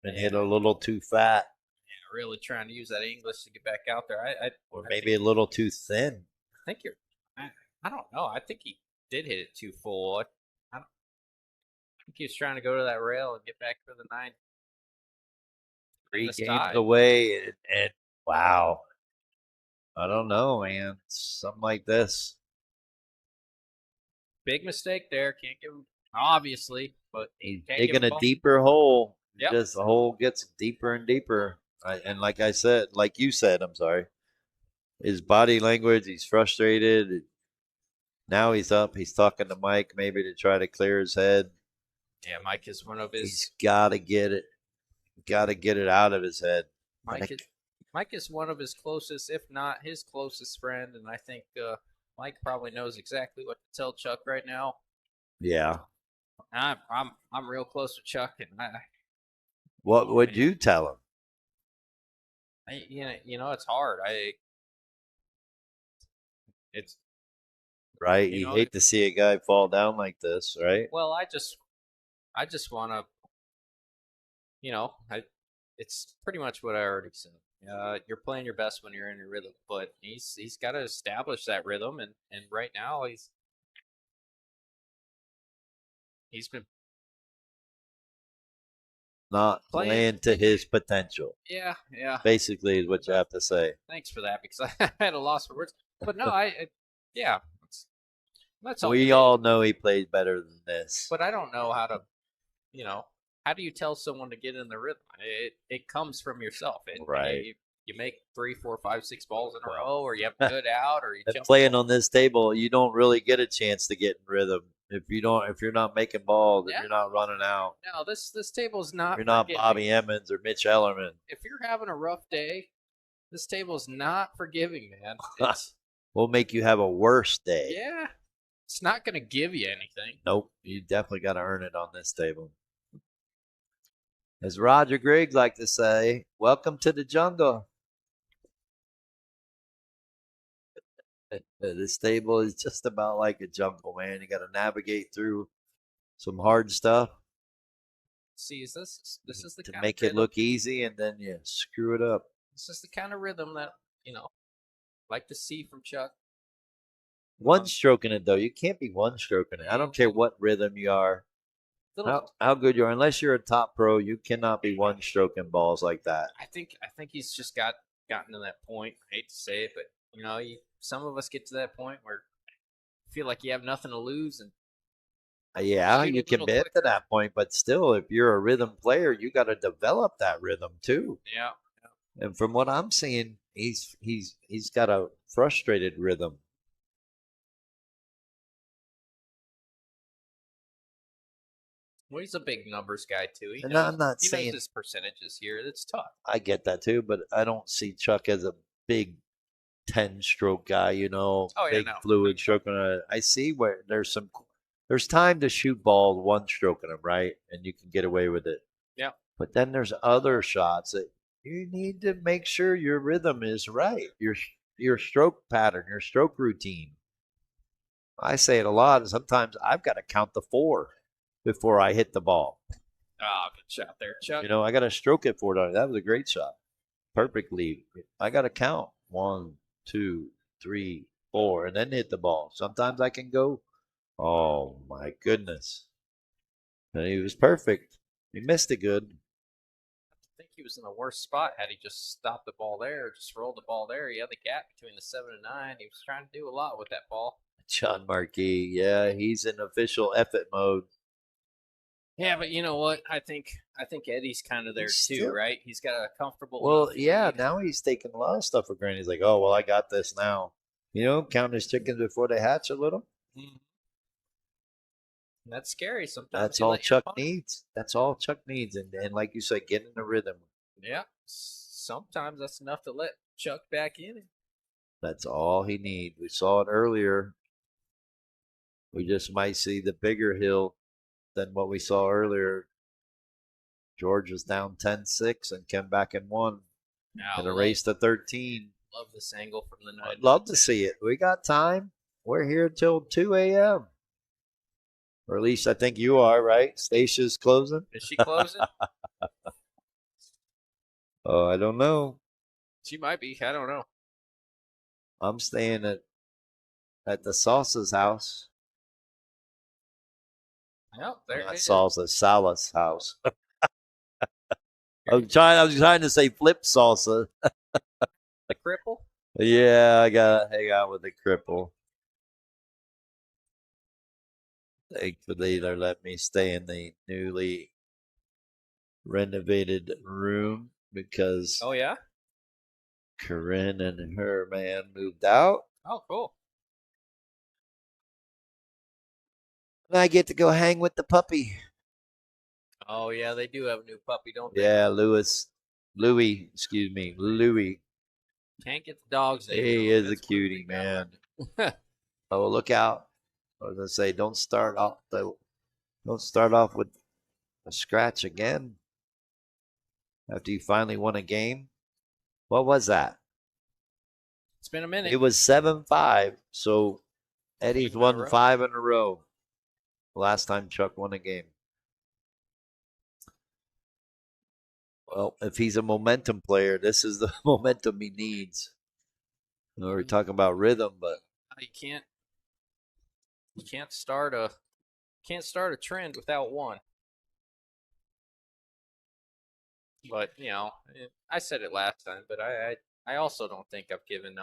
and hit a little too fat.
Yeah, really trying to use that English to get back out there.
Or maybe a little too thin.
I think you're. I don't know. I think he did hit it too full. I think he was trying to go to that rail and get back for the 9.
3 games away, and wow. I don't know, man. Something like this.
Big mistake there. Can't give him, obviously, but
he's digging a deeper hole.
Yep.
Just the hole gets deeper and deeper. And like I said, like you said, I'm sorry. His body language, he's frustrated. Now he's up. He's talking to Mike maybe to try to clear his head.
Yeah, Mike is one of his.
He's got to get it. Got to get it out of his head.
Mike is one of his closest, if not his closest friend, and I think Mike probably knows exactly what to tell Chuck right now.
Yeah,
I'm real close with Chuck, and
what would you tell him?
You know, it's hard. It's
right. You hate to see a guy fall down like this, right?
Well, I just want to, it's pretty much what I already said. You're playing your best when you're in your rhythm, but he's got to establish that rhythm, and right now he's been
not playing to his potential.
Yeah.
Basically, is what you have to say.
Thanks for that, because I had a loss for words. But no, yeah, that's all.
We all know he plays better than this.
But I don't know how to, how do you tell someone to get in the rhythm? It comes from yourself.
Right.
You make 3, 4, 5, 6 balls in a row, or you have a good out, or you jump.
Playing on this table, you don't really get a chance to get in rhythm if you're not making balls, if you're not running out.
No, this table's not.
You're not Bobby Emmons or Mitch Ellerman.
If you're having a rough day, this table's not forgiving, man.
We'll make you have a worse day.
Yeah, it's not going to give you anything.
Nope, you definitely got to earn it on this table. As Roger Griggs like to say, welcome to the jungle. This table is just about like a jungle, man. You got to navigate through some hard stuff
See, this is the
to
kind of
make it
rhythm.
look easy, and then you screw it up.
This is the kind of rhythm that like to see from Chuck.
One stroking it though, you can't be one stroking it. I don't care what rhythm you are,
Little,
how good you are. Unless you're a top pro, you cannot be one stroking balls like that.
I think he's just gotten to that point. I hate to say it, but some of us get to that point where you feel like you have nothing to lose and
Yeah,
shoot
you
a
can
little
get to
quicker.
that point, but still, if you're a rhythm player, you got to develop that rhythm too.
Yeah.
And from what I'm seeing, he's got a frustrated rhythm.
Well, he's a big numbers guy too.
And I'm not
He knows
saying
his percentages here. It's tough.
I get that too, but I don't see Chuck as a big 10 stroke guy,
Oh yeah,
big
no.
fluid stroking. I see where there's time to shoot balls one stroking them, right? And you can get away with it.
Yeah.
But then there's other shots that you need to make sure your rhythm is right. Your stroke pattern, your stroke routine. I say it a lot, and sometimes I've got to count the 4 before I hit the ball.
Ah, good shot there, Chuck.
I got to stroke it 4 times. That was a great shot. Perfect lead. I got to count 1, 2, 3, 4, and then hit the ball. Sometimes I can go, oh my goodness. And he was perfect. He missed it good.
I think he was in the worst spot had he just stopped the ball there, just rolled the ball there. He had the gap between the 7 and 9. He was trying to do a lot with that ball.
John Markey, yeah, he's in official effort mode.
Yeah, but you know what? I think Eddie's kind of there too, right? He's got a comfortable
Well, yeah,
lead.
now he's taking a lot of stuff for granted. He's like, oh, well, I got this now. Count his chickens before they hatch a little.
Mm. That's scary. Sometimes
That's
you
all
let
Chuck needs. That's all Chuck needs. And like you said, get in the rhythm.
Yeah, sometimes that's enough to let Chuck back in.
That's all he needs. We saw it earlier. We just might see the bigger hill than what we saw earlier. George was down 10-6 and came back and won in a race to 13.
Love this angle from the 9.
I'd love to see it. We got time. We're here till 2 a.m. Or at least I think you are, right? Stacia's closing.
Is she closing?
Oh, I don't know.
She might be. I don't know.
I'm staying at the Salsa's house.
Yep, there
Not
it is.
Salsa, Salas house. I was trying to say flip salsa.
The cripple?
Yeah, I gotta hang out with the cripple. Thankfully, they let me stay in the newly renovated room because
Oh yeah.
Corinne and her man moved out.
Oh cool.
And I get to go hang with the puppy.
Oh yeah, they do have a new puppy, don't they?
Yeah, Louis, excuse me, Louis.
Can't get the dog's name.
He is a cutie, man.
One.
Oh, look out! I was gonna say, don't start off with a scratch again after you finally won a game. What was that?
It's been a minute.
It was 7-5. So Eddie's won 5 in a row. Last time Chuck won a game. Well, if he's a momentum player, this is the momentum he needs. We're talking about rhythm, but
you can't start a trend without one. But I said it last time, but I also don't think I've given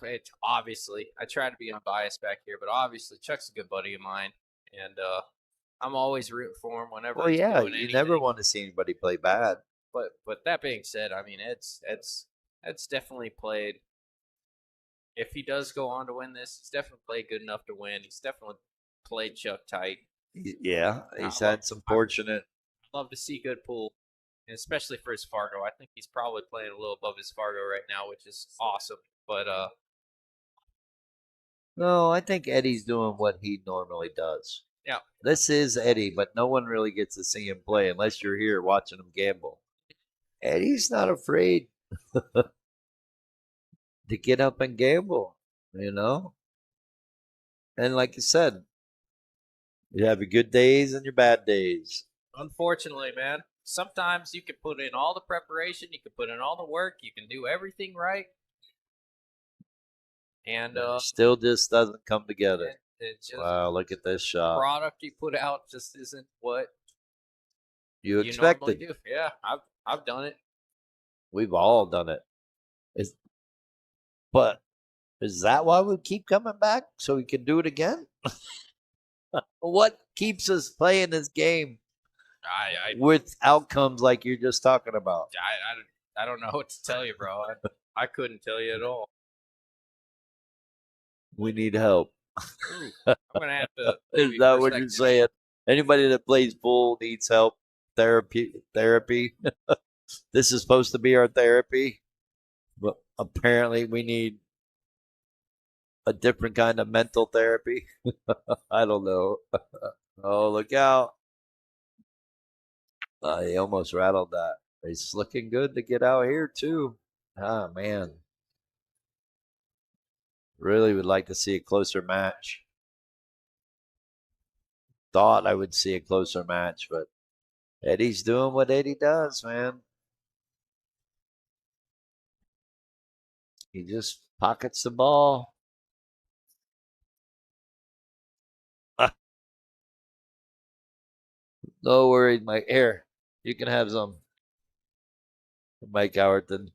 it obviously I try to be unbiased back here, but obviously Chuck's a good buddy of mine, and I'm always rooting for him whenever.
Well, yeah,
doing
you
anything.
never want to see anybody play bad.
But that being said, I mean Ed's definitely played. If he does go on to win this, he's definitely played good enough to win. He's definitely played Chuck tight.
Yeah, he's had some fortunate.
I'd love to see good pool, and especially for his Fargo. I think he's probably playing a little above his Fargo right now, which is awesome. But
No, I think Eddie's doing what he normally does.
Yeah.
This is Eddie, but no one really gets to see him play unless you're here watching him gamble. Eddie's not afraid to get up and gamble, And like you said, You have your good days and your bad days.
Unfortunately, man, sometimes you can put in all the preparation, you can put in all the work, you can do everything right, and
It still just doesn't come together.
it just
Wow, look at this shot.
product you put out just isn't what
You
you normally
expected.
do. Yeah, I've done it.
We've all done it. Is, but is that why we keep coming back? So we can do it again? What keeps us playing this game
I
with outcomes like you're just talking about?
I don't know what to tell you, bro. I couldn't tell you at all.
We need help.
Ooh, I'm gonna have to
Is
maybe for
that
a
what
second.
you're saying? Anybody that plays pool needs help. Therapy. This is supposed to be our therapy, but apparently we need a different kind of mental therapy. I don't know. Oh, look out. He almost rattled that. He's looking good to get out here, too. Ah, man. Really would like to see a closer match. Thought I would see a closer match, but Eddie's doing what Eddie does, man. He just pockets the ball. No worries, Mike. Here, you can have some. Mike Howerton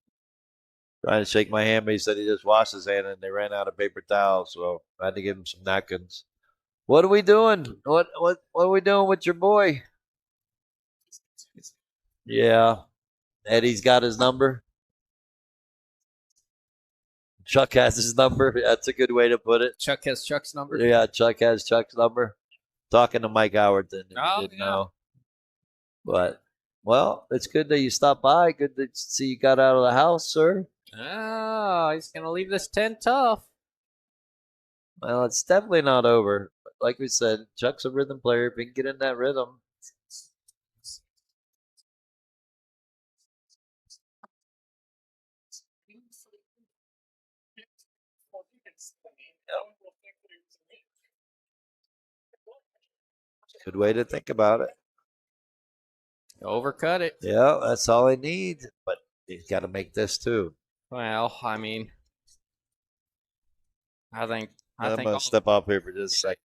trying to shake my hand, but he said he just washed his hand and they ran out of paper towels, so I had to give him some napkins. What are we doing? What are we doing with your boy? Yeah, Eddie's got his number. Chuck has his number. That's a good way to put it.
Chuck has Chuck's number.
Yeah, Chuck has Chuck's number. Talking to Mike Howerton, if you didn't know. But well, it's good that you stopped by. Good to see you got out of the house, sir.
Oh, he's gonna leave this tent tough.
Well, it's definitely not over. Like we said, Chuck's a rhythm player. If he can get in that rhythm, good way to think about it.
Overcut it.
Yeah, that's all he needs. But he's got to make this too.
Well, I mean, I think I
I'm
think
gonna step off here for just a second.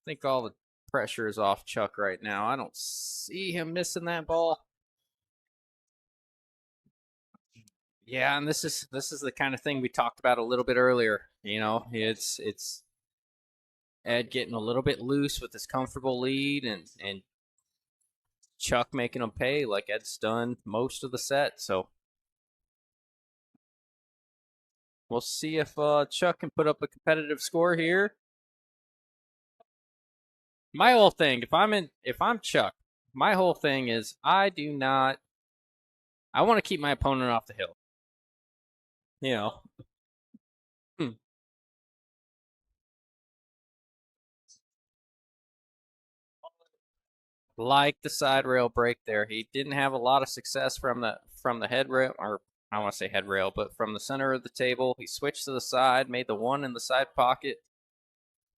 think all the pressure is off Chuck right now. I don't see him missing that ball. Yeah, and this is the kind of thing we talked about a little bit earlier. You know, it's Ed getting a little bit loose with his comfortable lead, and Chuck making him pay like Ed's done most of the set. So we'll see if Chuck can put up a competitive score here. My whole thing, if I'm Chuck, my whole thing is I want to keep my opponent off the hill. You know, like the side rail break there. He didn't have a lot of success from the head rail, or I want to say head rail, but from the center of the table. He switched to the side, made the one in the side pocket,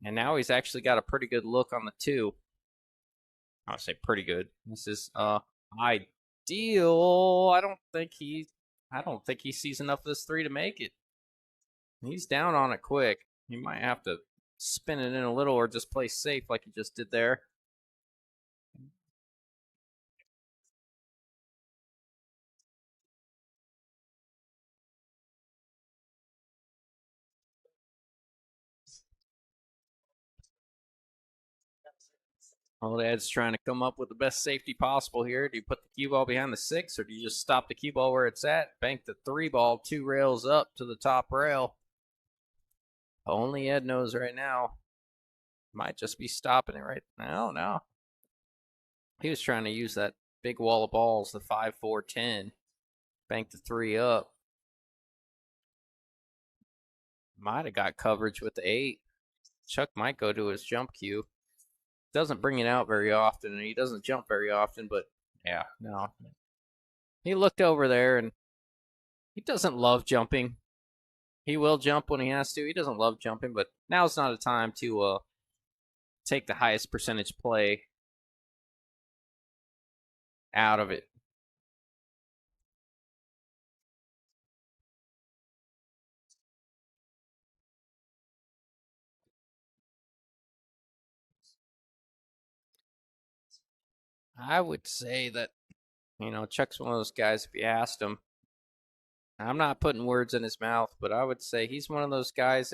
and now he's actually got a pretty good look on the two. I would say pretty good. This is ideal. I don't think he sees enough of this three to make it. He's down on it quick. He might have to spin it in a little or just play safe like he just did there. Old Ed's trying to come up with the best safety possible here. Do you put the cue ball behind the six, or do you just stop the cue ball where it's at? Bank the three ball 2 rails up to the top rail. Only Ed knows right now. Might just be stopping it right now. No. He was trying to use that big wall of balls, the 5, 4, 10. Bank the three up. Might have got coverage with the 8. Chuck might go to his jump cue. Doesn't bring it out very often, and he doesn't jump very often, but yeah, no. He looked over there, and he doesn't love jumping. He will jump when he has to. He doesn't love jumping, but now's not a time to take the highest percentage play out of it. I would say that, Chuck's one of those guys, if you asked him, I'm not putting words in his mouth, but I would say he's one of those guys,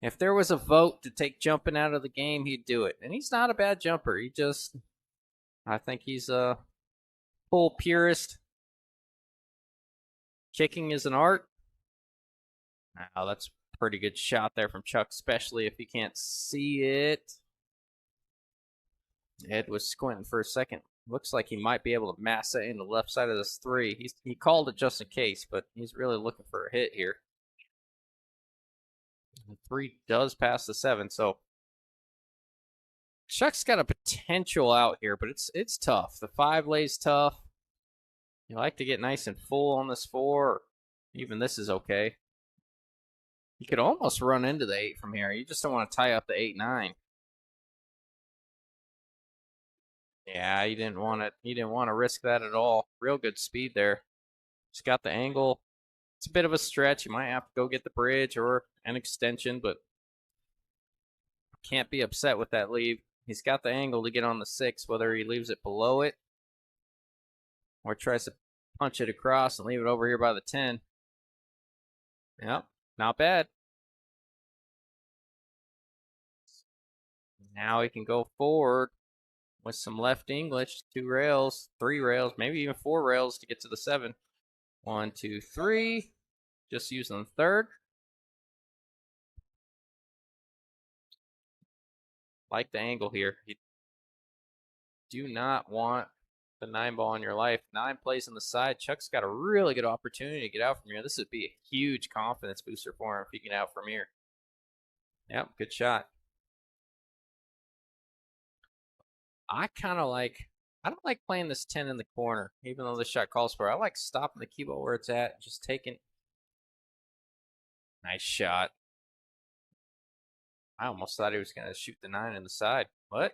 if there was a vote to take jumping out of the game, he'd do it. And he's not a bad jumper. I think he's a full purist. Kicking is an art. Now, that's a pretty good shot there from Chuck, especially if you can't see it. Ed was squinting for a second. Looks like he might be able to mass that in the left side of this three. He called it just in case, but he's really looking for a hit here. The three does pass the 7, so Chuck's got a potential out here, but it's tough. The 5 lays tough. You like to get nice and full on this 4. Even this is okay. You could almost run into the 8 from here. You just don't want to tie up the 8-9. Yeah, you didn't want it. You didn't want to risk that at all. Real good speed there. Just got the angle. It's a bit of a stretch. You might have to go get the bridge or an extension, but can't be upset with that leave. He's got the angle to get on the 6, whether he leaves it below it or tries to punch it across and leave it over here by the 10. Yep, not bad. Now he can go forward with some left English, 2 rails, 3 rails, maybe even 4 rails to get to the 7. 1, 2, 3. Just using the 3rd. Like the angle here. You do not want the 9 ball in your life. 9 plays on the side. Chuck's got a really good opportunity to get out from here. This would be a huge confidence booster for him if he can get out from here. Yep, good shot. I don't like playing this 10 in the corner, even though this shot calls for it. I like stopping the cue ball where it's at, just taking. Nice shot. I almost thought he was going to shoot the 9 in the side. But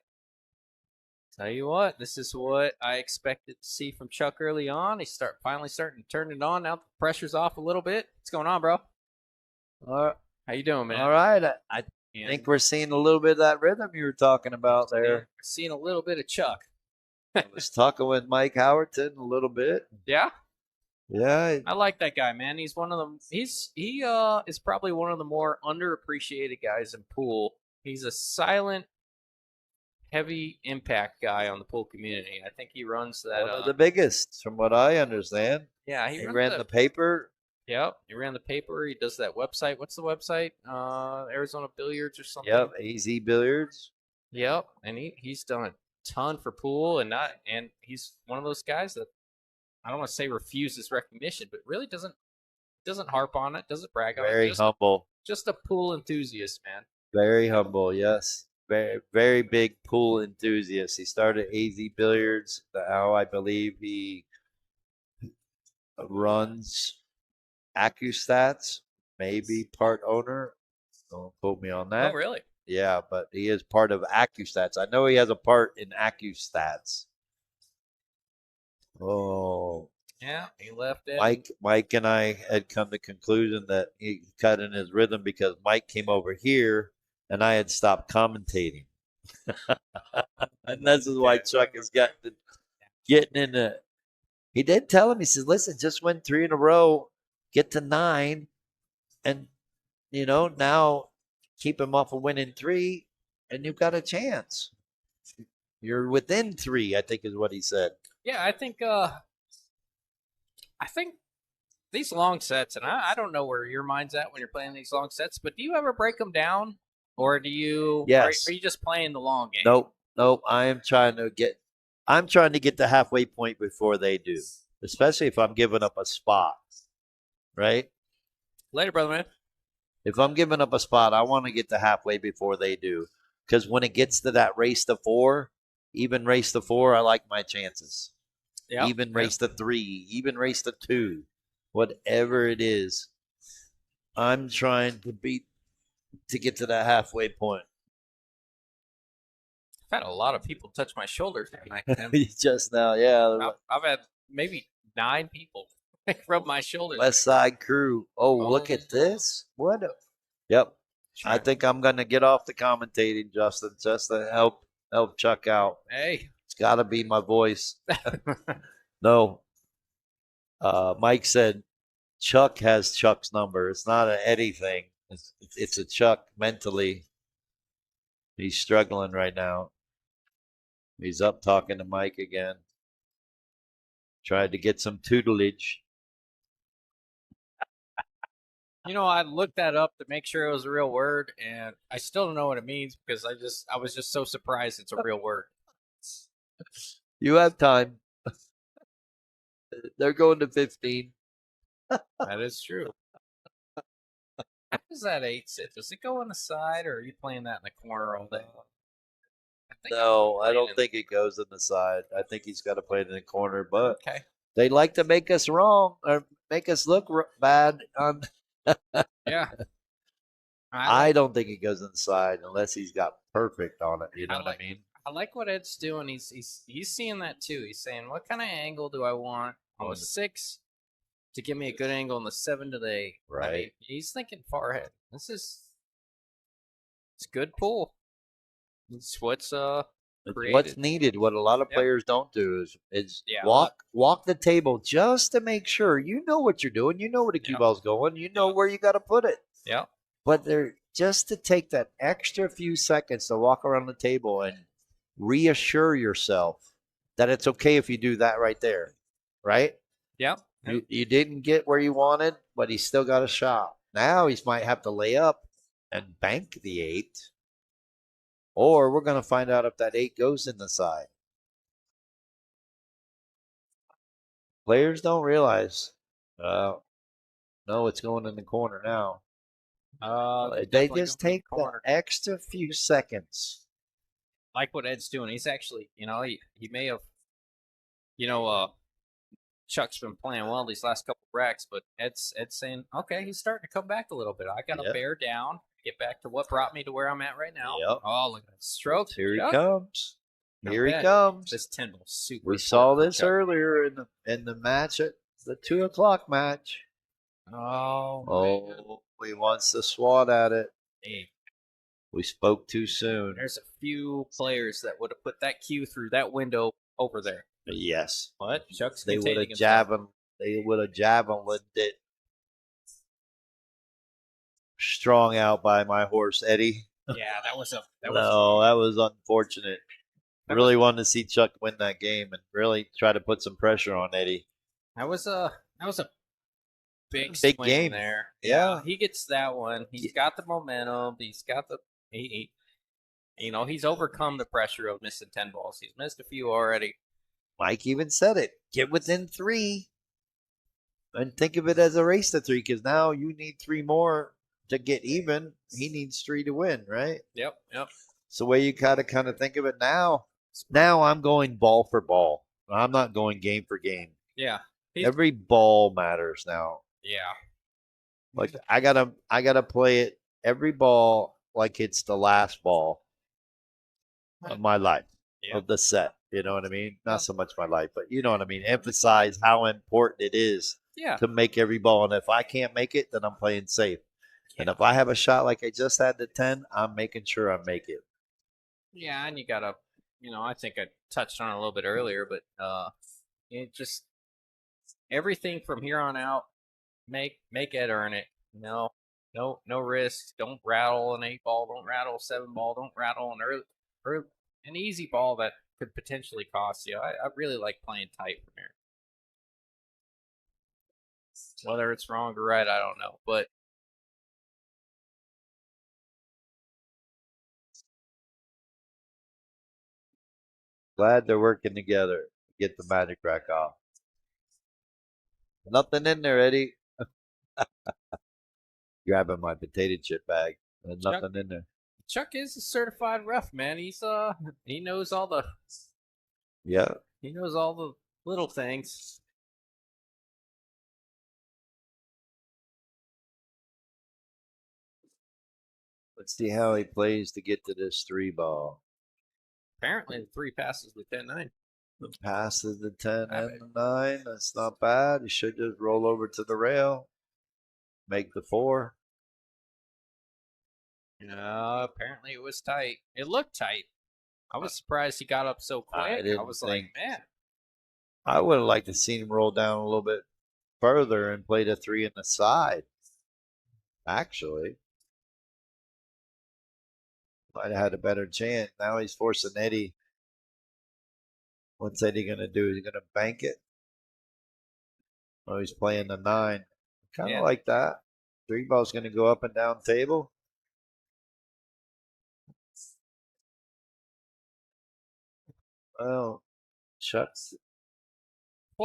tell you what, this is what I expected to see from Chuck early on. He's finally starting to turn it on. Now the pressure's off a little bit. What's going on, bro? How you doing, man?
All right. I think we're seeing a little bit of that rhythm you were talking about there.
We're seeing a little bit of Chuck.
I was talking with Mike Howerton a little bit.
Yeah?
Yeah.
I like that guy, man. He's one of them. He is probably one of the more underappreciated guys in pool. He's a silent, heavy impact guy on the pool community. I think he runs that.
One of the biggest, from what I understand.
Yeah,
he ran the paper.
Yep, he ran the paper. He does that website. What's the website? Arizona Billiards or something.
Yep, AZ Billiards.
Yep, and he's done a ton for pool, and he's one of those guys that I don't want to say refuses recognition, but really doesn't harp on it, doesn't brag on it.
Very humble.
Just a pool enthusiast, man.
Very humble, yes. Very, very big pool enthusiast. He started AZ Billiards. Now I believe he runs AccuStats, maybe part owner. Don't quote me on that.
Oh, really?
Yeah, but he is part of AccuStats. I know he has a part in AccuStats. Oh.
Yeah, he left it.
Mike and I had come to the conclusion that he cut in his rhythm because Mike came over here and I had stopped commentating. And this is why Chuck has got getting in the. He did tell him, he says, listen, just win 3 in a row, get to 9, and, now keep him off of winning 3, and you've got a chance. You're within 3, I think is what he said.
Yeah, I think these long sets, and I don't know where your mind's at when you're playing these long sets, but do you ever break them down, or do you?
Yes.
Are you just playing the long game?
Nope. I'm trying to get the halfway point before they do, especially if I'm giving up a spot. Right.
Later, brother man.
If I'm giving up a spot, I want to get to halfway before they do, because when it gets to that race to 4, even race to 4, I like my chances. Yep. Even race to 3, even race to 2, whatever it is, I'm trying to get to that halfway point.
I've had a lot of people touch my shoulders tonight, Tim.
Just now, yeah.
I've had maybe 9 people rub my shoulders.
West Side Crew. Oh, look
Oh,
at this. What? Yep. I
sure.
think I'm gonna get off the commentating, Justin, just to help Chuck out.
Hey.
It's got to be my voice. No. Mike said Chuck has Chuck's number. It's not an Eddie thing. It's a Chuck mentally. He's struggling right now. He's up talking to Mike again. Tried to get some tutelage.
I looked that up to make sure it was a real word, and I still don't know what it means because I was just so surprised it's a real word.
You have time. They're going to 15.
That is true. How does that 8 sit? Does it go on the side, or are you playing that in the corner all day?
No, I don't think it goes in the side. I think he's got to play it in the corner, but
Okay.
they like to make us wrong or make us look bad.
Yeah.
I don't think it goes inside unless he's got perfect on it. You know what I mean?
I like what Ed's doing. He's seeing that too. He's saying, what kind of angle do I want on the 6 to give me a good angle on the 7 to the 8?
Right.
I mean, he's thinking far ahead. It's good pool. It's what's
What's needed, what a lot of players don't do is walk the table just to make sure you know what you're doing. You know where the cue ball's going. You know where you got to put it.
Yeah.
But they're just to take that extra few seconds to walk around the table and reassure yourself that it's okay if you do that right there, right?
Yeah.
You didn't get where you wanted, but he still got a shot. Now he might have to lay up and bank the 8, or we're going to find out if that 8 goes in the side. Players don't realize. No, it's going in the corner now. They just take the extra few seconds.
Like what Ed's doing. He's actually, he may have, Chuck's been playing well these last couple racks, but Ed's saying, okay, he's starting to come back a little bit. I got to bear down, get back to what brought me to where I'm at right now.
Yep.
Oh, look at that stroke.
Here he comes. Here he comes.
This 10 ball super.
We saw this earlier in the match at the 2:00 match.
Oh,
he wants to swat at it.
Hey.
We spoke too soon.
There's a few players that would have put that cue through that window over there.
Yes.
What? Chuck's
they would have javelin it. Strong out by my horse, Eddie.
Yeah, that was
unfortunate. Really wanted to see Chuck win that game and really try to put some pressure on Eddie.
That was a big
game
there.
Yeah,
he gets that one. He's got the momentum. He's got the he's overcome the pressure of missing 10 balls. He's missed a few already.
Mike even said it. Get within 3 and think of it as a race to 3 because now you need 3 more to get even. He needs 3 to win, right?
Yep.
It's the way you gotta kind of think of it now. Now I'm going ball for ball. I'm not going game for game.
Yeah.
Every ball matters now.
Yeah.
Like I gotta play it every ball like it's the last ball of my life, of the set. You know what I mean? Not so much my life, but you know what I mean. Emphasize how important it is to make every ball. And if I can't make it, then I'm playing safe. And if I have a shot like I just had to 10, I'm making sure I make it.
Yeah, and you gotta, I think I touched on it a little bit earlier, but it just everything from here on out, make Ed earn it. No risk. Don't rattle an 8 ball. Don't rattle a 7 ball. Don't rattle an easy ball that could potentially cost you. I really like playing tight from here. Whether it's wrong or right, I don't know, but.
Glad they're working together to get the magic rack off. Nothing in there, Eddie. Grabbing my potato chip bag. There's nothing in there.
Chuck is a certified ref, man. He's he knows all the.
Yeah.
He knows all the little things.
Let's see how he plays to get to this 3 ball.
Apparently, the 3 passes with 10-9.
The passes the 10 and the 9. That's not bad. You should just roll over to the rail. Make the 4.
No, apparently it was tight. It looked tight. I was surprised he got up so quick. I was like, man.
I would have liked to see him roll down a little bit further and play the 3 in the side. Actually, might have had a better chance. Now he's forcing Eddie. What's Eddie going to do? Is he going to bank it? Oh, he's playing the 9. Kind of like that. 3 ball's going to go up and down table. Well, Chuck's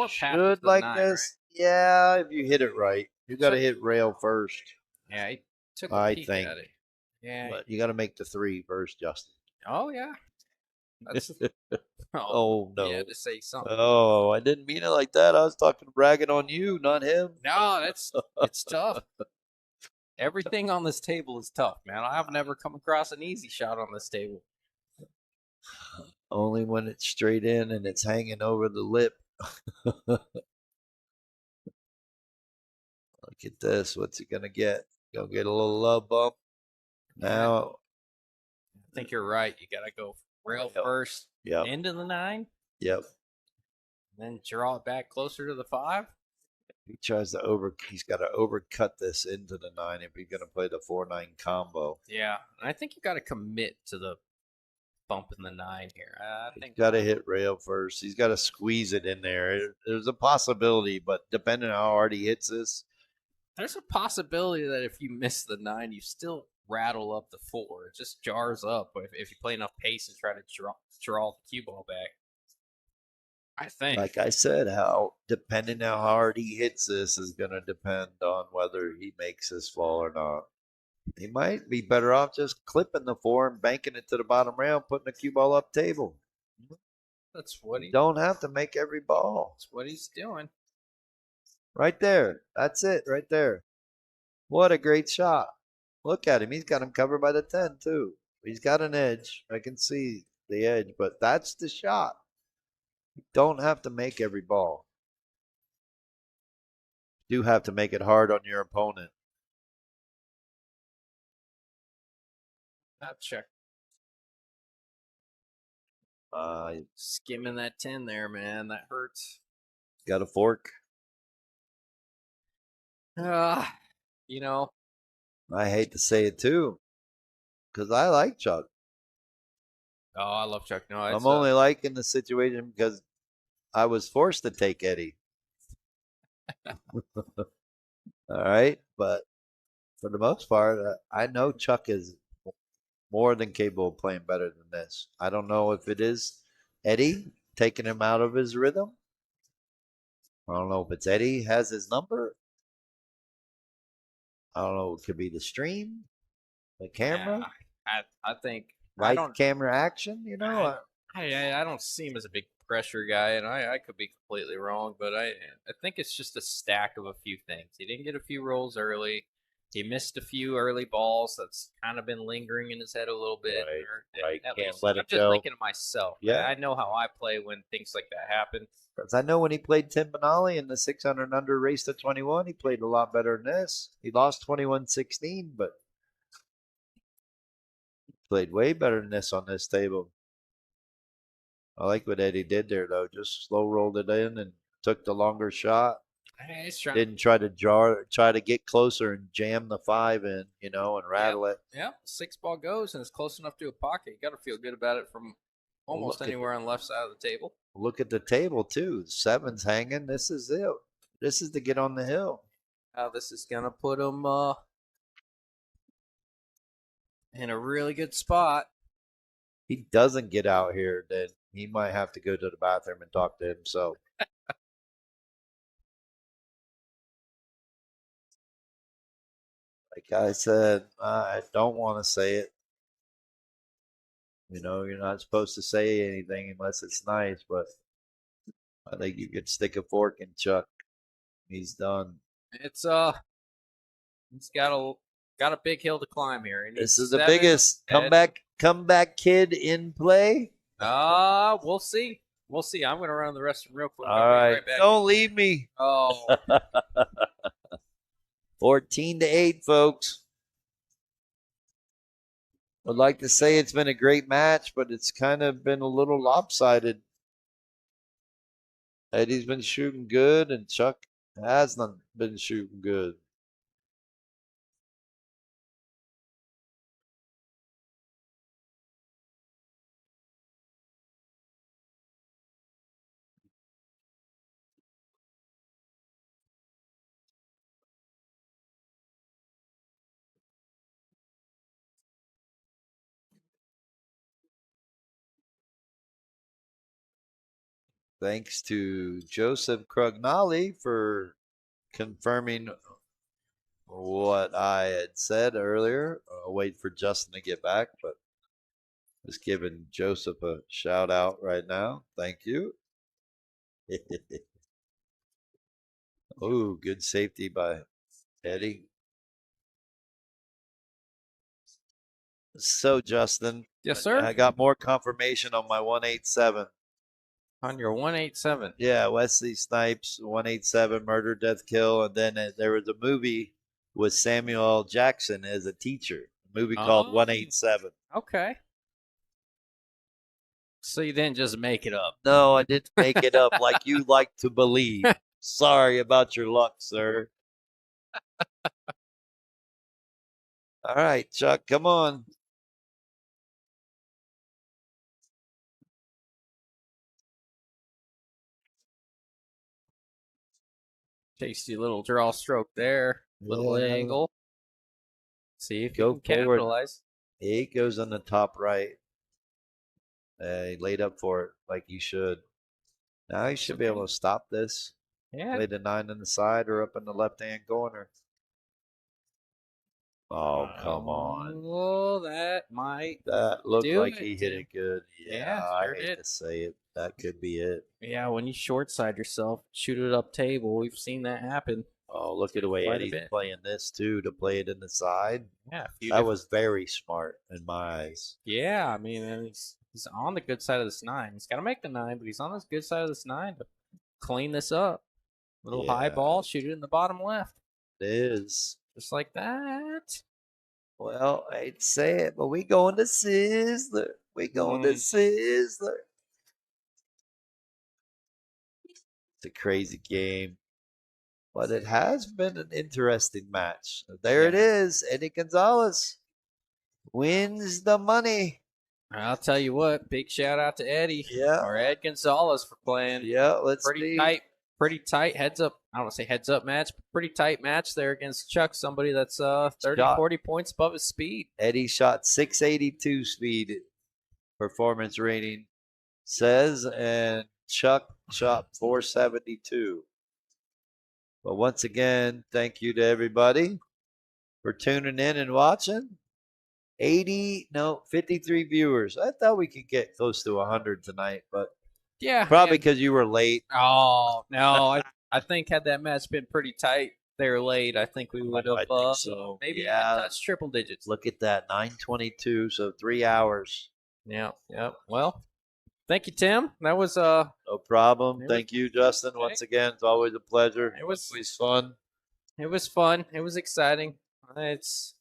should like 9, this. Right? Yeah, if you hit it right. You got to hit rail first.
Yeah, he took a peek at it.
Yeah. But you got to make the 3 first, Justin.
Oh, yeah. That's
oh no!
You had to say something.
Oh, I didn't mean it like that. I was talking bragging on you, not him.
No, it's tough. Everything on this table is tough, man. I've never come across an easy shot on this table.
Only when it's straight in and it's hanging over the lip. Look at this. What's he gonna get? Gonna get a little love bump. Now,
I think you're right. You gotta go rail first.
Yep.
Into the 9.
Yep.
Then draw it back closer to the 5.
He tries to he's got to overcut this into the 9 if he's going to play the 4-9 combo.
Yeah. And I think you got to commit to the bump in the 9 here. I think
he's got to hit rail first. He's got to squeeze it in there. There's a possibility, but depending on how hard he hits this.
There's a possibility that if you miss the 9, you still rattle up the 4. It just jars up if you play enough pace and try to draw the cue ball back. I think.
Like I said, depending how hard he hits this is going to depend on whether he makes this fall or not. He might be better off just clipping the 4 and banking it to the bottom rail, putting the cue ball up table.
That's what he
don't have to make every ball.
That's what he's doing.
Right there. That's it right there. What a great shot. Look at him. He's got him covered by the 10 too. He's got an edge. I can see the edge, but that's the shot. You don't have to make every ball. You do have to make it hard on your opponent.
That check.
Uh,
Skimming that 10 there, man. That hurts.
Got a fork?
You know.
I hate to say it too, because I like Chuck.
Oh, I love Chuck. No,
I'm only liking the situation because I was forced to take Eddie. All right, but for the most part, I know Chuck is more than capable of playing better than this. I don't know if it is Eddie taking him out of his rhythm. I don't know if it's Eddie has his number. I don't know. It could be the stream, the camera.
Yeah, I think
right camera action. You know,
I don't see him as a big pressure guy, and I could be completely wrong, but I think it's just a stack of a few things. He didn't get a few rolls early. He missed a few early balls that's kind of been lingering in his head a little bit.
Right.
Can't let it go. I'm just thinking to myself.
Yeah.
I know how I play when things like that happen.
Because I know when he played Tim Benali in the 600 under race to 21, he played a lot better than this. He lost 21-16, but he played way better than this on this table. I like what Eddie did there, though. Just slow rolled it in and took the longer shot. Didn't try to get closer and jam the 5 in, and rattle it.
Yeah, 6 ball goes and it's close enough to a pocket. You got to feel good about it from almost anywhere on the left side of the table.
Look at the table too. 7's hanging. This is it. This is to get on the hill.
This is gonna put him in a really good spot.
He doesn't get out here, then he might have to go to the bathroom and talk to himself. Like I said, I don't want to say it. You're not supposed to say anything unless it's nice, but I think you could stick a fork in Chuck. He's done.
He's got a big hill to climb here.
This is the biggest comeback kid in play.
We'll see. We'll see. I'm gonna run to the restroom real quick.
All
I'll be
right.
right back.
Don't leave me.
Oh,
14-8, folks. Would like to say it's been a great match, but it's kind of been a little lopsided. Eddie's been shooting good, and Chuck hasn't been shooting good. Thanks to Joseph Crugnali for confirming what I had said earlier. I'll wait for Justin to get back, but just giving Joseph a shout out right now. Thank you. Oh, good safety by Eddie. So, Justin,
yes, sir.
I got more confirmation on my 187.
On your 187.
Yeah, Wesley Snipes, 187, Murder, Death, Kill. And then there was a movie with Samuel L. Jackson as a teacher, a movie called 187.
Okay. So you didn't just make it up.
No, I didn't make it up like you like to believe. Sorry about your luck, sir. All right, Chuck, come on.
Tasty little draw stroke there. Little
Yeah.
angle. See if
Go
you can
forward.
capitalize.
8 goes on the top right. He laid up for it like you should. Now you should be able to stop this.
Yeah.
Play the 9 on the side or up in the left-hand corner. Oh, come on.
Oh, that might.
That looked
do
like
it,
he hit
Tim.
it good.
Yeah,
I
sure
hate
did.
to say it. That could be it.
Yeah, when you short side yourself, shoot it up table. We've seen that happen.
Oh, look at the way
Quite a
Eddie's
bit.
playing this, too, to play it in the side.
Yeah,
That was very smart in my eyes.
Yeah, I mean, and he's on the good side of this 9. He's got to make the 9, but he's on this good side of this 9 to clean this up. Little high ball, shoot it in the bottom left.
It is.
Just like that.
Well, I hate to say it, but we going to Sizzler. We going to Sizzler. It's a crazy game. But it has been an interesting match. There it is. Eddie Gonzalez wins the money.
I'll tell you what, big shout out to Eddie.
Yeah.
Or Ed Gonzalez for playing.
Yeah, let's
pretty
see.
Pretty tight heads up. I don't want to say heads up match, but pretty tight match there against Chuck, somebody that's 30, 40 points above his speed.
Eddie shot 682 speed performance rating says, and Chuck shot 472. But once again, thank you to everybody for tuning in and watching. 53 viewers. I thought we could get close to 100 tonight, but
yeah,
probably because you were late.
Oh no, I think had that match been pretty tight, they were late. I think we would have
so.
Maybe even touched triple digits.
Look at that, 9:22, so 3 hours.
Yeah. Well, thank you, Tim. That was
no problem. Thank you, Justin. Once again, it's always a pleasure.
It was
always fun.
It was fun. It was exciting. It's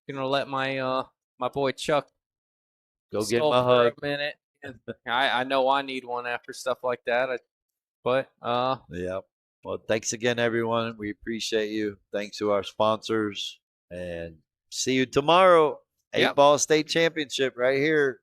gonna let my my boy Chuck
go get my hug
for a minute. I know I need one after stuff like that.
Yeah. Well, thanks again, everyone. We appreciate you. Thanks to our sponsors, and see you tomorrow. 8 Ball State Championship right here.